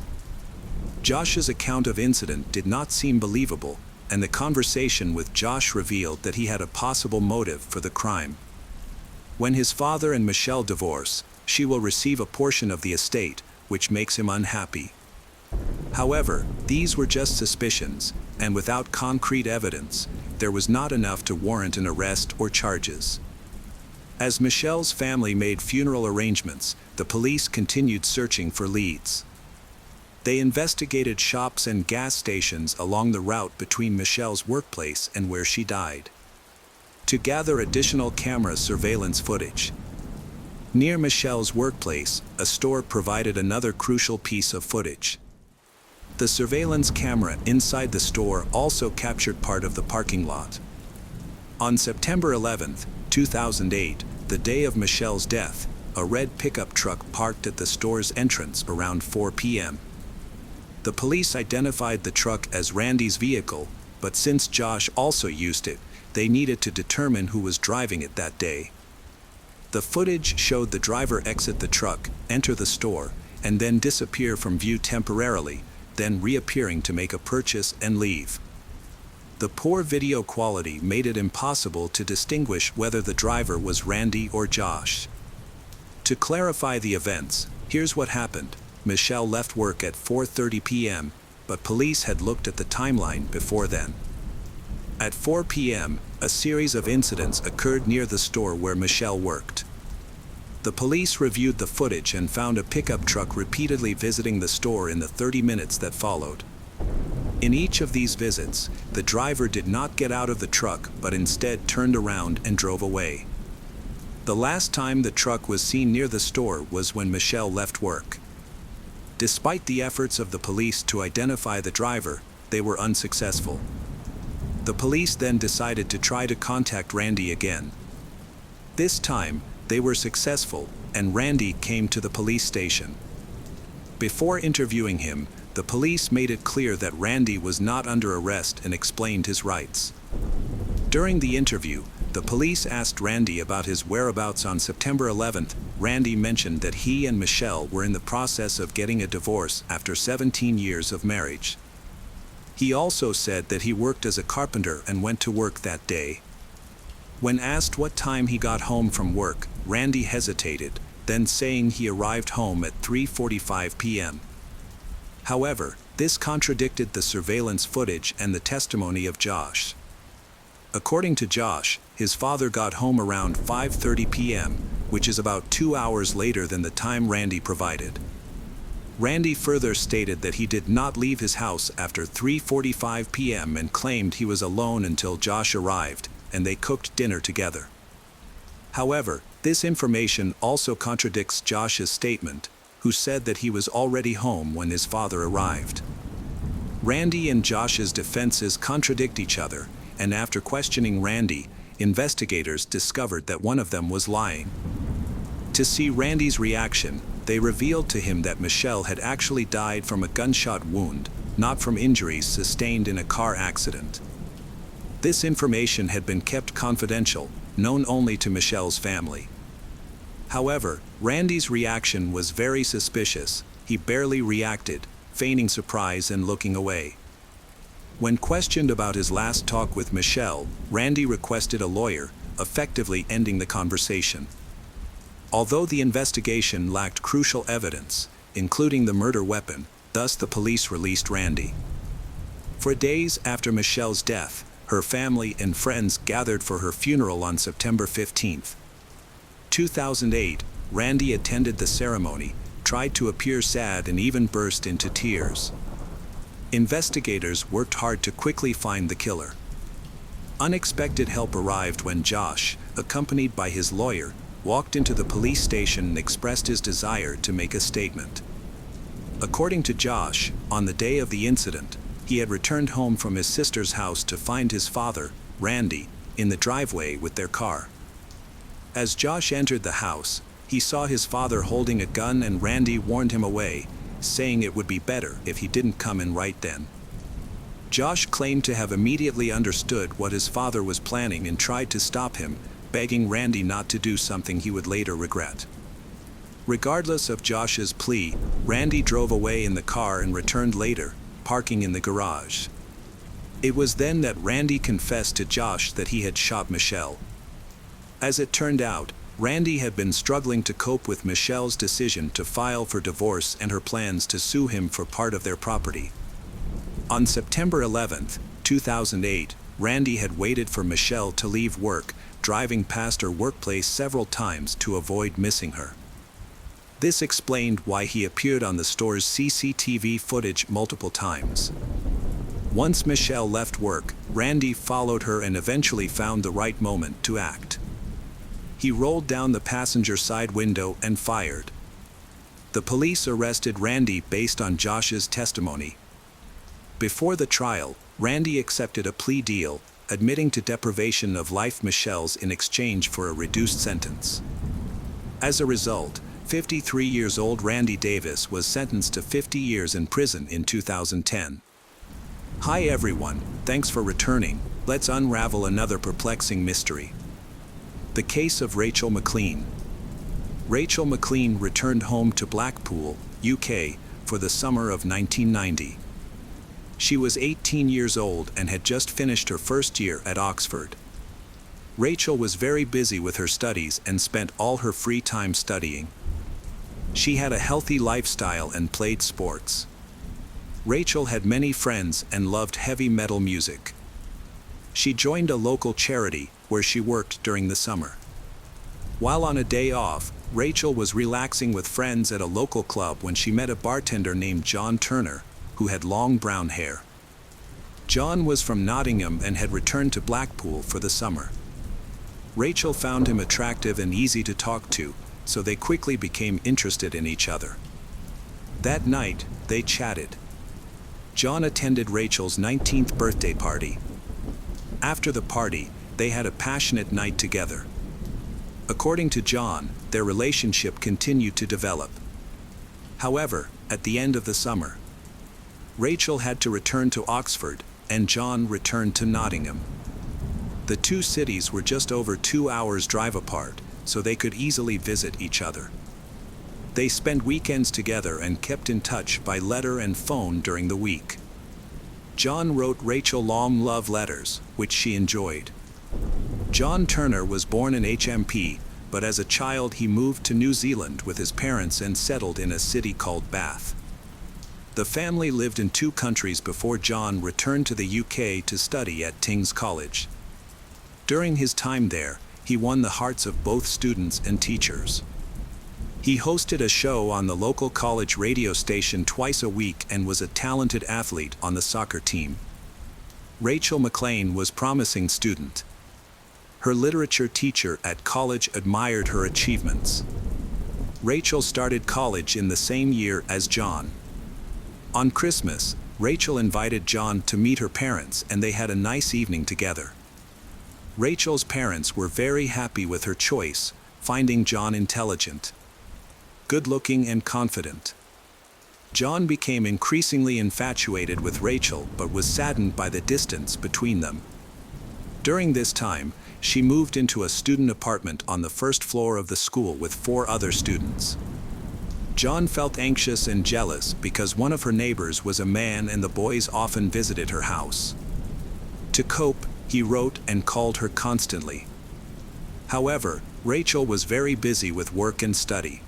Josh's account of incident did not seem believable, and the conversation with Josh revealed that he had a possible motive for the crime. When his father and Michelle divorce, she will receive a portion of the estate, which makes him unhappy. However, these were just suspicions, and without concrete evidence, there was not enough to warrant an arrest or charges. As Michelle's family made funeral arrangements, the police continued searching for leads. They investigated shops and gas stations along the route between Michelle's workplace and where she died, to gather additional camera surveillance footage. Near Michelle's workplace, a store provided another crucial piece of footage. The surveillance camera inside the store also captured part of the parking lot. On September 11, 2008, the day of Michelle's death, a red pickup truck parked at the store's entrance around 4 p.m. The police identified the truck as Randy's vehicle, but since Josh also used it, they needed to determine who was driving it that day. The footage showed the driver exit the truck, enter the store, and then disappear from view temporarily, then reappearing to make a purchase and leave. The poor video quality made it impossible to distinguish whether the driver was Randy or Josh. To clarify the events, here's what happened. Michelle left work at 4:30 p.m., but police had looked at the timeline before then. At 4 p.m., a series of incidents occurred near the store where Michelle worked. The police reviewed the footage and found a pickup truck repeatedly visiting the store in the 30 minutes that followed. In each of these visits, the driver did not get out of the truck but instead turned around and drove away. The last time the truck was seen near the store was when Michelle left work. Despite the efforts of the police to identify the driver, they were unsuccessful. The police then decided to try to contact Randy again. This time, they were successful, and Randy came to the police station. Before interviewing him, the police made it clear that Randy was not under arrest and explained his rights. During the interview, the police asked Randy about his whereabouts on September 11th. Randy mentioned that he and Michelle were in the process of getting a divorce after 17 years of marriage. He also said that he worked as a carpenter and went to work that day. When asked what time he got home from work, Randy hesitated, then saying he arrived home at 3:45 p.m. However, this contradicted the surveillance footage and the testimony of Josh. According to Josh, his father got home around 5:30 p.m., which is about 2 hours later than the time Randy provided. Randy further stated that he did not leave his house after 3:45 p.m. and claimed he was alone until Josh arrived, and they cooked dinner together. However, this information also contradicts Josh's statement, who said that he was already home when his father arrived. Randy and Josh's defenses contradict each other, and after questioning Randy, investigators discovered that one of them was lying. To see Randy's reaction, they revealed to him that Michelle had actually died from a gunshot wound, not from injuries sustained in a car accident. This information had been kept confidential, known only to Michelle's family. However, Randy's reaction was very suspicious. He barely reacted, feigning surprise and looking away. When questioned about his last talk with Michelle, Randy requested a lawyer, effectively ending the conversation. Although the investigation lacked crucial evidence, including the murder weapon, thus the police released Randy. For days after Michelle's death, her family and friends gathered for her funeral on September 15, 2008. Randy attended the ceremony, tried to appear sad and even burst into tears. Investigators worked hard to quickly find the killer. Unexpected help arrived when Josh, accompanied by his lawyer, walked into the police station and expressed his desire to make a statement. According to Josh, on the day of the incident, he had returned home from his sister's house to find his father, Randy, in the driveway with their car. As Josh entered the house, he saw his father holding a gun, and Randy warned him away, saying it would be better if he didn't come in right then. Josh claimed to have immediately understood what his father was planning and tried to stop him, begging Randy not to do something he would later regret. Regardless of Josh's plea, Randy drove away in the car and returned later, parking in the garage. It was then that Randy confessed to Josh that he had shot Michelle. As it turned out, Randy had been struggling to cope with Michelle's decision to file for divorce and her plans to sue him for part of their property. On September 11, 2008, Randy had waited for Michelle to leave work, driving past her workplace several times to avoid missing her. This explained why he appeared on the store's CCTV footage multiple times. Once Michelle left work, Randy followed her and eventually found the right moment to act. He rolled down the passenger side window and fired. The police arrested Randy based on Josh's testimony. Before the trial, Randy accepted a plea deal, admitting to deprivation of life Michelle's in exchange for a reduced sentence. As a result, 53-year-old Randy Davis was sentenced to 50 years in prison in 2010. Hi everyone, thanks for returning. Let's unravel another perplexing mystery. The case of Rachel McLean. Rachel McLean returned home to Blackpool, UK, for the summer of 1990. She was 18 years old and had just finished her first year at Oxford. Rachel was very busy with her studies and spent all her free time studying. She had a healthy lifestyle and played sports. Rachel had many friends and loved heavy metal music. She joined a local charity, where she worked during the summer. While on a day off, Rachel was relaxing with friends at a local club when she met a bartender named John Turner, who had long brown hair. John was from Nottingham and had returned to Blackpool for the summer. Rachel found him attractive and easy to talk to, so they quickly became interested in each other. That night, they chatted. John attended Rachel's 19th birthday party. After the party, they had a passionate night together. According to John, their relationship continued to develop. However, at the end of the summer, Rachel had to return to Oxford, and John returned to Nottingham. The two cities were just over 2 hours' drive apart, so they could easily visit each other. They spent weekends together and kept in touch by letter and phone during the week. John wrote Rachel long love letters, which she enjoyed. John Turner was born in HMP, but as a child he moved to New Zealand with his parents and settled in a city called Bath. The family lived in 2 countries before John returned to the UK to study at King's College. During his time there, he won the hearts of both students and teachers. He hosted a show on the local college radio station twice a week and was a talented athlete on the soccer team. Rachel McLean was a promising student. Her literature teacher at college admired her achievements. Rachel started college in the same year as John. On Christmas, Rachel invited John to meet her parents and they had a nice evening together. Rachel's parents were very happy with her choice, finding John intelligent, good-looking and confident. John became increasingly infatuated with Rachel but was saddened by the distance between them. During this time, she moved into a student apartment on the first floor of the school with 4 other students. John felt anxious and jealous because one of her neighbors was a man and the boys often visited her house. To cope, he wrote and called her constantly. However, Rachel was very busy with work and study.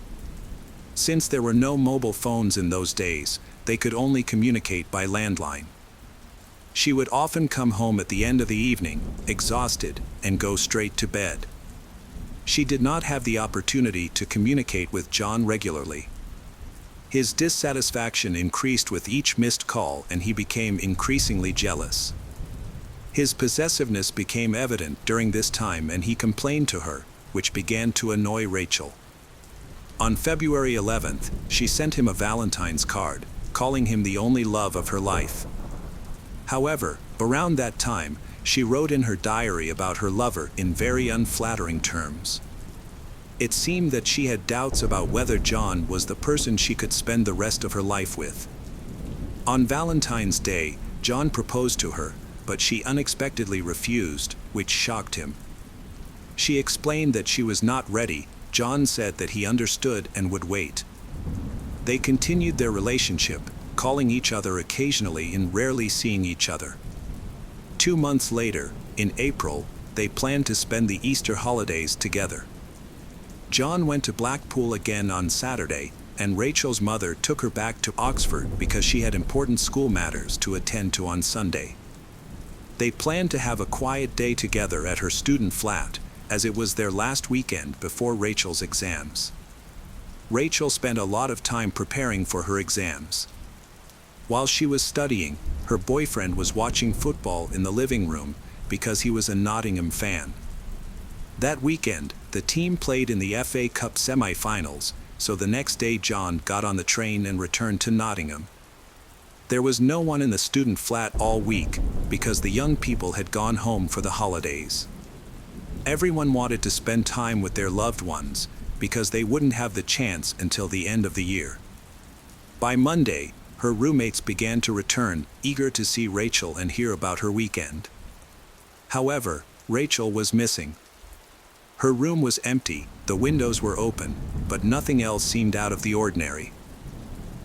Since there were no mobile phones in those days, they could only communicate by landline. She would often come home at the end of the evening, exhausted, and go straight to bed. She did not have the opportunity to communicate with John regularly. His dissatisfaction increased with each missed call and he became increasingly jealous. His possessiveness became evident during this time and he complained to her, which began to annoy Rachel. On February 11th, she sent him a Valentine's card, calling him the only love of her life. However, around that time, she wrote in her diary about her lover in very unflattering terms. It seemed that she had doubts about whether John was the person she could spend the rest of her life with. On Valentine's Day, John proposed to her, but she unexpectedly refused, which shocked him. She explained that she was not ready. John said that he understood and would wait. They continued their relationship, calling each other occasionally and rarely seeing each other. 2 months later, in April, they planned to spend the Easter holidays together. John went to Blackpool again on Saturday, and Rachel's mother took her back to Oxford because she had important school matters to attend to on Sunday. They planned to have a quiet day together at her student flat, as it was their last weekend before Rachel's exams. Rachel spent a lot of time preparing for her exams. While she was studying, her boyfriend was watching football in the living room because he was a Nottingham fan. That weekend, the team played in the FA Cup semi-finals, so the next day John got on the train and returned to Nottingham. There was no one in the student flat all week because the young people had gone home for the holidays. Everyone wanted to spend time with their loved ones because they wouldn't have the chance until the end of the year. By Monday, her roommates began to return, eager to see Rachel and hear about her weekend. However, Rachel was missing. Her room was empty, the windows were open, but nothing else seemed out of the ordinary.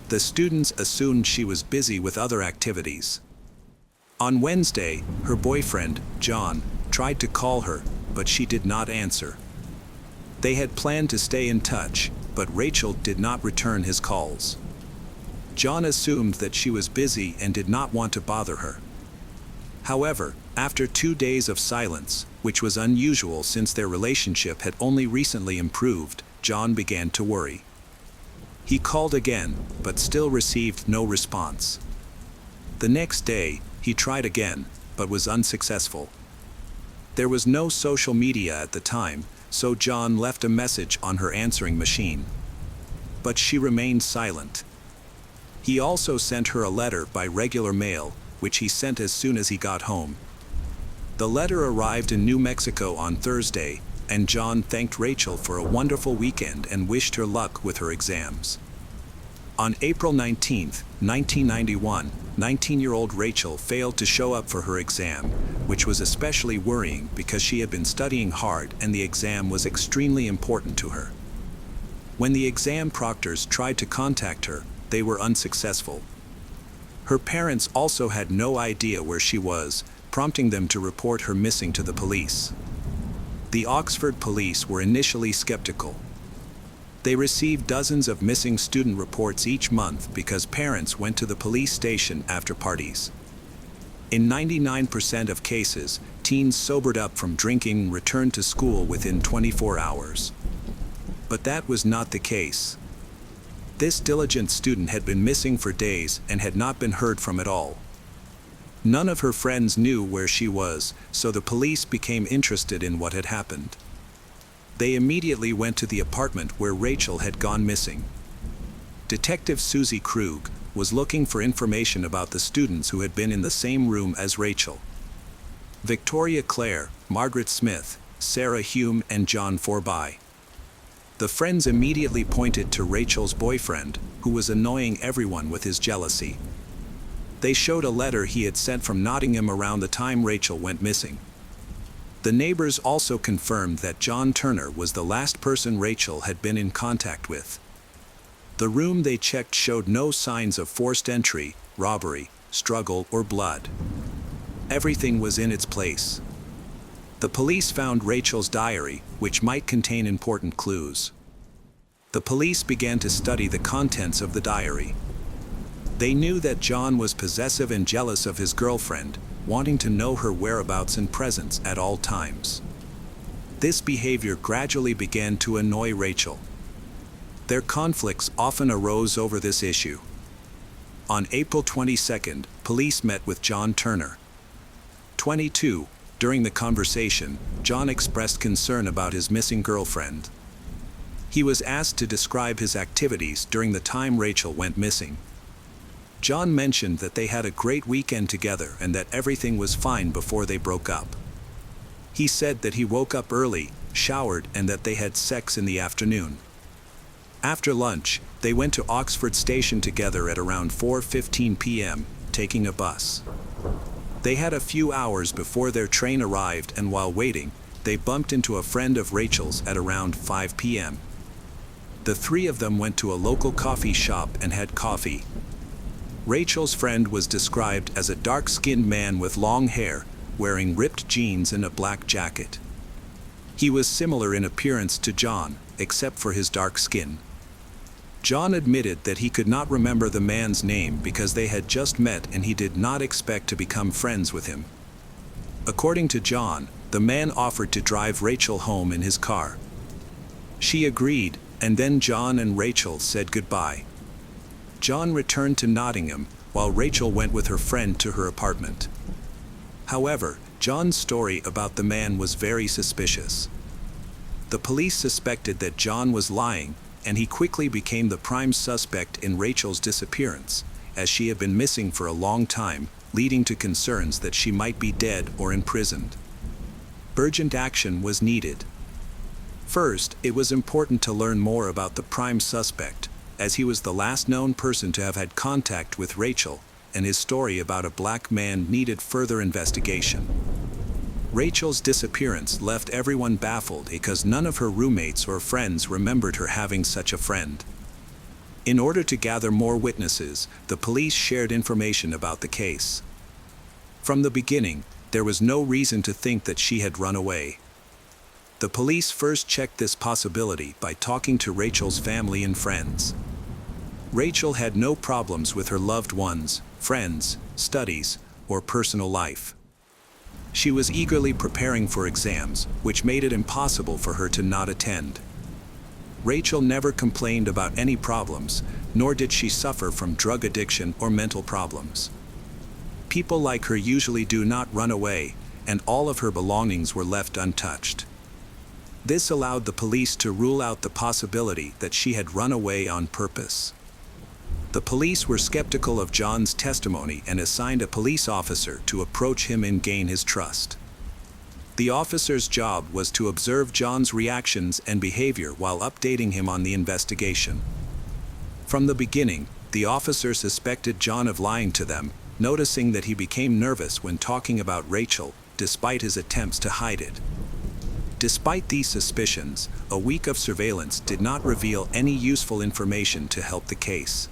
The students assumed she was busy with other activities. On Wednesday, her boyfriend, John, tried to call her, but she did not answer. They had planned to stay in touch, but Rachel did not return his calls. John assumed that she was busy and did not want to bother her. However, after 2 days of silence, which was unusual since their relationship had only recently improved, John began to worry. He called again, but still received no response. The next day, he tried again, but was unsuccessful. There was no social media at the time, so John left a message on her answering machine. But she remained silent. He also sent her a letter by regular mail, which he sent as soon as he got home. The letter arrived in New Mexico on Thursday, and John thanked Rachel for a wonderful weekend and wished her luck with her exams. On April 19, 1991, 19-year-old Rachel failed to show up for her exam, which was especially worrying because she had been studying hard and the exam was extremely important to her. When the exam proctors tried to contact her, they were unsuccessful. Her parents also had no idea where she was, prompting them to report her missing to the police. The Oxford police were initially skeptical. They received dozens of missing student reports each month because parents went to the police station after parties. In 99% of cases, teens sobered up from drinking and returned to school within 24 hours. But that was not the case. This diligent student had been missing for days and had not been heard from at all. None of her friends knew where she was, so the police became interested in what had happened. They immediately went to the apartment where Rachel had gone missing. Detective Susie Krug was looking for information about the students who had been in the same room as Rachel. Victoria Clare, Margaret Smith, Sarah Hume, and John Forby. The friends immediately pointed to Rachel's boyfriend, who was annoying everyone with his jealousy. They showed a letter he had sent from Nottingham around the time Rachel went missing. The neighbors also confirmed that John Turner was the last person Rachel had been in contact with. The room they checked showed no signs of forced entry, robbery, struggle, or blood. Everything was in its place. The police found Rachel's diary, which might contain important clues. The police began to study the contents of the diary. They knew that John was possessive and jealous of his girlfriend, wanting to know her whereabouts and presence at all times. This behavior gradually began to annoy Rachel. Their conflicts often arose over this issue. On April 22, police met with John Turner. 22. During the conversation, John expressed concern about his missing girlfriend. He was asked to describe his activities during the time Rachel went missing. John mentioned that they had a great weekend together and that everything was fine before they broke up. He said that he woke up early, showered, and that they had sex in the afternoon. After lunch, they went to Oxford Station together at around 4:15 p.m., taking a bus. They had a few hours before their train arrived, and while waiting, they bumped into a friend of Rachel's at around 5 p.m. The three of them went to a local coffee shop and had coffee. Rachel's friend was described as a dark-skinned man with long hair, wearing ripped jeans and a black jacket. He was similar in appearance to John, except for his dark skin. John admitted that he could not remember the man's name because they had just met and he did not expect to become friends with him. According to John, the man offered to drive Rachel home in his car. She agreed, and then John and Rachel said goodbye. John returned to Nottingham, while Rachel went with her friend to her apartment. However, John's story about the man was very suspicious. The police suspected that John was lying, and he quickly became the prime suspect in Rachel's disappearance, as she had been missing for a long time, leading to concerns that she might be dead or imprisoned. Urgent action was needed. First, it was important to learn more about the prime suspect, as he was the last known person to have had contact with Rachel, and his story about a black man needed further investigation. Rachel's disappearance left everyone baffled because none of her roommates or friends remembered her having such a friend. In order to gather more witnesses, the police shared information about the case. From the beginning, there was no reason to think that she had run away. The police first checked this possibility by talking to Rachel's family and friends. Rachel had no problems with her loved ones, friends, studies, or personal life. She was eagerly preparing for exams, which made it impossible for her to not attend. Rachel never complained about any problems, nor did she suffer from drug addiction or mental problems. People like her usually do not run away, and all of her belongings were left untouched. This allowed the police to rule out the possibility that she had run away on purpose. The police were skeptical of John's testimony and assigned a police officer to approach him and gain his trust. The officer's job was to observe John's reactions and behavior while updating him on the investigation. From the beginning, the officer suspected John of lying to them, noticing that he became nervous when talking about Rachel, despite his attempts to hide it. Despite these suspicions, a week of surveillance did not reveal any useful information to help the case.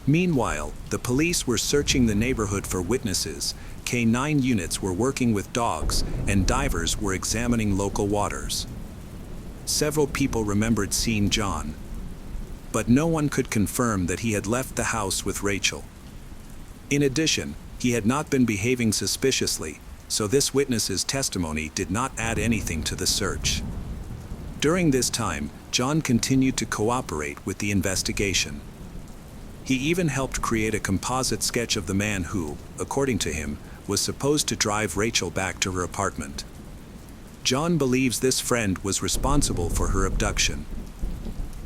Meanwhile, the police were searching the neighborhood for witnesses, K9 units were working with dogs, and divers were examining local waters. Several people remembered seeing John, but no one could confirm that he had left the house with Rachel. In addition, he had not been behaving suspiciously, so this witness's testimony did not add anything to the search. During this time, John continued to cooperate with the investigation. He even helped create a composite sketch of the man who, according to him, was supposed to drive Rachel back to her apartment. John believes this friend was responsible for her abduction.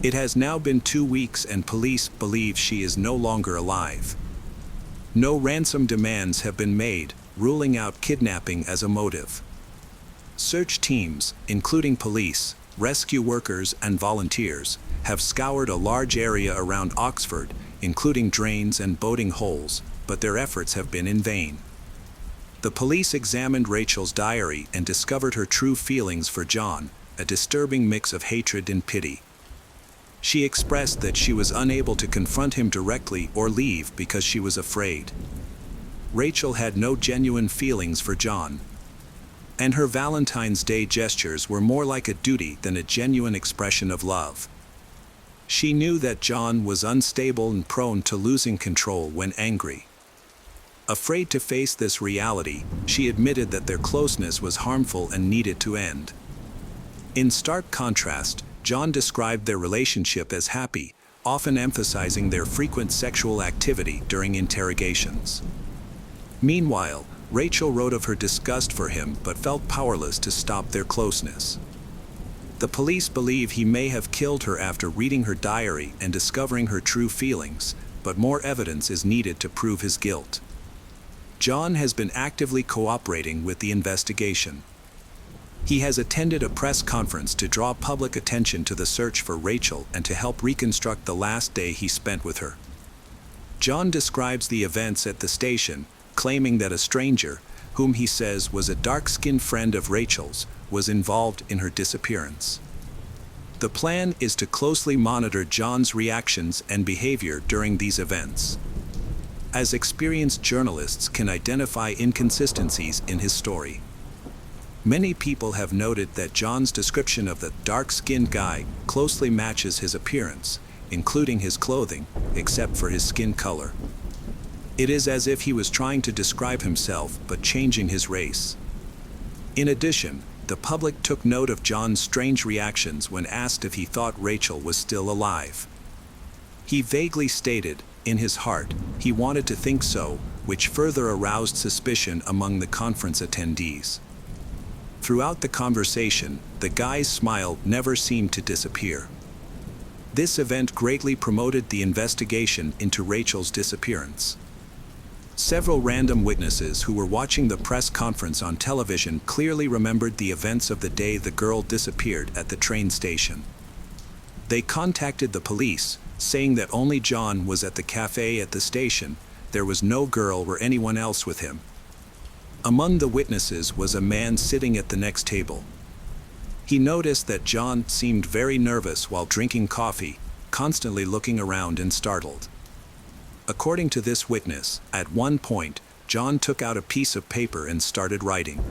It has now been 2 weeks and police believe she is no longer alive. No ransom demands have been made, ruling out kidnapping as a motive. Search teams, including police, rescue workers, and volunteers, have scoured a large area around Oxford, including drains and boating holes, but their efforts have been in vain. The police examined Rachel's diary and discovered her true feelings for John, a disturbing mix of hatred and pity. She expressed that she was unable to confront him directly or leave because she was afraid. Rachel had no genuine feelings for John, and her Valentine's Day gestures were more like a duty than a genuine expression of love. She knew that John was unstable and prone to losing control when angry. Afraid to face this reality, she admitted that their closeness was harmful and needed to end. In stark contrast, John described their relationship as happy, often emphasizing their frequent sexual activity during interrogations. Meanwhile, Rachel wrote of her disgust for him but felt powerless to stop their closeness. The police believe he may have killed her after reading her diary and discovering her true feelings, but more evidence is needed to prove his guilt. John has been actively cooperating with the investigation. He has attended a press conference to draw public attention to the search for Rachel and to help reconstruct the last day he spent with her. John describes the events at the station, claiming that a stranger, whom he says was a dark-skinned friend of Rachel's, was involved in her disappearance. The plan is to closely monitor John's reactions and behavior during these events, as experienced journalists can identify inconsistencies in his story. Many people have noted that John's description of the dark-skinned guy closely matches his appearance, including his clothing, except for his skin color. It is as if he was trying to describe himself but changing his race. In addition, the public took note of John's strange reactions when asked if he thought Rachel was still alive. He vaguely stated, in his heart, he wanted to think so, which further aroused suspicion among the conference attendees. Throughout the conversation, the guy's smile never seemed to disappear. This event greatly promoted the investigation into Rachel's disappearance. Several random witnesses who were watching the press conference on television clearly remembered the events of the day the girl disappeared at the train station. They contacted the police, saying that only John was at the cafe at the station, there was no girl or anyone else with him. Among the witnesses was a man sitting at the next table. He noticed that John seemed very nervous while drinking coffee, constantly looking around and startled. According to this witness, at one point, John took out a piece of paper and started writing.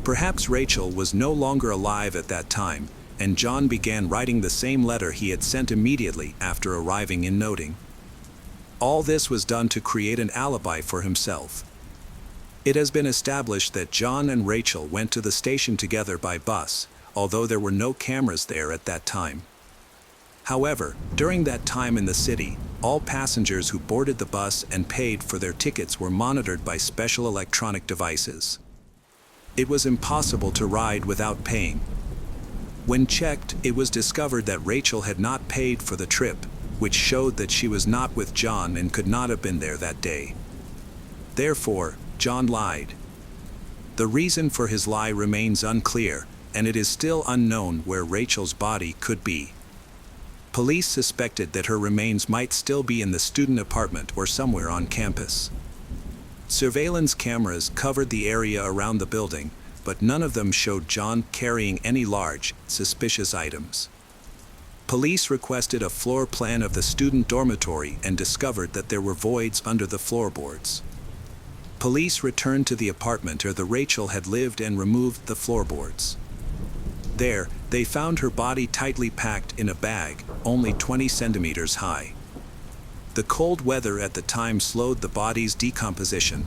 Perhaps Rachel was no longer alive at that time, and John began writing the same letter he had sent immediately after arriving in Noting. All this was done to create an alibi for himself. It has been established that John and Rachel went to the station together by bus, although there were no cameras there at that time. However, during that time in the city, all passengers who boarded the bus and paid for their tickets were monitored by special electronic devices. It was impossible to ride without paying. When checked, it was discovered that Rachel had not paid for the trip, which showed that she was not with John and could not have been there that day. Therefore, John lied. The reason for his lie remains unclear, and it is still unknown where Rachel's body could be. Police suspected that her remains might still be in the student apartment or somewhere on campus. Surveillance cameras covered the area around the building, but none of them showed John carrying any large, suspicious items. Police requested a floor plan of the student dormitory and discovered that there were voids under the floorboards. Police returned to the apartment where Rachel had lived and removed the floorboards. There, they found her body tightly packed in a bag, only 20 centimeters high. The cold weather at the time slowed the body's decomposition.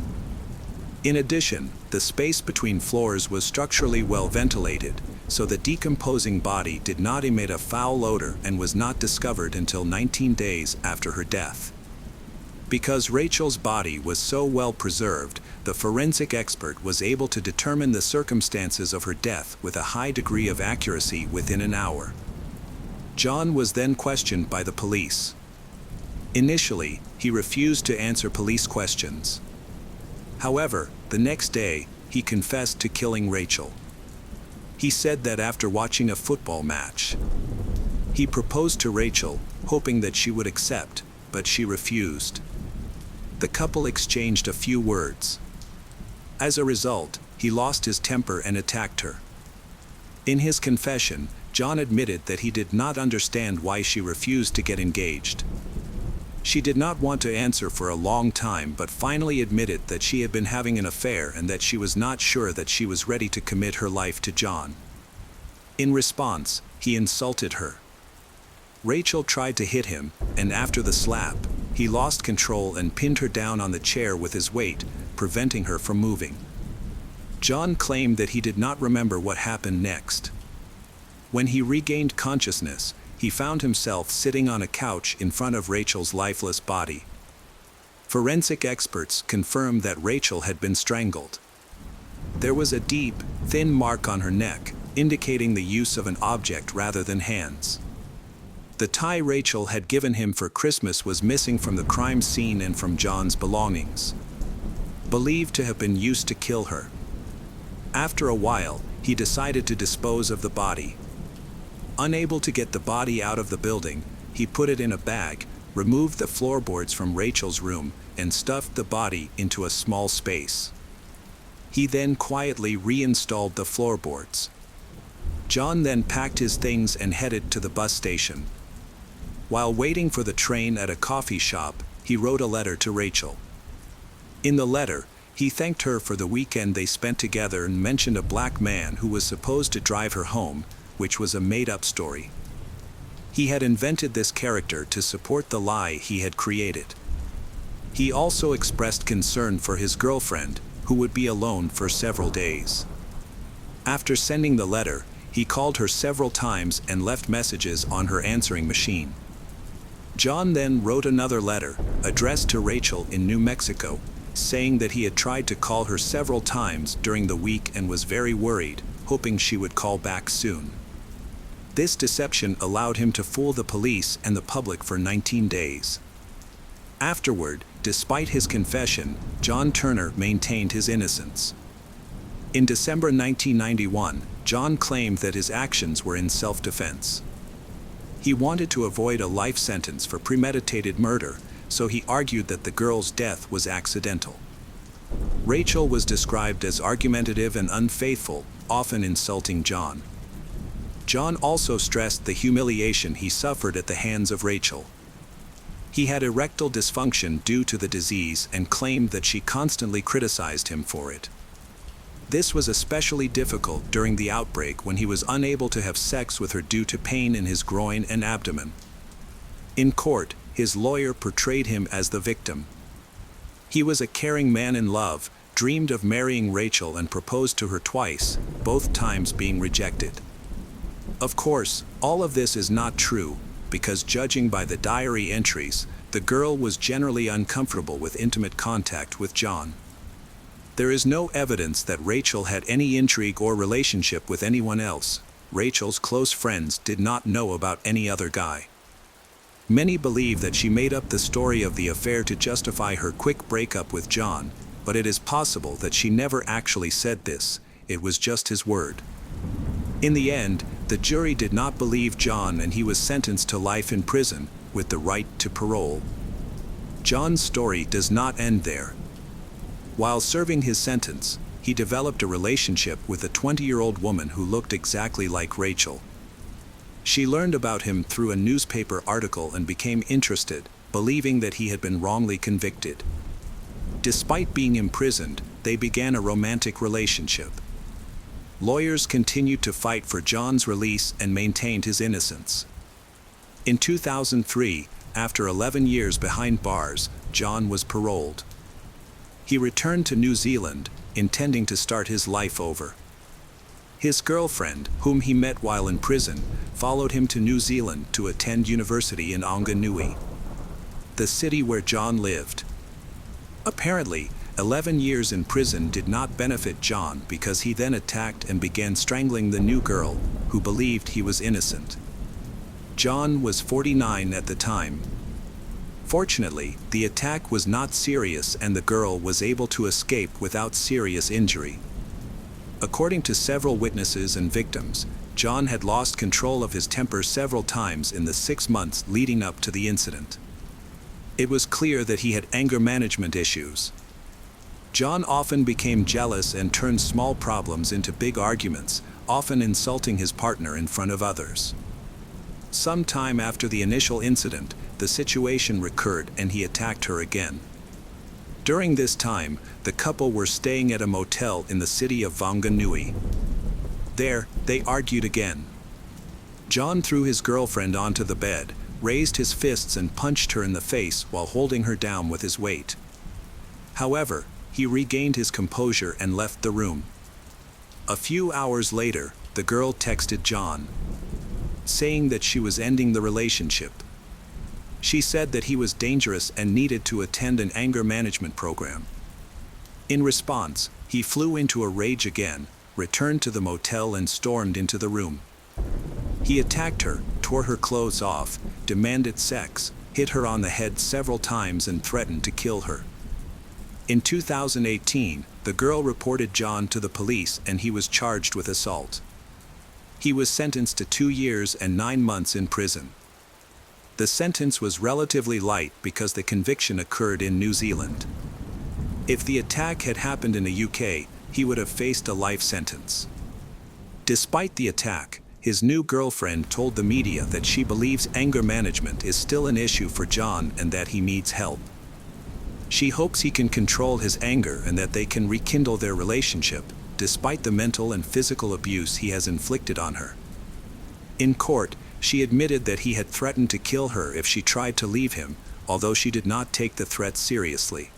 In addition, the space between floors was structurally well ventilated, so the decomposing body did not emit a foul odor and was not discovered until 19 days after her death. Because Rachel's body was so well preserved, the forensic expert was able to determine the circumstances of her death with a high degree of accuracy within an hour. John was then questioned by the police. Initially, he refused to answer police questions. However, the next day, he confessed to killing Rachel. He said that after watching a football match, he proposed to Rachel, hoping that she would accept, but she refused. The couple exchanged a few words. As a result, he lost his temper and attacked her. In his confession, John admitted that he did not understand why she refused to get engaged. She did not want to answer for a long time but finally admitted that she had been having an affair and that she was not sure that she was ready to commit her life to John. In response, he insulted her. Rachel tried to hit him, and after the slap, he lost control and pinned her down on the chair with his weight, preventing her from moving. John claimed that he did not remember what happened next. When he regained consciousness, he found himself sitting on a couch in front of Rachel's lifeless body. Forensic experts confirmed that Rachel had been strangled. There was a deep, thin mark on her neck, indicating the use of an object rather than hands. The tie Rachel had given him for Christmas was missing from the crime scene and from John's belongings, believed to have been used to kill her. After a while, he decided to dispose of the body. Unable to get the body out of the building, he put it in a bag, removed the floorboards from Rachel's room, and stuffed the body into a small space. He then quietly reinstalled the floorboards. John then packed his things and headed to the bus station. While waiting for the train at a coffee shop, he wrote a letter to Rachel. In the letter, he thanked her for the weekend they spent together and mentioned a black man who was supposed to drive her home, which was a made-up story. He had invented this character to support the lie he had created. He also expressed concern for his girlfriend, who would be alone for several days. After sending the letter, he called her several times and left messages on her answering machine. John then wrote another letter, addressed to Rachel in New Mexico, saying that he had tried to call her several times during the week and was very worried, hoping she would call back soon. This deception allowed him to fool the police and the public for 19 days. Afterward, despite his confession, John Turner maintained his innocence. In December 1991, John claimed that his actions were in self-defense. He wanted to avoid a life sentence for premeditated murder, so he argued that the girl's death was accidental. Rachel was described as argumentative and unfaithful, often insulting John. John also stressed the humiliation he suffered at the hands of Rachel. He had erectile dysfunction due to the disease and claimed that she constantly criticized him for it. This was especially difficult during the outbreak when he was unable to have sex with her due to pain in his groin and abdomen. In court, his lawyer portrayed him as the victim. He was a caring man in love, dreamed of marrying Rachel and proposed to her twice, both times being rejected. Of course, all of this is not true, because judging by the diary entries, the girl was generally uncomfortable with intimate contact with John. There is no evidence that Rachel had any intrigue or relationship with anyone else. Rachel's close friends did not know about any other guy. Many believe that she made up the story of the affair to justify her quick breakup with John, but it is possible that she never actually said this, it was just his word. In the end, the jury did not believe John and he was sentenced to life in prison, with the right to parole. John's story does not end there. While serving his sentence, he developed a relationship with a 20-year-old woman who looked exactly like Rachel. She learned about him through a newspaper article and became interested, believing that he had been wrongly convicted. Despite being imprisoned, they began a romantic relationship. Lawyers continued to fight for John's release and maintained his innocence. In 2003, after 11 years behind bars, John was paroled. He returned to New Zealand, intending to start his life over. His girlfriend, whom he met while in prison, followed him to New Zealand to attend university in Wanganui, the city where John lived. Apparently, 11 years in prison did not benefit John because he then attacked and began strangling the new girl, who believed he was innocent. John was 49 at the time. Fortunately, the attack was not serious and the girl was able to escape without serious injury. According to several witnesses and victims, John had lost control of his temper several times in the 6 months leading up to the incident. It was clear that he had anger management issues. John often became jealous and turned small problems into big arguments, often insulting his partner in front of others. Some time after the initial incident, the situation recurred and he attacked her again. During this time, the couple were staying at a motel in the city of Wanganui. There, they argued again. John threw his girlfriend onto the bed, raised his fists and punched her in the face while holding her down with his weight. However, he regained his composure and left the room. A few hours later, the girl texted John, saying that she was ending the relationship. She said that he was dangerous and needed to attend an anger management program. In response, he flew into a rage again, returned to the motel and stormed into the room. He attacked her, tore her clothes off, demanded sex, hit her on the head several times and threatened to kill her. In 2018, the girl reported John to the police and he was charged with assault. He was sentenced to 2 years and 9 months in prison. The sentence was relatively light because the conviction occurred in New Zealand. If the attack had happened in the UK, he would have faced a life sentence. Despite the attack, his new girlfriend told the media that she believes anger management is still an issue for John and that he needs help. She hopes he can control his anger and that they can rekindle their relationship, despite the mental and physical abuse he has inflicted on her. In court, she admitted that he had threatened to kill her if she tried to leave him, although she did not take the threat seriously.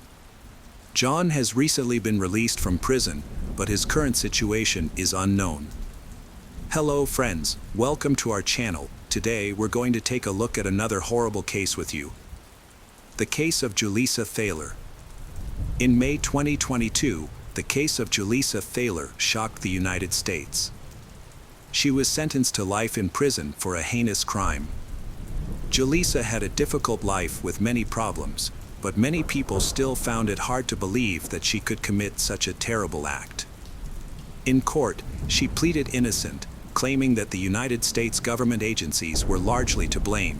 John has recently been released from prison, but his current situation is unknown. Hello friends, welcome to our channel. Today we're going to take a look at another horrible case with you. The case of Julissa Thaler. In May 2022, the case of Julissa Thaler shocked the United States. She was sentenced to life in prison for a heinous crime. Julissa had a difficult life with many problems, but many people still found it hard to believe that she could commit such a terrible act. In court, she pleaded innocent, claiming that the United States government agencies were largely to blame.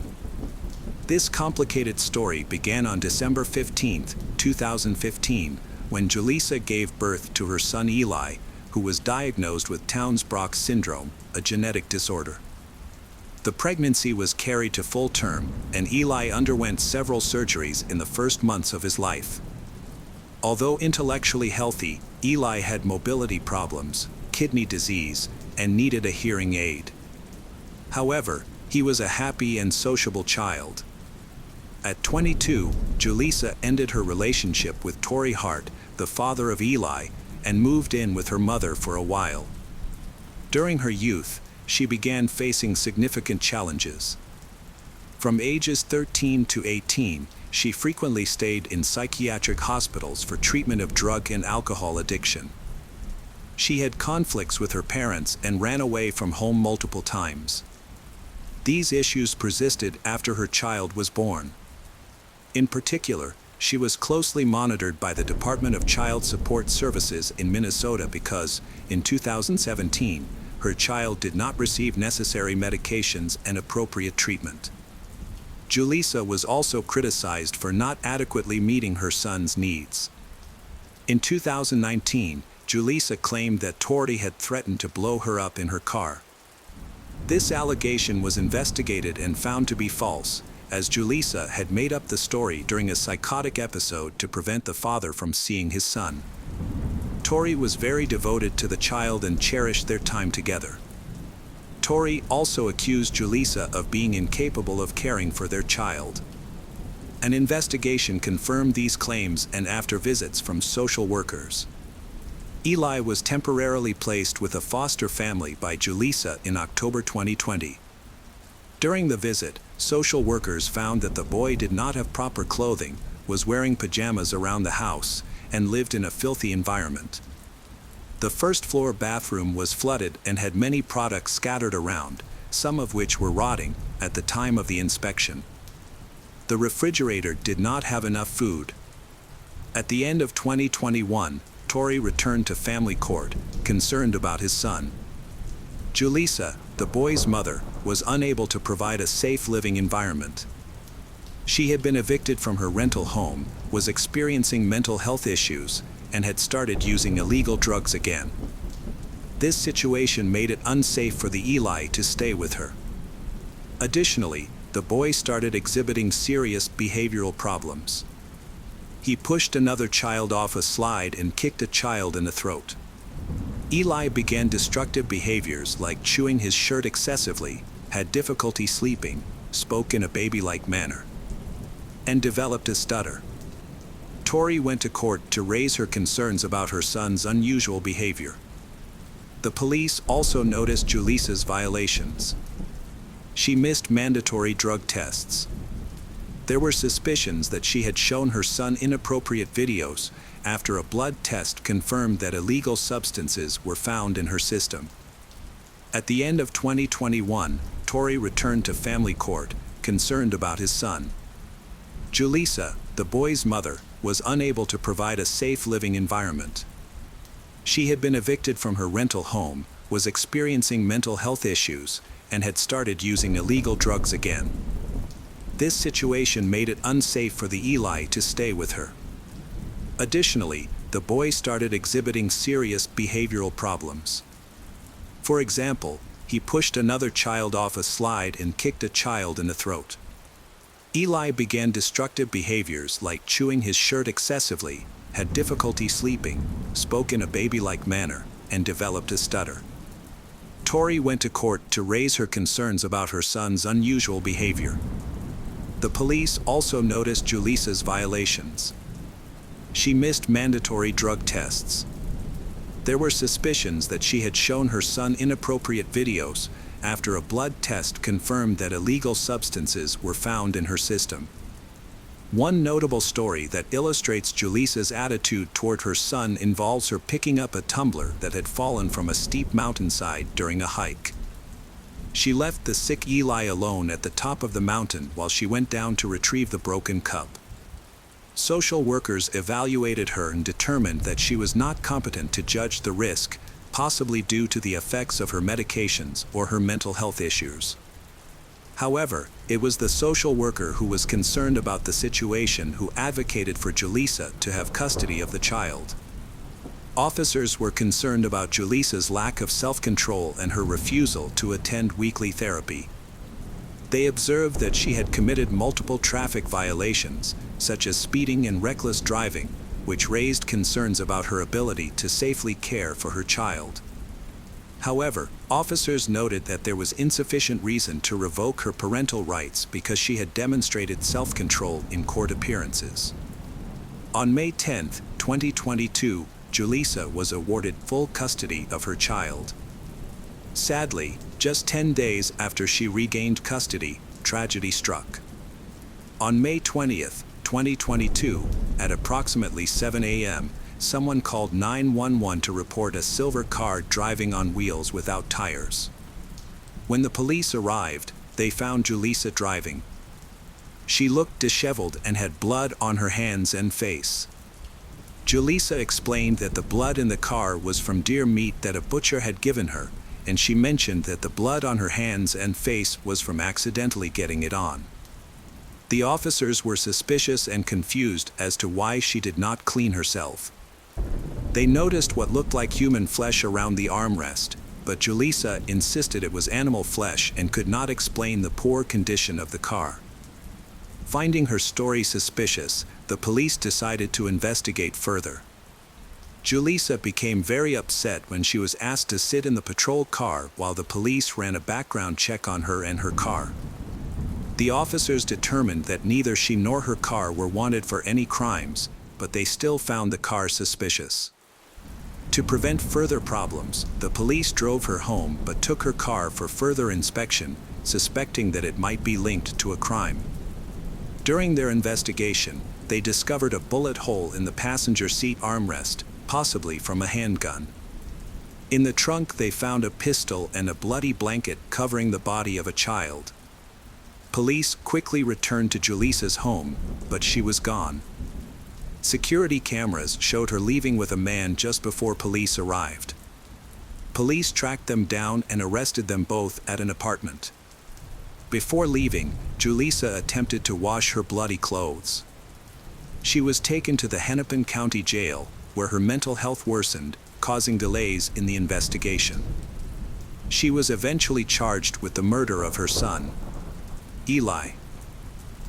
This complicated story began on December 15, 2015, when Julissa gave birth to her son Eli, who was diagnosed with Townes-Brocks syndrome, a genetic disorder. The pregnancy was carried to full term, and Eli underwent several surgeries in the first months of his life. Although intellectually healthy, Eli had mobility problems, kidney disease, and needed a hearing aid. However, he was a happy and sociable child. At 22, Julissa ended her relationship with Torrey Hart, the father of Eli, and moved in with her mother for a while. During her youth, she began facing significant challenges. From ages 13 to 18, she frequently stayed in psychiatric hospitals for treatment of drug and alcohol addiction. She had conflicts with her parents and ran away from home multiple times. These issues persisted after her child was born. In particular, she was closely monitored by the Department of Child Support Services in Minnesota because, in 2017, her child did not receive necessary medications and appropriate treatment. Julissa was also criticized for not adequately meeting her son's needs. In 2019, Julissa claimed that Torrey had threatened to blow her up in her car. This allegation was investigated and found to be false, as Julissa had made up the story during a psychotic episode to prevent the father from seeing his son. Torrey was very devoted to the child and cherished their time together. Torrey also accused Julissa of being incapable of caring for their child. An investigation confirmed these claims and after visits from social workers. Eli was temporarily placed with a foster family by Julissa in October 2020. During the visit, social workers found that the boy did not have proper clothing, was wearing pajamas around the house, and lived in a filthy environment. The first-floor bathroom was flooded and had many products scattered around, some of which were rotting, at the time of the inspection. The refrigerator did not have enough food. At the end of 2021, Torrey returned to family court, concerned about his son. Julissa, the boy's mother, was unable to provide a safe living environment. She had been evicted from her rental home, was experiencing mental health issues, and had started using illegal drugs again. This situation made it unsafe for the Eli to stay with her. Additionally, the boy started exhibiting serious behavioral problems. He pushed another child off a slide and kicked a child in the throat. Eli began destructive behaviors like chewing his shirt excessively, had difficulty sleeping, spoke in a baby-like manner, and developed a stutter. Torrey went to court to raise her concerns about her son's unusual behavior. The police also noticed Julissa's violations. She missed mandatory drug tests. There were suspicions that she had shown her son inappropriate videos after a blood test confirmed that illegal substances were found in her system. At the end of 2021, Tori returned to family court, concerned about his son. Julissa, the boy's mother, was unable to provide a safe living environment. She had been evicted from her rental home, was experiencing mental health issues, and had started using illegal drugs again. This situation made it unsafe for the Eli to stay with her. Additionally, the boy started exhibiting serious behavioral problems. For example, he pushed another child off a slide and kicked a child in the throat. Eli began destructive behaviors like chewing his shirt excessively, had difficulty sleeping, spoke in a baby-like manner, and developed a stutter. Tori went to court to raise her concerns about her son's unusual behavior. The police also noticed Julissa's violations. She missed mandatory drug tests. There were suspicions that she had shown her son inappropriate videos after a blood test confirmed that illegal substances were found in her system. One notable story that illustrates Julissa's attitude toward her son involves her picking up a tumbler that had fallen from a steep mountainside during a hike. She left the sick Eli alone at the top of the mountain while she went down to retrieve the broken cup. Social workers evaluated her and determined that she was not competent to judge the risk, possibly due to the effects of her medications or her mental health issues. However, it was the social worker who was concerned about the situation who advocated for Julissa to have custody of the child. Officers were concerned about Julissa's lack of self-control and her refusal to attend weekly therapy. They observed that she had committed multiple traffic violations, such as speeding and reckless driving, which raised concerns about her ability to safely care for her child. However, officers noted that there was insufficient reason to revoke her parental rights because she had demonstrated self-control in court appearances. On May 10, 2022, Julissa was awarded full custody of her child. Sadly, just 10 days after she regained custody, tragedy struck. On May 20, 2022, at approximately 7 a.m., someone called 911 to report a silver car driving on wheels without tires. When the police arrived, they found Julissa driving. She looked disheveled and had blood on her hands and face. Julissa explained that the blood in the car was from deer meat that a butcher had given her, and she mentioned that the blood on her hands and face was from accidentally getting it on. The officers were suspicious and confused as to why she did not clean herself. They noticed what looked like human flesh around the armrest, but Julissa insisted it was animal flesh and could not explain the poor condition of the car. Finding her story suspicious, the police decided to investigate further. Julissa became very upset when she was asked to sit in the patrol car while the police ran a background check on her and her car. The officers determined that neither she nor her car were wanted for any crimes, but they still found the car suspicious. To prevent further problems, the police drove her home but took her car for further inspection, suspecting that it might be linked to a crime. During their investigation, they discovered a bullet hole in the passenger seat armrest, possibly from a handgun. In the trunk they found a pistol and a bloody blanket covering the body of a child. Police quickly returned to Julissa's home, but she was gone. Security cameras showed her leaving with a man just before police arrived. Police tracked them down and arrested them both at an apartment. Before leaving, Julissa attempted to wash her bloody clothes. She was taken to the Hennepin County Jail, where her mental health worsened, causing delays in the investigation. She was eventually charged with the murder of her son, Eli.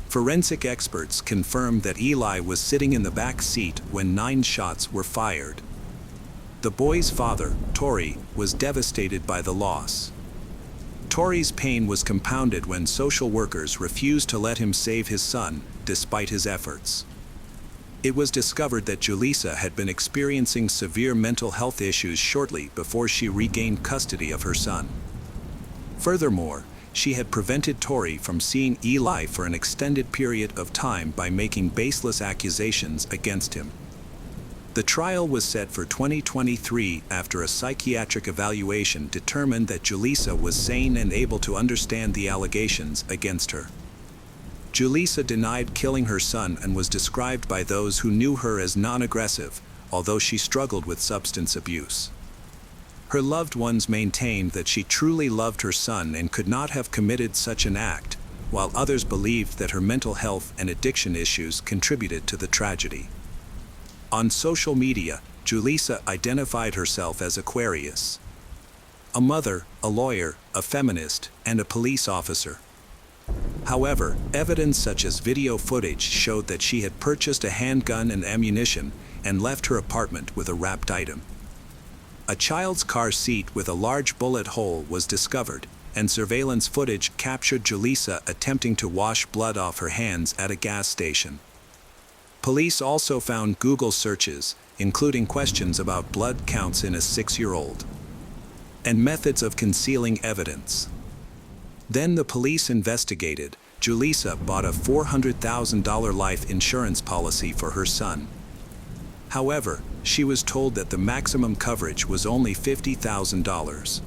Forensic experts confirmed that Eli was sitting in the back seat when 9 shots were fired. The boy's father, Tori, was devastated by the loss. Tori's pain was compounded when social workers refused to let him save his son, despite his efforts. It was discovered that Julissa had been experiencing severe mental health issues shortly before she regained custody of her son. Furthermore, she had prevented Tori from seeing Eli for an extended period of time by making baseless accusations against him. The trial was set for 2023 after a psychiatric evaluation determined that Julissa was sane and able to understand the allegations against her. Julissa denied killing her son and was described by those who knew her as non-aggressive, although she struggled with substance abuse. Her loved ones maintained that she truly loved her son and could not have committed such an act, while others believed that her mental health and addiction issues contributed to the tragedy. On social media, Julissa identified herself as Aquarius. A mother, a lawyer, a feminist, and a police officer. However, evidence such as video footage showed that she had purchased a handgun and ammunition and left her apartment with a wrapped item. A child's car seat with a large bullet hole was discovered, and surveillance footage captured Julissa attempting to wash blood off her hands at a gas station. Police also found Google searches, including questions about blood counts in a 6-year-old, and methods of concealing evidence. Then the police investigated. Julissa bought a $400,000 life insurance policy for her son. However, she was told that the maximum coverage was only $50,000.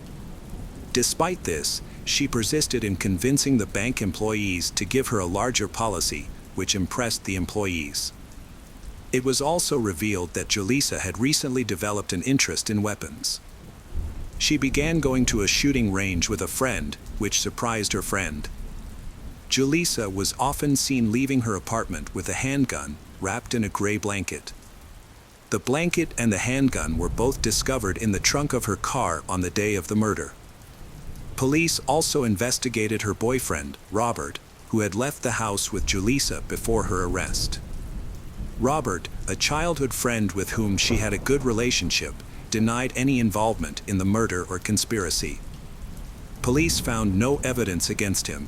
Despite this, she persisted in convincing the bank employees to give her a larger policy, which impressed the employees. It was also revealed that Julissa had recently developed an interest in weapons. She began going to a shooting range with a friend, which surprised her friend. Julissa was often seen leaving her apartment with a handgun wrapped in a gray blanket. The blanket and the handgun were both discovered in the trunk of her car on the day of the murder. Police also investigated her boyfriend, Robert, who had left the house with Julissa before her arrest. Robert, a childhood friend with whom she had a good relationship, denied any involvement in the murder or conspiracy. Police found no evidence against him.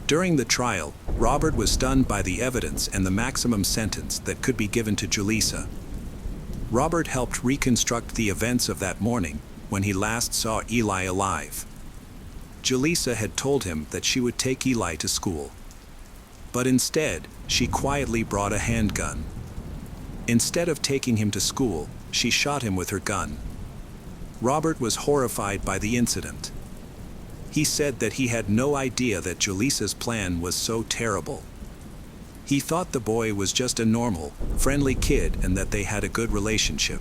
During the trial, Robert was stunned by the evidence and the maximum sentence that could be given to Julissa. Robert helped reconstruct the events of that morning when he last saw Eli alive. Julissa had told him that she would take Eli to school. But instead, she quietly brought a handgun. Instead of taking him to school, she shot him with her gun. Robert was horrified by the incident. He said that he had no idea that Julissa's plan was so terrible. He thought the boy was just a normal, friendly kid and that they had a good relationship.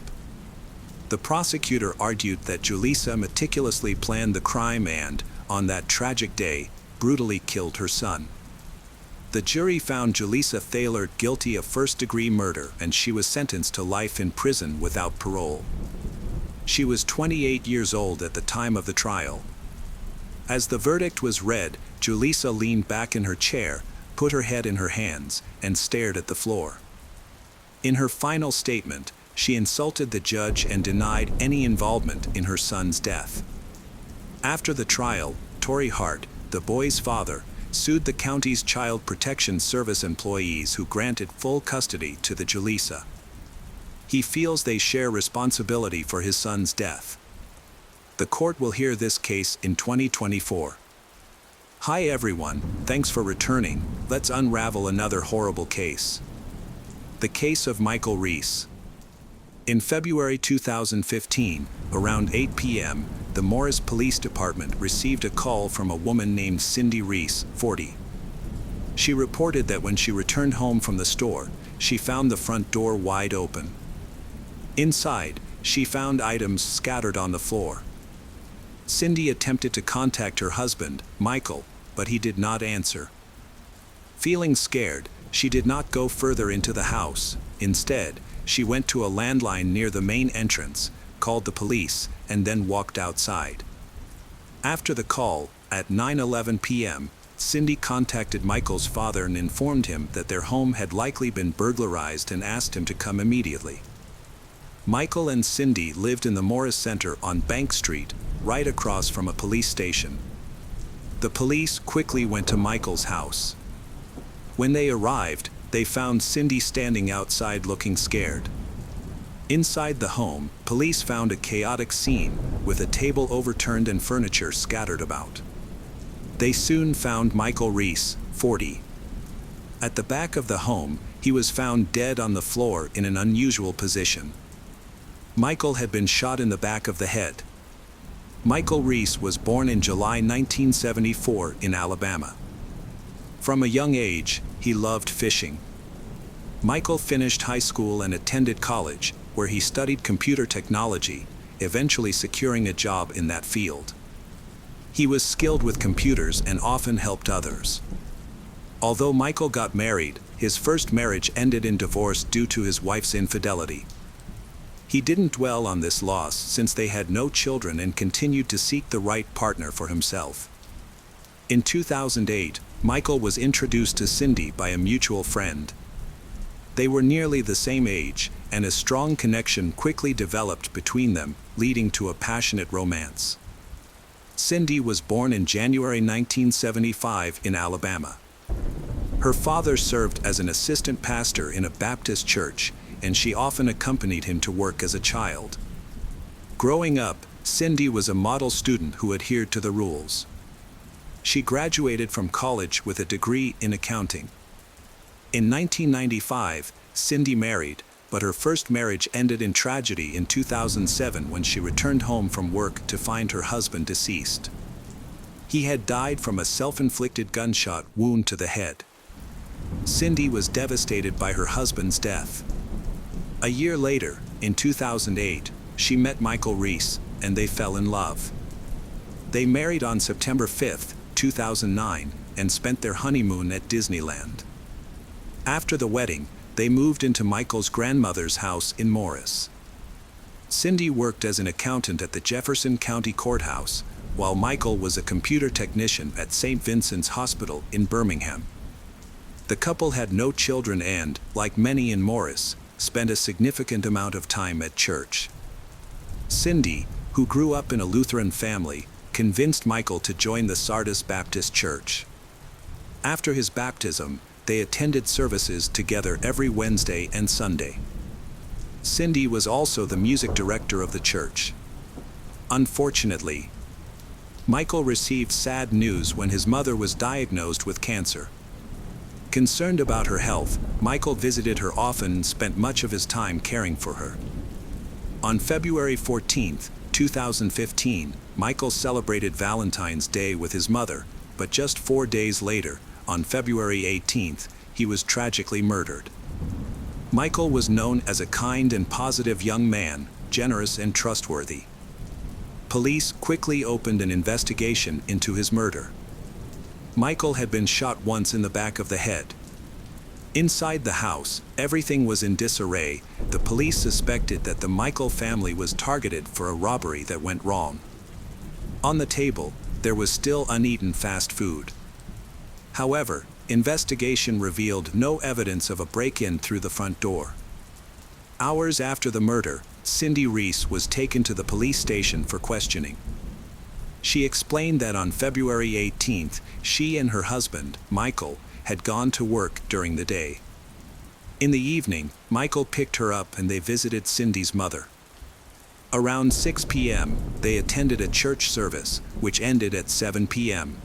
The prosecutor argued that Julissa meticulously planned the crime and, on that tragic day, brutally killed her son. The jury found Julissa Thaler guilty of first-degree murder and she was sentenced to life in prison without parole. She was 28 years old at the time of the trial. As the verdict was read, Julissa leaned back in her chair, put her head in her hands, and stared at the floor. In her final statement, she insulted the judge and denied any involvement in her son's death. After the trial, Torrey Hart, the boy's father, sued the county's Child Protection Service employees who granted full custody to the Julissa. He feels they share responsibility for his son's death. The court will hear this case in 2024. Hi everyone, thanks for returning. Let's unravel another horrible case. The case of Michael Reese. In February 2015, around 8 p.m., the Morris Police Department received a call from a woman named Cindy Reese, 40. She reported that when she returned home from the store, she found the front door wide open. Inside, she found items scattered on the floor. Cindy attempted to contact her husband, Michael, but he did not answer. Feeling scared, she did not go further into the house. Instead, she went to a landline near the main entrance, called the police, and then walked outside. After the call, at 9:11 p.m., Cindy contacted Michael's father and informed him that their home had likely been burglarized and asked him to come immediately. Michael and Cindy lived in the Morris Center on Bank Street, right across from a police station. The police quickly went to Michael's house. When they arrived, they found Cindy standing outside looking scared. Inside the home, police found a chaotic scene, with a table overturned and furniture scattered about. They soon found Michael Reese, 40. At the back of the home, he was found dead on the floor in an unusual position. Michael had been shot in the back of the head. Michael Reese was born in July 1974 in Alabama. From a young age, he loved fishing. Michael finished high school and attended college, where he studied computer technology, eventually securing a job in that field. He was skilled with computers and often helped others. Although Michael got married, his first marriage ended in divorce due to his wife's infidelity. He didn't dwell on this loss since they had no children and continued to seek the right partner for himself. In 2008, Michael was introduced to Cindy by a mutual friend. They were nearly the same age, and a strong connection quickly developed between them, leading to a passionate romance. Cindy was born in January 1975 in Alabama. Her father served as an assistant pastor in a Baptist church, and she often accompanied him to work as a child. Growing up, Cindy was a model student who adhered to the rules. She graduated from college with a degree in accounting. In 1995, Cindy married, but her first marriage ended in tragedy in 2007 when she returned home from work to find her husband deceased. He had died from a self-inflicted gunshot wound to the head. Cindy was devastated by her husband's death. A year later, in 2008, she met Michael Reese, and they fell in love. They married on September 5, 2009, and spent their honeymoon at Disneyland. After the wedding, they moved into Michael's grandmother's house in Morris. Cindy worked as an accountant at the Jefferson County Courthouse, while Michael was a computer technician at St. Vincent's Hospital in Birmingham. The couple had no children and, like many in Morris, spent a significant amount of time at church. Cindy, who grew up in a Lutheran family, convinced Michael to join the Sardis Baptist Church. After his baptism, they attended services together every Wednesday and Sunday. Cindy was also the music director of the church. Unfortunately, Michael received sad news when his mother was diagnosed with cancer. Concerned about her health, Michael visited her often and spent much of his time caring for her. On February 14, 2015, Michael celebrated Valentine's Day with his mother, but just 4 days later, on February 18, he was tragically murdered. Michael was known as a kind and positive young man, generous and trustworthy. Police quickly opened an investigation into his murder. Michael had been shot once in the back of the head. Inside the house, everything was in disarray. The police suspected that the Michael family was targeted for a robbery that went wrong. On the table, there was still uneaten fast food. However, investigation revealed no evidence of a break-in through the front door. Hours after the murder, Cindy Reese was taken to the police station for questioning. She explained that on February 18th, she and her husband, Michael, had gone to work during the day. In the evening, Michael picked her up and they visited Cindy's mother. Around 6 p.m., they attended a church service, which ended at 7 p.m.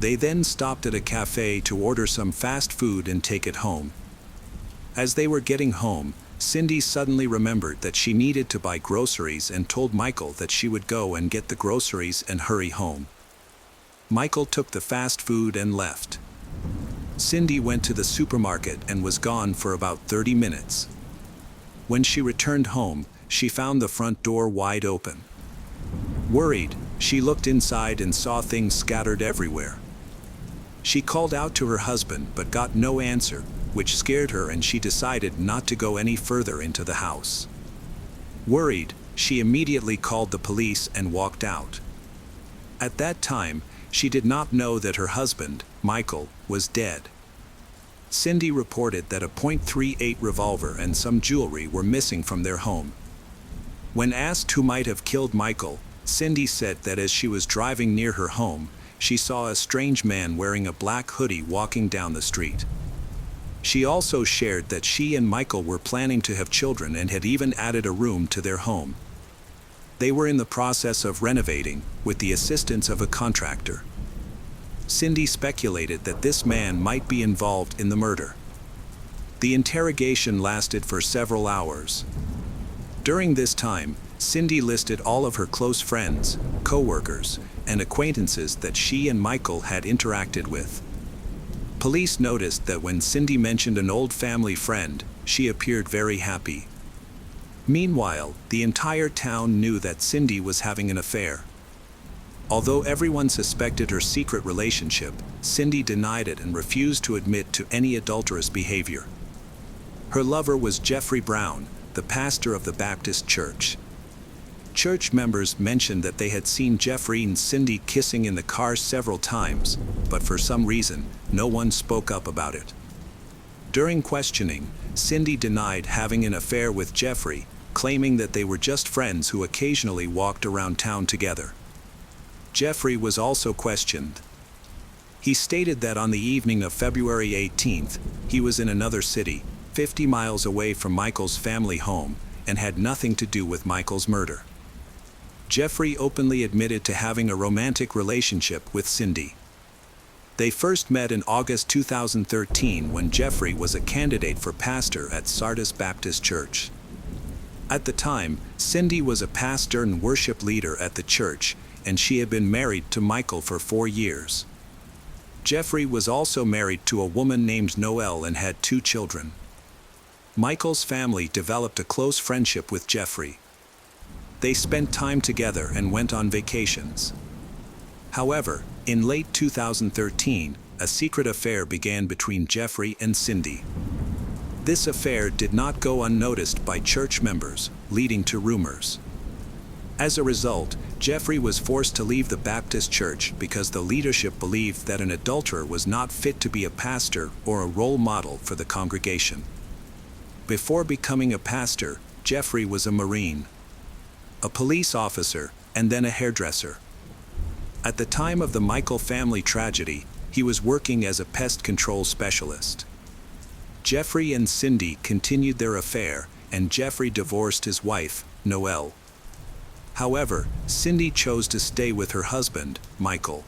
They then stopped at a cafe to order some fast food and take it home. As they were getting home, Cindy suddenly remembered that she needed to buy groceries and told Michael that she would go and get the groceries and hurry home. Michael took the fast food and left. Cindy went to the supermarket and was gone for about 30 minutes. When she returned home, she found the front door wide open. Worried, she looked inside and saw things scattered everywhere. She called out to her husband but got no answer, which scared her, and she decided not to go any further into the house. Worried, she immediately called the police and walked out. At that time, she did not know that her husband, Michael, was dead. Cindy reported that a .38 revolver and some jewelry were missing from their home. When asked who might have killed Michael, Cindy said that as she was driving near her home, she saw a strange man wearing a black hoodie walking down the street. She also shared that she and Michael were planning to have children and had even added a room to their home. They were in the process of renovating, with the assistance of a contractor. Cindy speculated that this man might be involved in the murder. The interrogation lasted for several hours. During this time, Cindy listed all of her close friends, co-workers, and acquaintances that she and Michael had interacted with. Police noticed that when Cindy mentioned an old family friend, she appeared very happy. Meanwhile, the entire town knew that Cindy was having an affair. Although everyone suspected her secret relationship, Cindy denied it and refused to admit to any adulterous behavior. Her lover was Jeffrey Brown, the pastor of the Baptist church. Church members mentioned that they had seen Jeffrey and Cindy kissing in the car several times, but for some reason, no one spoke up about it. During questioning, Cindy denied having an affair with Jeffrey, claiming that they were just friends who occasionally walked around town together. Jeffrey was also questioned. He stated that on the evening of February 18th, he was in another city, 50 miles away from Michael's family home, and had nothing to do with Michael's murder. Jeffrey openly admitted to having a romantic relationship with Cindy. They first met in August 2013 when Jeffrey was a candidate for pastor at Sardis Baptist Church. At the time, Cindy was a pastor and worship leader at the church, and she had been married to Michael for 4 years. Jeffrey was also married to a woman named Noelle and had 2 children. Michael's family developed a close friendship with Jeffrey. They spent time together and went on vacations. However, in late 2013, a secret affair began between Jeffrey and Cindy. This affair did not go unnoticed by church members, leading to rumors. As a result, Jeffrey was forced to leave the Baptist church because the leadership believed that an adulterer was not fit to be a pastor or a role model for the congregation. Before becoming a pastor, Jeffrey was a Marine, a police officer, and then a hairdresser. At the time of the Michael family tragedy, he was working as a pest control specialist. Jeffrey and Cindy continued their affair, and Jeffrey divorced his wife, Noelle. However, Cindy chose to stay with her husband, Michael.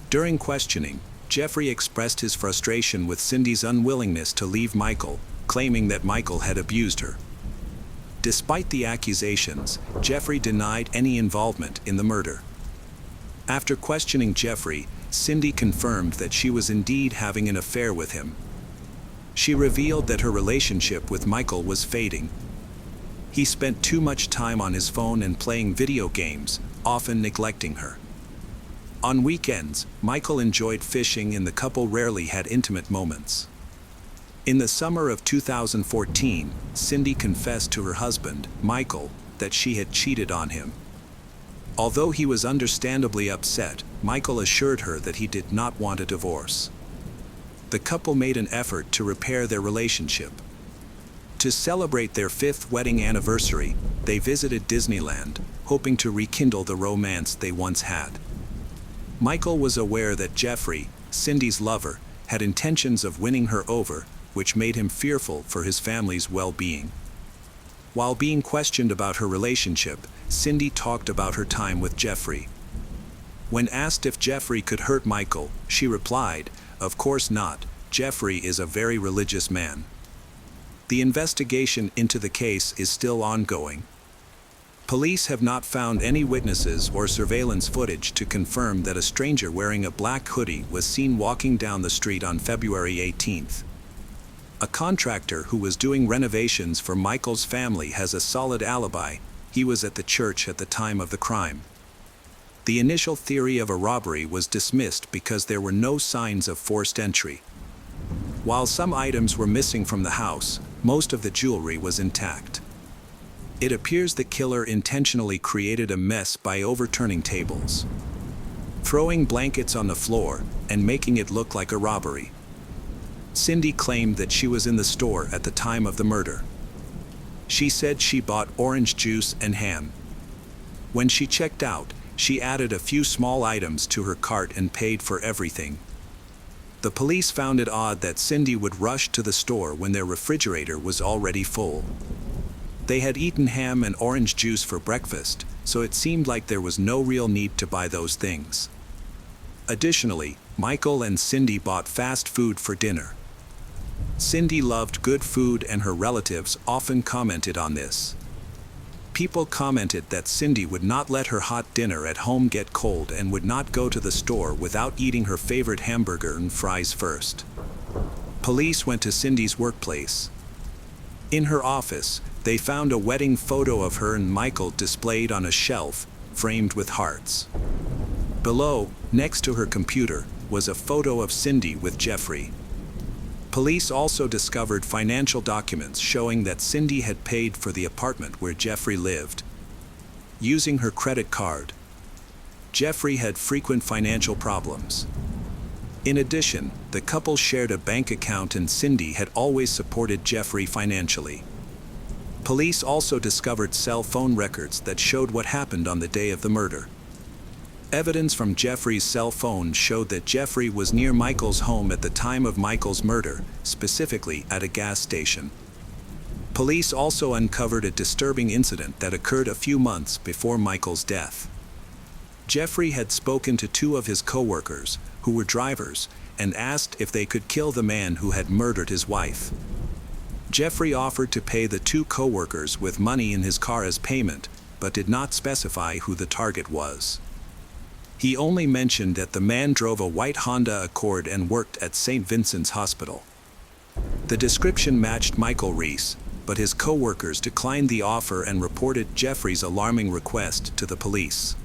During questioning, Jeffrey expressed his frustration with Cindy's unwillingness to leave Michael, claiming that Michael had abused her. Despite the accusations, Jeffrey denied any involvement in the murder. After questioning Jeffrey, Cindy confirmed that she was indeed having an affair with him. She revealed that her relationship with Michael was fading. He spent too much time on his phone and playing video games, often neglecting her. On weekends, Michael enjoyed fishing and the couple rarely had intimate moments. In the summer of 2014, Cindy confessed to her husband, Michael, that she had cheated on him. Although he was understandably upset, Michael assured her that he did not want a divorce. The couple made an effort to repair their relationship. To celebrate their 5th wedding anniversary, they visited Disneyland, hoping to rekindle the romance they once had. Michael was aware that Jeffrey, Cindy's lover, had intentions of winning her over, which made him fearful for his family's well-being. While being questioned about her relationship, Cindy talked about her time with Jeffrey. When asked if Jeffrey could hurt Michael, she replied, "Of course not, Jeffrey is a very religious man." The investigation into the case is still ongoing. Police have not found any witnesses or surveillance footage to confirm that a stranger wearing a black hoodie was seen walking down the street on February 18th. A contractor who was doing renovations for Michael's family has a solid alibi. He was at the church at the time of the crime. The initial theory of a robbery was dismissed because there were no signs of forced entry. While some items were missing from the house, most of the jewelry was intact. It appears the killer intentionally created a mess by overturning tables, throwing blankets on the floor, and making it look like a robbery. Cindy claimed that she was in the store at the time of the murder. She said she bought orange juice and ham. When she checked out, she added a few small items to her cart and paid for everything. The police found it odd that Cindy would rush to the store when their refrigerator was already full. They had eaten ham and orange juice for breakfast, so it seemed like there was no real need to buy those things. Additionally, Michael and Cindy bought fast food for dinner. Cindy loved good food and her relatives often commented on this. People commented that Cindy would not let her hot dinner at home get cold and would not go to the store without eating her favorite hamburger and fries first. Police went to Cindy's workplace. In her office, they found a wedding photo of her and Michael displayed on a shelf, framed with hearts. Below, next to her computer, was a photo of Cindy with Jeffrey. Police also discovered financial documents showing that Cindy had paid for the apartment where Jeffrey lived using her credit card. Jeffrey had frequent financial problems. In addition, the couple shared a bank account and Cindy had always supported Jeffrey financially. Police also discovered cell phone records that showed what happened on the day of the murder. Evidence from Jeffrey's cell phone showed that Jeffrey was near Michael's home at the time of Michael's murder, specifically at a gas station. Police also uncovered a disturbing incident that occurred a few months before Michael's death. Jeffrey had spoken to two of his co-workers, who were drivers, and asked if they could kill the man who had murdered his wife. Jeffrey offered to pay the two co-workers with money in his car as payment, but did not specify who the target was. He only mentioned that the man drove a white Honda Accord and worked at St. Vincent's Hospital. The description matched Michael Reese, but his co-workers declined the offer and reported Jeffrey's alarming request to the police.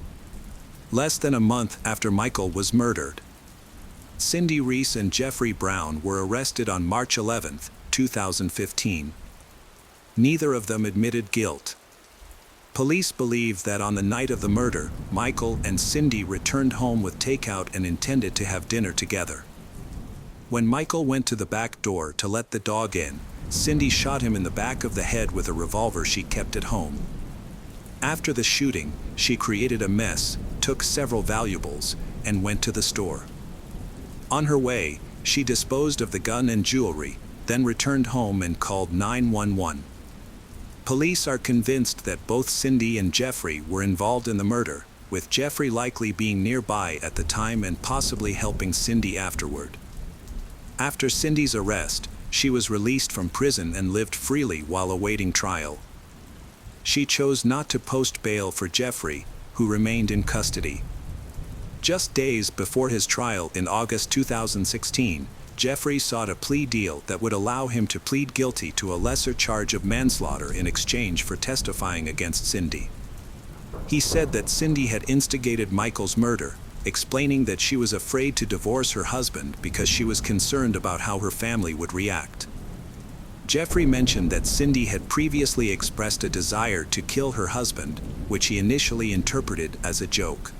Less than a month after Michael was murdered, Cindy Reese and Jeffrey Brown were arrested on March 11, 2015. Neither of them admitted guilt. Police believe that on the night of the murder, Michael and Cindy returned home with takeout and intended to have dinner together. When Michael went to the back door to let the dog in, Cindy shot him in the back of the head with a revolver she kept at home. After the shooting, she created a mess, took several valuables, and went to the store. On her way, she disposed of the gun and jewelry, then returned home and called 911. Police are convinced that both Cindy and Jeffrey were involved in the murder, with Jeffrey likely being nearby at the time and possibly helping Cindy afterward. After Cindy's arrest, she was released from prison and lived freely while awaiting trial. She chose not to post bail for Jeffrey, who remained in custody. Just days before his trial in August 2016, Jeffrey sought a plea deal that would allow him to plead guilty to a lesser charge of manslaughter in exchange for testifying against Cindy. He said that Cindy had instigated Michael's murder, explaining that she was afraid to divorce her husband because she was concerned about how her family would react. Jeffrey mentioned that Cindy had previously expressed a desire to kill her husband, which he initially interpreted as a joke.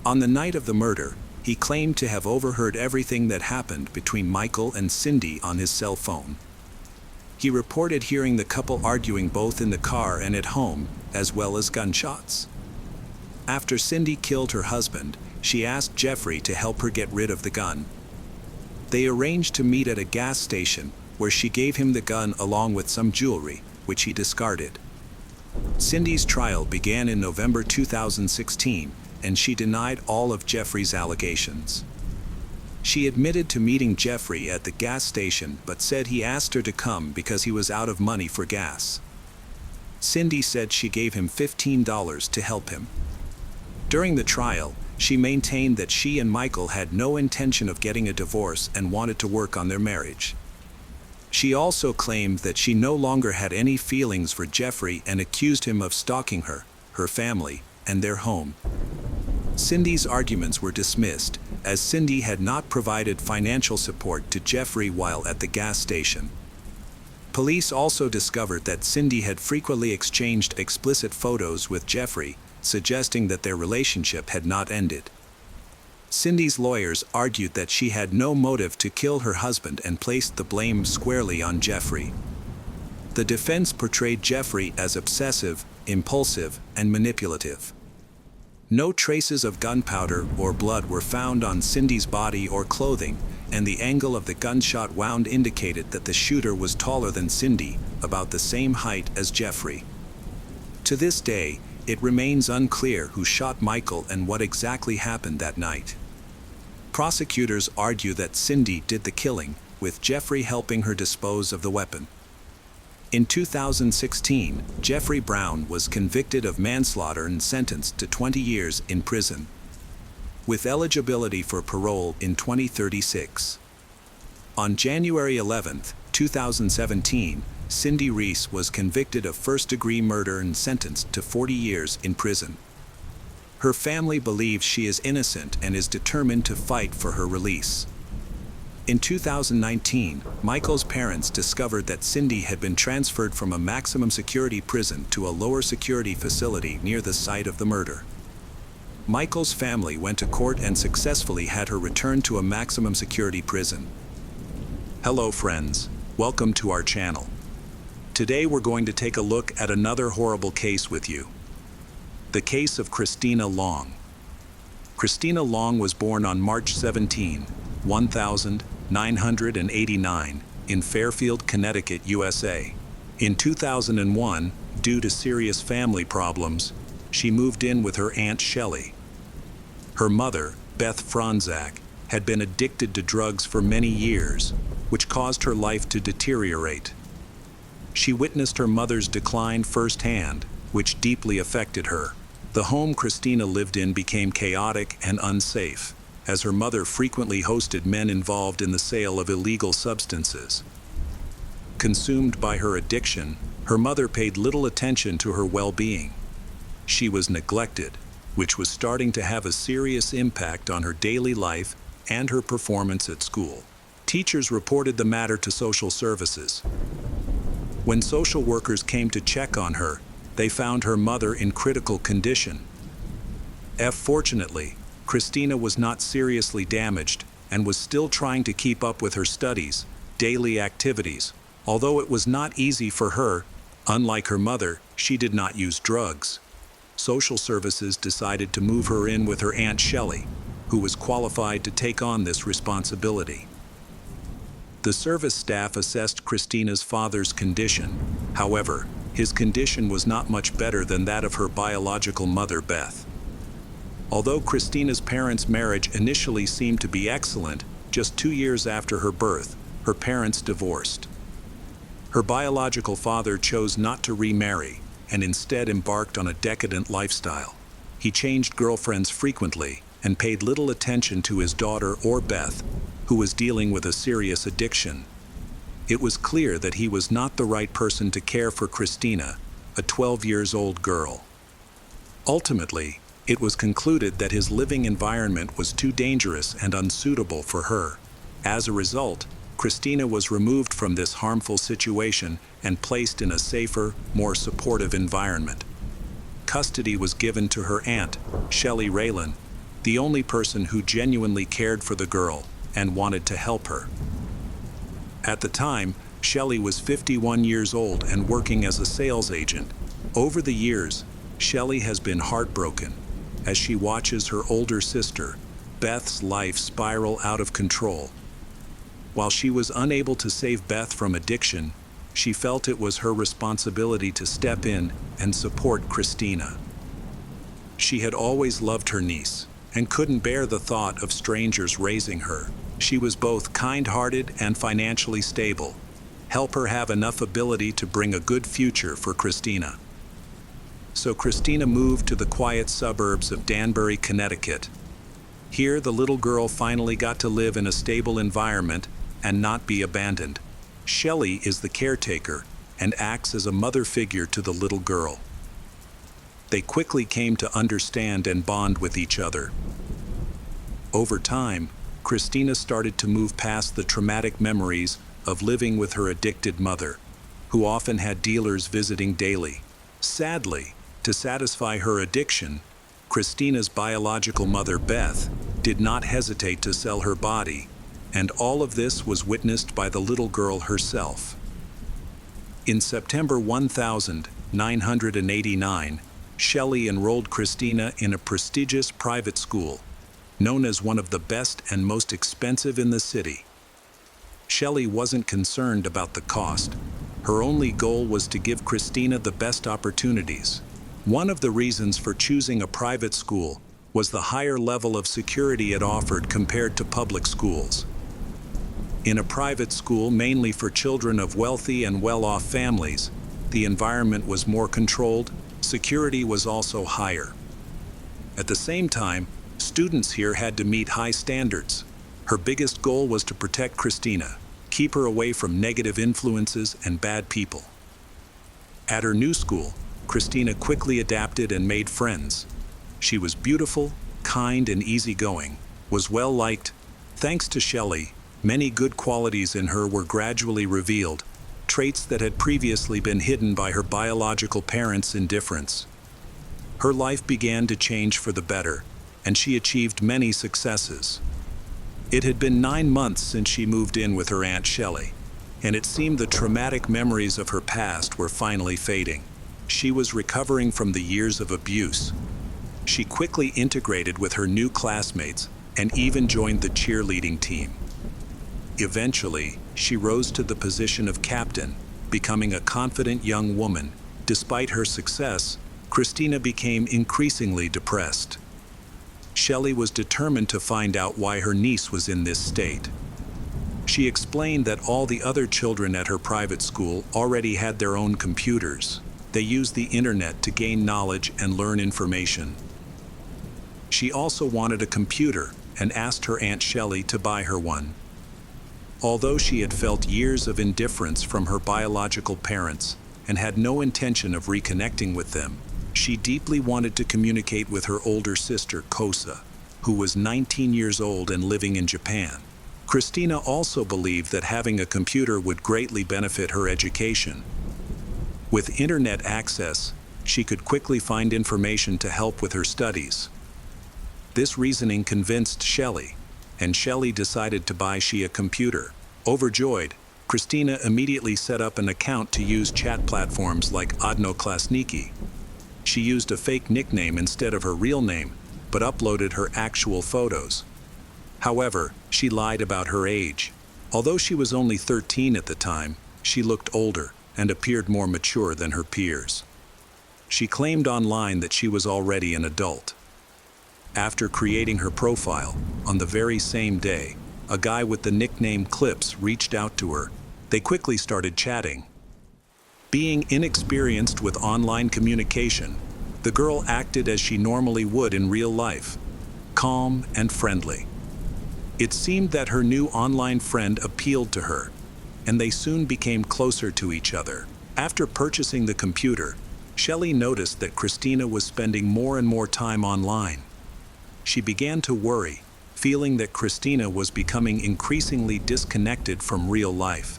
On the night of the murder, he claimed to have overheard everything that happened between Michael and Cindy on his cell phone. He reported hearing the couple arguing both in the car and at home, as well as gunshots. After Cindy killed her husband, she asked Jeffrey to help her get rid of the gun. They arranged to meet at a gas station, where she gave him the gun along with some jewelry, which he discarded. Cindy's trial began in November 2016, and she denied all of Jeffrey's allegations. She admitted to meeting Jeffrey at the gas station but said he asked her to come because he was out of money for gas. Cindy said she gave him $15 to help him. During the trial, she maintained that she and Michael had no intention of getting a divorce and wanted to work on their marriage. She also claimed that she no longer had any feelings for Jeffrey and accused him of stalking her, her family, and their home. Cindy's arguments were dismissed, as Cindy had not provided financial support to Jeffrey while at the gas station. Police also discovered that Cindy had frequently exchanged explicit photos with Jeffrey, suggesting that their relationship had not ended. Cindy's lawyers argued that she had no motive to kill her husband and placed the blame squarely on Jeffrey. The defense portrayed Jeffrey as obsessive, impulsive, and manipulative. No traces of gunpowder or blood were found on Cindy's body or clothing, and the angle of the gunshot wound indicated that the shooter was taller than Cindy, about the same height as Jeffrey. To this day, it remains unclear who shot Michael and what exactly happened that night. Prosecutors argue that Cindy did the killing, with Jeffrey helping her dispose of the weapon. In 2016, Jeffrey Brown was convicted of manslaughter and sentenced to 20 years in prison, with eligibility for parole in 2036. On January 11, 2017, Cindy Reese was convicted of first-degree murder and sentenced to 40 years in prison. Her family believes she is innocent and is determined to fight for her release. In 2019, Michael's parents discovered that Cindy had been transferred from a maximum security prison to a lower security facility near the site of the murder. Michael's family went to court and successfully had her returned to a maximum security prison. Hello friends, welcome to our channel. Today we're going to take a look at another horrible case with you. The case of Christina Long. Christina Long was born on March 17, 1989, in Fairfield, Connecticut, USA. In 2001, due to serious family problems, she moved in with her Aunt Shelley. Her mother, Beth Franzak, had been addicted to drugs for many years, which caused her life to deteriorate. She witnessed her mother's decline firsthand, which deeply affected her. The home Christina lived in became chaotic and unsafe, as her mother frequently hosted men involved in the sale of illegal substances. Consumed by her addiction, her mother paid little attention to her well-being. She was neglected, which was starting to have a serious impact on her daily life and her performance at school. Teachers reported the matter to social services. When social workers came to check on her, they found her mother in critical condition. Fortunately, Christina was not seriously damaged and was still trying to keep up with her studies, daily activities. Although it was not easy for her, unlike her mother, she did not use drugs. Social services decided to move her in with her Aunt Shelley, who was qualified to take on this responsibility. The service staff assessed Christina's father's condition. However, his condition was not much better than that of her biological mother, Beth. Although Christina's parents' marriage initially seemed to be excellent, just 2 years after her birth, her parents divorced. Her biological father chose not to remarry and instead embarked on a decadent lifestyle. He changed girlfriends frequently and paid little attention to his daughter or Beth, who was dealing with a serious addiction. It was clear that he was not the right person to care for Christina, a 12-year-old girl. Ultimately, it was concluded that his living environment was too dangerous and unsuitable for her. As a result, Christina was removed from this harmful situation and placed in a safer, more supportive environment. Custody was given to her aunt, Shelley Raylan, the only person who genuinely cared for the girl and wanted to help her. At the time, Shelley was 51 years old and working as a sales agent. Over the years, Shelley has been heartbroken as she watches her older sister, Beth's life spiral out of control. While she was unable to save Beth from addiction, she felt it was her responsibility to step in and support Christina. She had always loved her niece and couldn't bear the thought of strangers raising her. She was both kind-hearted and financially stable. Help her have enough ability to bring a good future for Christina. So Christina moved to the quiet suburbs of Danbury, Connecticut. Here, the little girl finally got to live in a stable environment and not be abandoned. Shelley is the caretaker and acts as a mother figure to the little girl. They quickly came to understand and bond with each other. Over time, Christina started to move past the traumatic memories of living with her addicted mother, who often had dealers visiting daily. Sadly, to satisfy her addiction, Christina's biological mother, Beth, did not hesitate to sell her body, and all of this was witnessed by the little girl herself. In September 1989, Shelley enrolled Christina in a prestigious private school, known as one of the best and most expensive in the city. Shelley wasn't concerned about the cost. Her only goal was to give Christina the best opportunities. One of the reasons for choosing a private school was the higher level of security it offered compared to public schools. In a private school mainly for children of wealthy and well-off families, the environment was more controlled, security was also higher. At the same time, students here had to meet high standards. Her biggest goal was to protect Christina, keep her away from negative influences and bad people. At her new school, Christina quickly adapted and made friends. She was beautiful, kind, and easygoing, was well-liked. Thanks to Shelley, many good qualities in her were gradually revealed, traits that had previously been hidden by her biological parents' indifference. Her life began to change for the better, and she achieved many successes. It had been 9 months since she moved in with her Aunt Shelley, and it seemed the traumatic memories of her past were finally fading. She was recovering from the years of abuse. She quickly integrated with her new classmates and even joined the cheerleading team. Eventually, she rose to the position of captain, becoming a confident young woman. Despite her success, Christina became increasingly depressed. Shelley was determined to find out why her niece was in this state. She explained that all the other children at her private school already had their own computers. They used the internet to gain knowledge and learn information. She also wanted a computer and asked her Aunt Shelley to buy her one. Although she had felt years of indifference from her biological parents and had no intention of reconnecting with them, she deeply wanted to communicate with her older sister, Kosa, who was 19 years old and living in Japan. Christina also believed that having a computer would greatly benefit her education. With internet access, she could quickly find information to help with her studies. This reasoning convinced Shelley, and Shelley decided to buy she a computer. Overjoyed, Christina immediately set up an account to use chat platforms like Odnoklassniki. She used a fake nickname instead of her real name, but uploaded her actual photos. However, she lied about her age. Although she was only 13 at the time, she looked older and appeared more mature than her peers. She claimed online that she was already an adult. After creating her profile, on the very same day, a guy with the nickname Clips reached out to her. They quickly started chatting. Being inexperienced with online communication, the girl acted as she normally would in real life, calm and friendly. It seemed that her new online friend appealed to her, and they soon became closer to each other. After purchasing the computer, Shelley noticed that Christina was spending more and more time online. She began to worry, feeling that Christina was becoming increasingly disconnected from real life.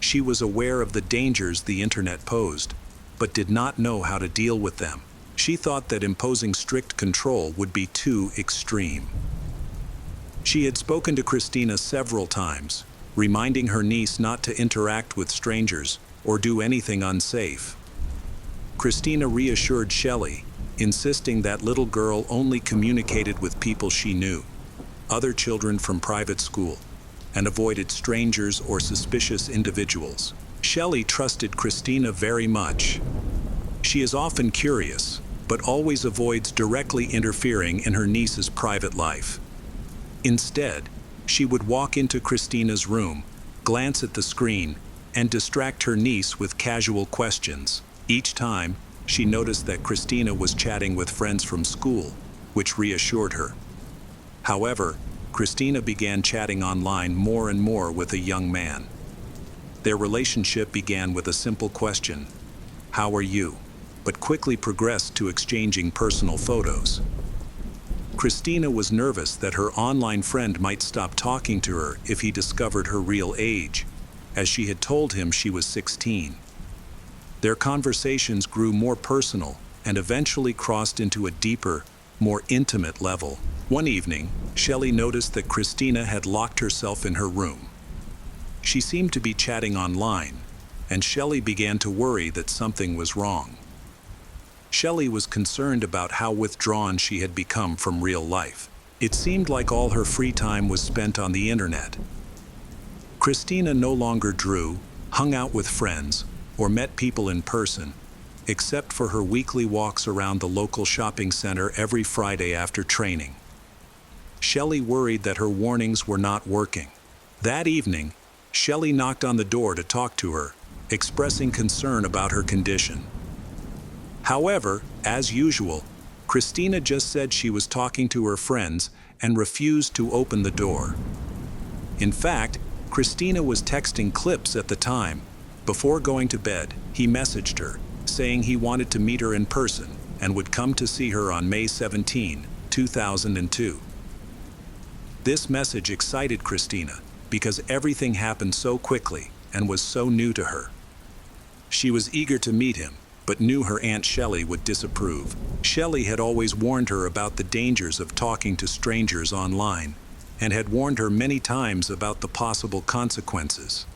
She was aware of the dangers the internet posed, but did not know how to deal with them. She thought that imposing strict control would be too extreme. She had spoken to Christina several times, reminding her niece not to interact with strangers or do anything unsafe. Christina reassured Shelley, insisting that little girl only communicated with people she knew, other children from private school, and avoided strangers or suspicious individuals. Shelley trusted Christina very much. She is often curious, but always avoids directly interfering in her niece's private life. Instead, she would walk into Christina's room, glance at the screen, and distract her niece with casual questions. Each time, she noticed that Christina was chatting with friends from school, which reassured her. However, Christina began chatting online more and more with a young man. Their relationship began with a simple question, "How are you?" but quickly progressed to exchanging personal photos. Christina was nervous that her online friend might stop talking to her if he discovered her real age, as she had told him she was 16. Their conversations grew more personal and eventually crossed into a deeper, more intimate level. One evening, Shelley noticed that Christina had locked herself in her room. She seemed to be chatting online, and Shelley began to worry that something was wrong. Shelley was concerned about how withdrawn she had become from real life. It seemed like all her free time was spent on the internet. Christina no longer drew, hung out with friends, or met people in person. except for her weekly walks around the local shopping center every Friday after training. Shelley worried that her warnings were not working. That evening, Shelley knocked on the door to talk to her, expressing concern about her condition. However, as usual, Christina just said she was talking to her friends and refused to open the door. In fact, Christina was texting Clips at the time. Before going to bed, he messaged her, saying he wanted to meet her in person and would come to see her on May 17, 2002. This message excited Christina because everything happened so quickly and was so new to her. She was eager to meet him, but knew her Aunt Shelley would disapprove. Shelley had always warned her about the dangers of talking to strangers online, and had warned her many times about the possible consequences.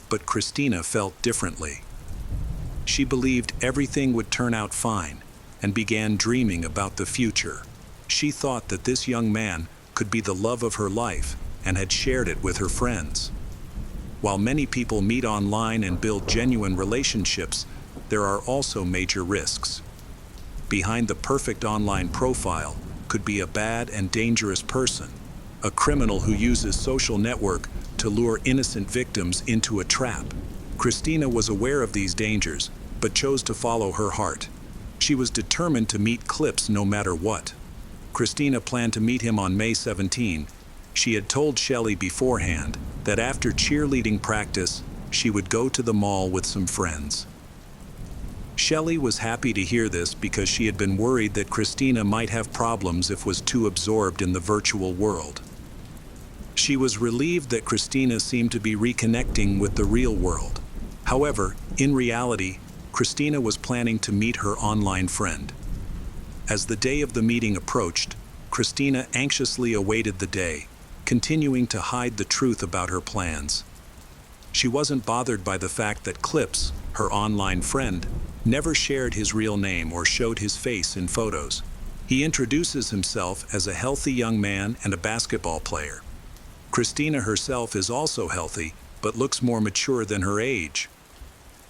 But Christina felt differently. She believed everything would turn out fine, and began dreaming about the future. She thought that this young man could be the love of her life, and had shared it with her friends. While many people meet online and build genuine relationships, there are also major risks. Behind the perfect online profile could be a bad and dangerous person, a criminal who uses social network to lure innocent victims into a trap. Christina was aware of these dangers, but chose to follow her heart. She was determined to meet Clips no matter what. Christina planned to meet him on May 17. She had told Shelley beforehand that after cheerleading practice, she would go to the mall with some friends. Shelley was happy to hear this because she had been worried that Christina might have problems if was too absorbed in the virtual world. She was relieved that Christina seemed to be reconnecting with the real world. However, in reality, Christina was planning to meet her online friend. As the day of the meeting approached, Christina anxiously awaited the day, continuing to hide the truth about her plans. She wasn't bothered by the fact that Clips, her online friend, never shared his real name or showed his face in photos. He introduces himself as a healthy young man and a basketball player. Christina herself is also healthy, but looks more mature than her age.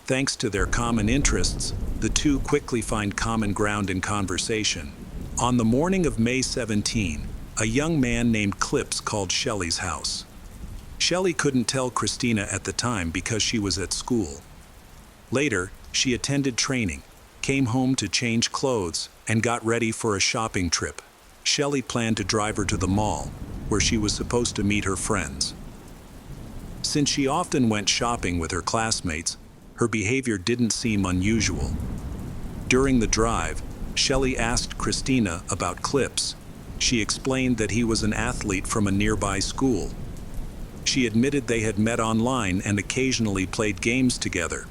Thanks to their common interests, the two quickly find common ground in conversation. On the morning of May 17, a young man named Clips called Shelley's house. Shelley couldn't tell Christina at the time because she was at school. Later, she attended training, came home to change clothes, and got ready for a shopping trip. Shelley planned to drive her to the mall, where she was supposed to meet her friends. Since she often went shopping with her classmates, her behavior didn't seem unusual. During the drive, Shelley asked Christina about Clips. She explained that he was an athlete from a nearby school. She admitted they had met online and occasionally played games together.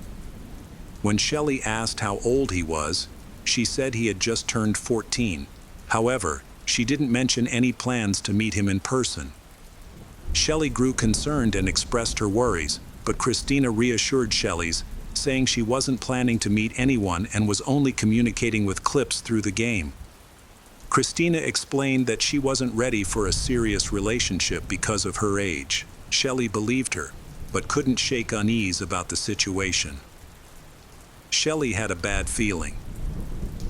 When Shelley asked how old he was, she said he had just turned 14. However, she didn't mention any plans to meet him in person. Shelley grew concerned and expressed her worries, but Christina reassured Shelley's, saying she wasn't planning to meet anyone and was only communicating with Clips through the game. Christina explained that she wasn't ready for a serious relationship because of her age. Shelley believed her, but couldn't shake unease about the situation. Shelley had a bad feeling.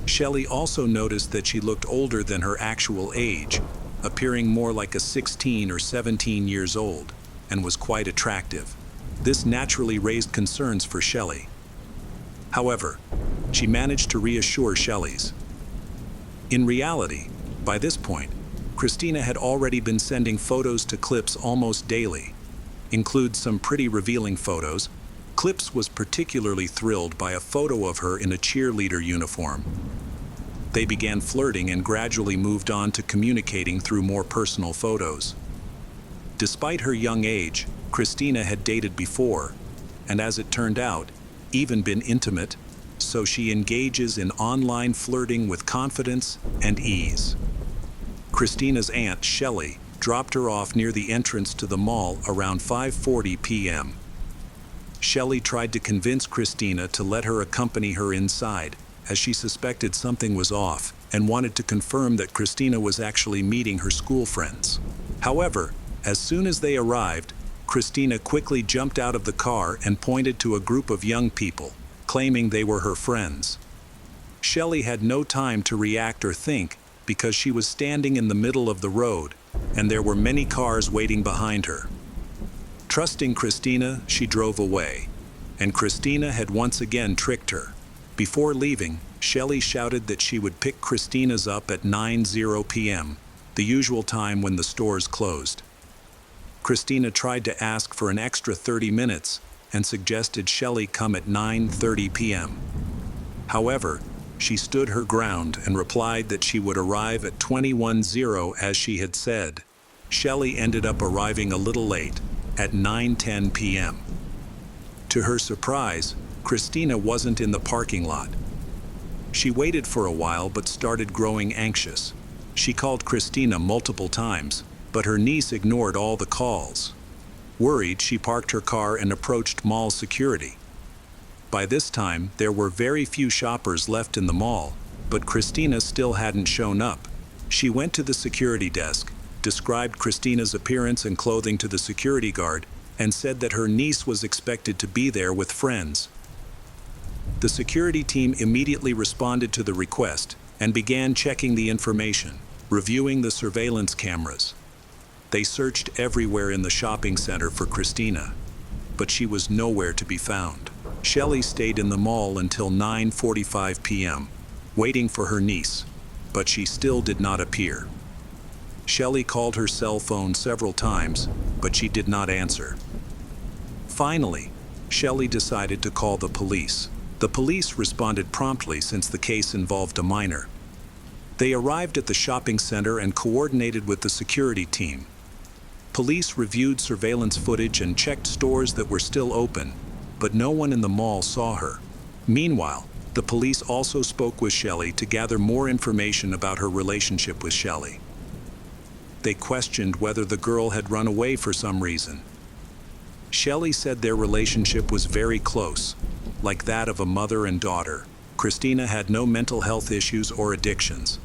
Shelley also noticed that she looked older than her actual age, appearing more like a 16 or 17 years old, and was quite attractive. This naturally raised concerns for Shelley. However, she managed to reassure Shelley's. In reality, by this point, Christina had already been sending photos to Clips almost daily. Include some pretty revealing photos. Clips was particularly thrilled by a photo of her in a cheerleader uniform. They began flirting and gradually moved on to communicating through more personal photos. Despite her young age, Christina had dated before, and as it turned out, even been intimate, so she engages in online flirting with confidence and ease. Christina's aunt, Shelley, dropped her off near the entrance to the mall around 5:40 p.m. Shelley tried to convince Christina to let her accompany her inside, as she suspected something was off and wanted to confirm that Christina was actually meeting her school friends. However, as soon as they arrived, Christina quickly jumped out of the car and pointed to a group of young people, claiming they were her friends. Shelley had no time to react or think because she was standing in the middle of the road, and there were many cars waiting behind her. Trusting Christina, she drove away, and Christina had once again tricked her. Before leaving, Shelley shouted that she would pick Christina's up at 9:00 p.m., the usual time when the stores closed. Christina tried to ask for an extra 30 minutes and suggested Shelley come at 9:30 p.m. However, she stood her ground and replied that she would arrive at 21:00 as she had said. Shelley ended up arriving a little late, at 9:10 p.m. To her surprise, Christina wasn't in the parking lot. She waited for a while but started growing anxious. She called Christina multiple times, but her niece ignored all the calls. Worried, she parked her car and approached mall security. By this time, there were very few shoppers left in the mall, but Christina still hadn't shown up. She went to the security desk, described Christina's appearance and clothing to the security guard, and said that her niece was expected to be there with friends. The security team immediately responded to the request and began checking the information, reviewing the surveillance cameras. They searched everywhere in the shopping center for Christina, but she was nowhere to be found. Shelley stayed in the mall until 9:45 p.m., waiting for her niece, but she still did not appear. Shelley called her cell phone several times, but she did not answer. Finally, Shelley decided to call the police. The police responded promptly since the case involved a minor. They arrived at the shopping center and coordinated with the security team. Police reviewed surveillance footage and checked stores that were still open, but no one in the mall saw her. Meanwhile, the police also spoke with Shelley to gather more information about her relationship with Shelley. They questioned whether the girl had run away for some reason. Shelley said their relationship was very close, like that of a mother and daughter. Christina had no mental health issues or addictions.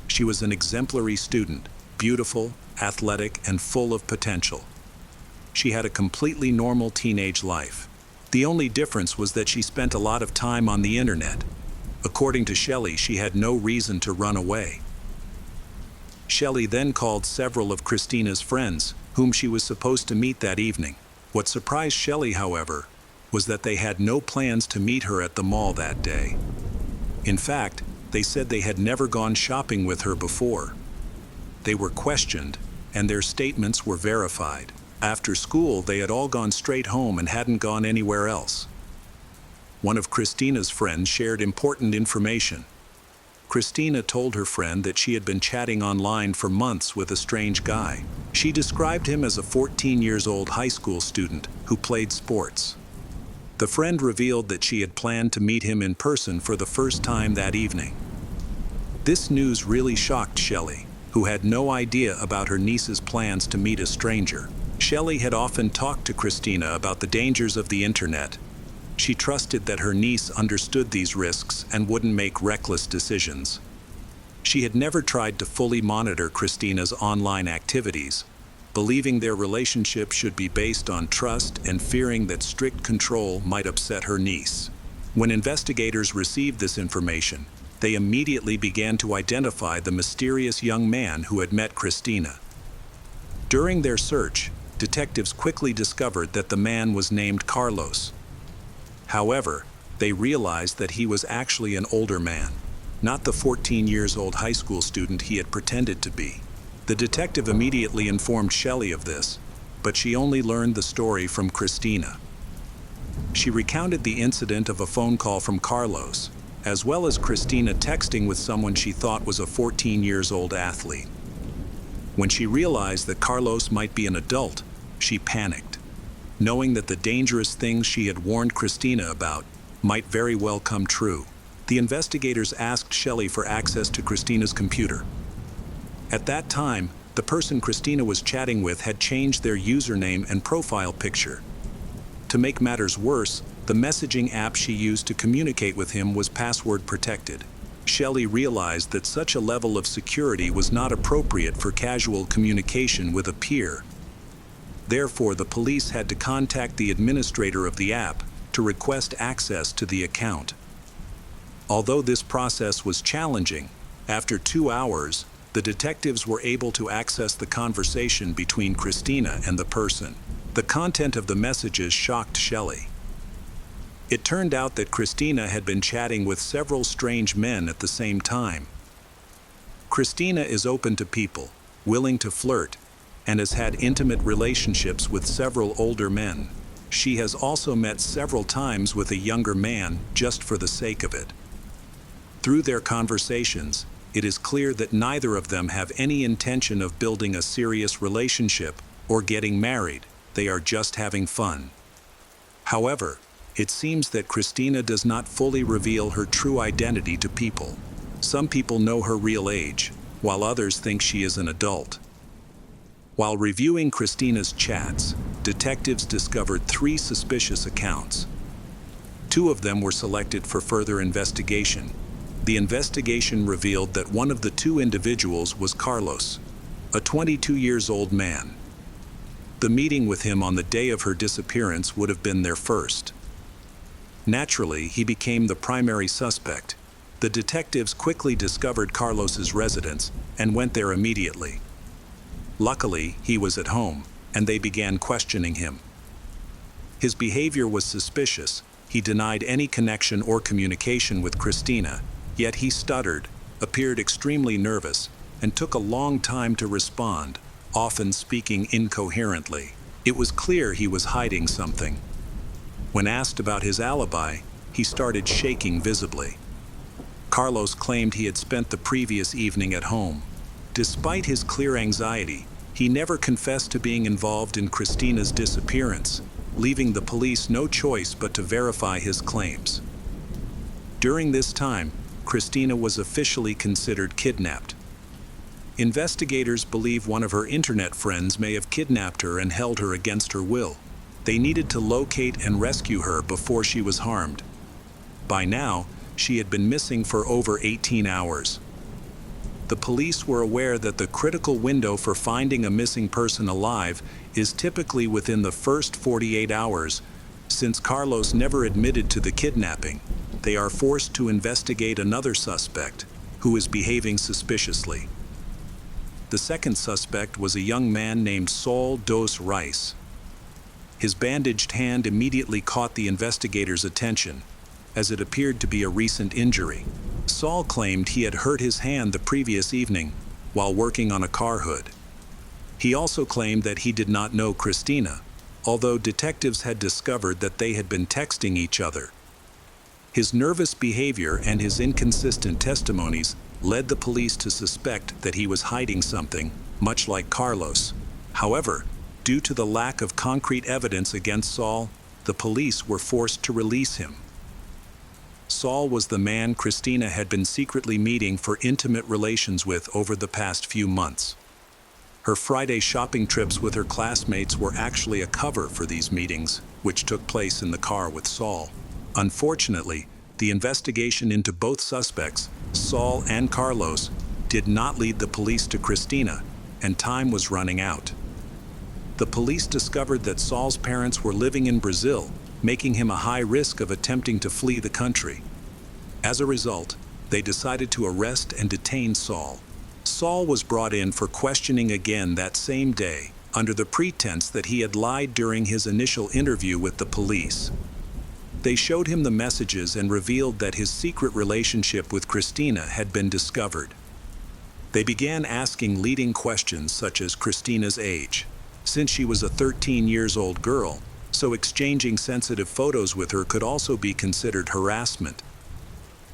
She was an exemplary student, beautiful, athletic, and full of potential. She had a completely normal teenage life. The only difference was that she spent a lot of time on the internet. According to Shelley, she had no reason to run away. Shelley then called several of Christina's friends, whom she was supposed to meet that evening. What surprised Shelley, however, was that they had no plans to meet her at the mall that day. In fact, they said they had never gone shopping with her before. They were questioned, and their statements were verified. After school, they had all gone straight home and hadn't gone anywhere else. One of Christina's friends shared important information. Christina told her friend that she had been chatting online for months with a strange guy. She described him as a 14-year-old high school student who played sports. The friend revealed that she had planned to meet him in person for the first time that evening. This news really shocked Shelley, who had no idea about her niece's plans to meet a stranger. Shelley had often talked to Christina about the dangers of the internet. She trusted that her niece understood these risks and wouldn't make reckless decisions. She had never tried to fully monitor Christina's online activities, believing their relationship should be based on trust and fearing that strict control might upset her niece. When investigators received this information, they immediately began to identify the mysterious young man who had met Christina. During their search, detectives quickly discovered that the man was named Carlos. However, they realized that he was actually an older man, not the 14-year-old high school student he had pretended to be. The detective immediately informed Shelley of this, but she only learned the story from Christina. She recounted the incident of a phone call from Carlos, as well as Christina texting with someone she thought was a 14-year-old athlete. When she realized that Carlos might be an adult, she panicked, knowing that the dangerous things she had warned Christina about might very well come true. The investigators asked Shelley for access to Christina's computer. At that time, the person Christina was chatting with had changed their username and profile picture. To make matters worse, the messaging app she used to communicate with him was password protected. Shelley realized that such a level of security was not appropriate for casual communication with a peer. Therefore, the police had to contact the administrator of the app to request access to the account. Although this process was challenging, after 2 hours, the detectives were able to access the conversation between Christina and the person. The content of the messages shocked Shelley. It turned out that Christina had been chatting with several strange men at the same time. Christina is open to people, willing to flirt, and has had intimate relationships with several older men. She has also met several times with a younger man just for the sake of it. Through their conversations, it is clear that neither of them have any intention of building a serious relationship or getting married. They are just having fun. However, it seems that Christina does not fully reveal her true identity to people. Some people know her real age, while others think she is an adult. While reviewing Christina's chats, detectives discovered 3 suspicious accounts. 2 of them were selected for further investigation. The investigation revealed that one of the 2 individuals was Carlos, a 22-year-old man. The meeting with him on the day of her disappearance would have been their first. Naturally, he became the primary suspect. The detectives quickly discovered Carlos's residence and went there immediately. Luckily, he was at home, and they began questioning him. His behavior was suspicious. He denied any connection or communication with Christina, yet he stuttered, appeared extremely nervous, and took a long time to respond, often speaking incoherently. It was clear he was hiding something. When asked about his alibi, he started shaking visibly. Carlos claimed he had spent the previous evening at home. Despite his clear anxiety, he never confessed to being involved in Christina's disappearance, leaving the police no choice but to verify his claims. During this time, Christina was officially considered kidnapped. Investigators believe one of her internet friends may have kidnapped her and held her against her will. They needed to locate and rescue her before she was harmed. By now, she had been missing for over 18 hours. The police were aware that the critical window for finding a missing person alive is typically within the first 48 hours. Since Carlos never admitted to the kidnapping, they are forced to investigate another suspect, who is behaving suspiciously. The second suspect was a young man named Saul dos Reis. His bandaged hand immediately caught the investigators' attention, as it appeared to be a recent injury. Saul claimed he had hurt his hand the previous evening while working on a car hood. He also claimed that he did not know Christina, although detectives had discovered that they had been texting each other. His nervous behavior and his inconsistent testimonies led the police to suspect that he was hiding something, much like Carlos. However, due to the lack of concrete evidence against Saul, the police were forced to release him. Saul was the man Christina had been secretly meeting for intimate relations with over the past few months. Her Friday shopping trips with her classmates were actually a cover for these meetings, which took place in the car with Saul. Unfortunately, the investigation into both suspects, Saul and Carlos, did not lead the police to Christina, and time was running out. The police discovered that Saul's parents were living in Brazil, making him a high risk of attempting to flee the country. As a result, they decided to arrest and detain Saul. Saul was brought in for questioning again that same day, under the pretense that he had lied during his initial interview with the police. They showed him the messages and revealed that his secret relationship with Christina had been discovered. They began asking leading questions such as Christina's age, since she was a 13-year-old girl, so exchanging sensitive photos with her could also be considered harassment.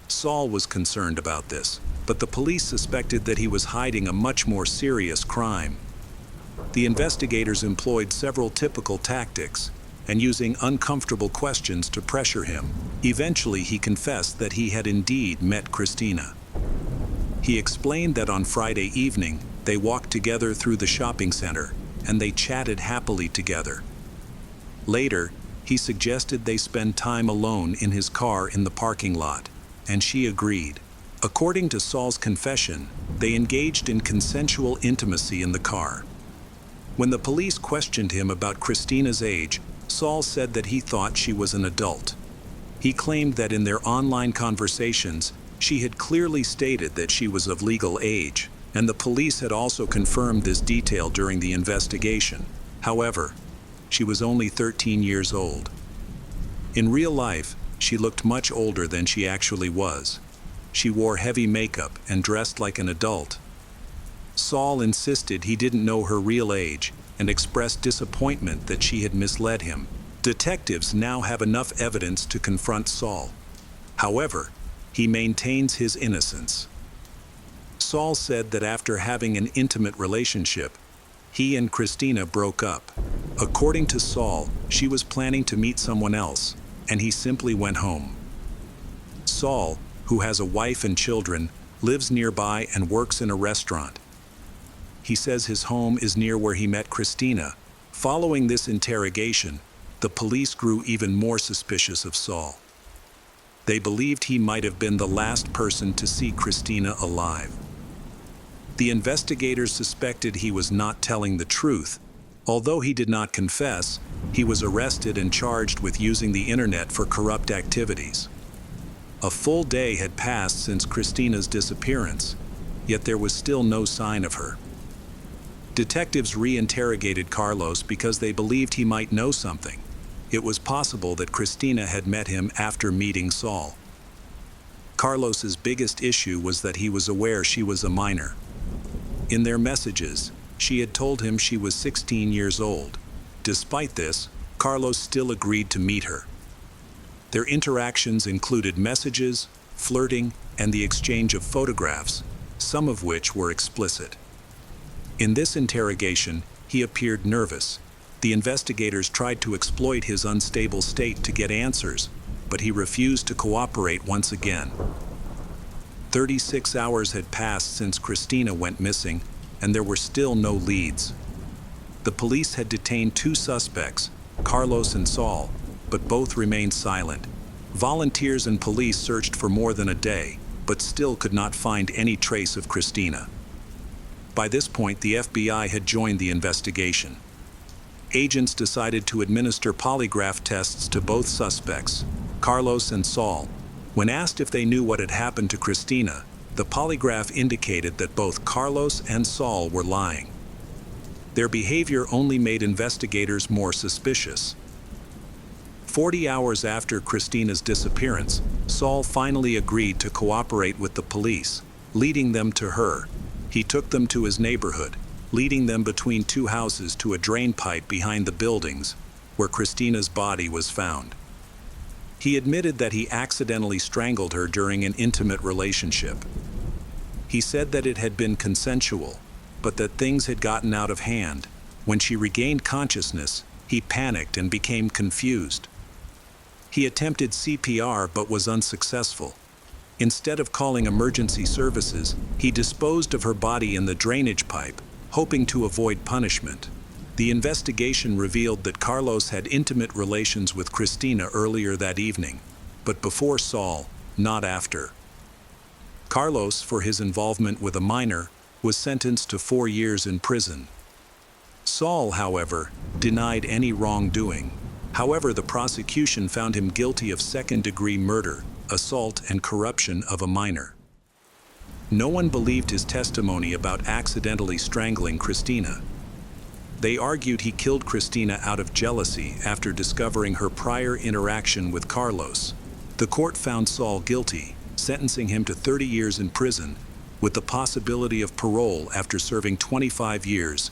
Saul was concerned about this, but the police suspected that he was hiding a much more serious crime. The investigators employed several typical tactics, and using uncomfortable questions to pressure him. Eventually, he confessed that he had indeed met Christina. He explained that on Friday evening, they walked together through the shopping center, and they chatted happily together. Later, he suggested they spend time alone in his car in the parking lot, and she agreed. According to Saul's confession, they engaged in consensual intimacy in the car. When the police questioned him about Christina's age, Saul said that he thought she was an adult. He claimed that in their online conversations, she had clearly stated that she was of legal age, and the police had also confirmed this detail during the investigation. However, she was only 13 years old. In real life, she looked much older than she actually was. She wore heavy makeup and dressed like an adult. Saul insisted he didn't know her real age and expressed disappointment that she had misled him. Detectives now have enough evidence to confront Saul. However, he maintains his innocence. Saul said that after having an intimate relationship, he and Christina broke up. According to Saul, she was planning to meet someone else, and he simply went home. Saul, who has a wife and children, lives nearby and works in a restaurant. He says his home is near where he met Christina. Following this interrogation, the police grew even more suspicious of Saul. They believed he might have been the last person to see Christina alive. The investigators suspected he was not telling the truth. Although he did not confess, he was arrested and charged with using the internet for corrupt activities. A full day had passed since Christina's disappearance, yet there was still no sign of her. Detectives re-interrogated Carlos because they believed he might know something. It was possible that Christina had met him after meeting Saul. Carlos's biggest issue was that he was aware she was a minor. In their messages, she had told him she was 16 years old. Despite this, Carlos still agreed to meet her. Their interactions included messages, flirting, and the exchange of photographs, some of which were explicit. In this interrogation, he appeared nervous. The investigators tried to exploit his unstable state to get answers, but he refused to cooperate once again. 36 hours had passed since Christina went missing, and there were still no leads. The police had detained 2 suspects, Carlos and Saul, but both remained silent. Volunteers and police searched for more than a day, but still could not find any trace of Christina. By this point, the FBI had joined the investigation. Agents decided to administer polygraph tests to both suspects, Carlos and Saul. When asked if they knew what had happened to Christina, the polygraph indicated that both Carlos and Saul were lying. Their behavior only made investigators more suspicious. 40 hours after Christina's disappearance, Saul finally agreed to cooperate with the police, leading them to her. He took them to his neighborhood, leading them between 2 houses to a drain pipe behind the buildings, where Christina's body was found. He admitted that he accidentally strangled her during an intimate relationship. He said that it had been consensual, but that things had gotten out of hand. When she regained consciousness, he panicked and became confused. He attempted CPR but was unsuccessful. Instead of calling emergency services, he disposed of her body in the drainage pipe, hoping to avoid punishment. The investigation revealed that Carlos had intimate relations with Christina earlier that evening, but before Saul, not after. Carlos, for his involvement with a minor, was sentenced to 4 years in prison. Saul, however, denied any wrongdoing. However, the prosecution found him guilty of second-degree murder, assault, and corruption of a minor. No one believed his testimony about accidentally strangling Christina. They argued he killed Christina out of jealousy after discovering her prior interaction with Carlos. The court found Saul guilty, sentencing him to 30 years in prison, with the possibility of parole after serving 25 years,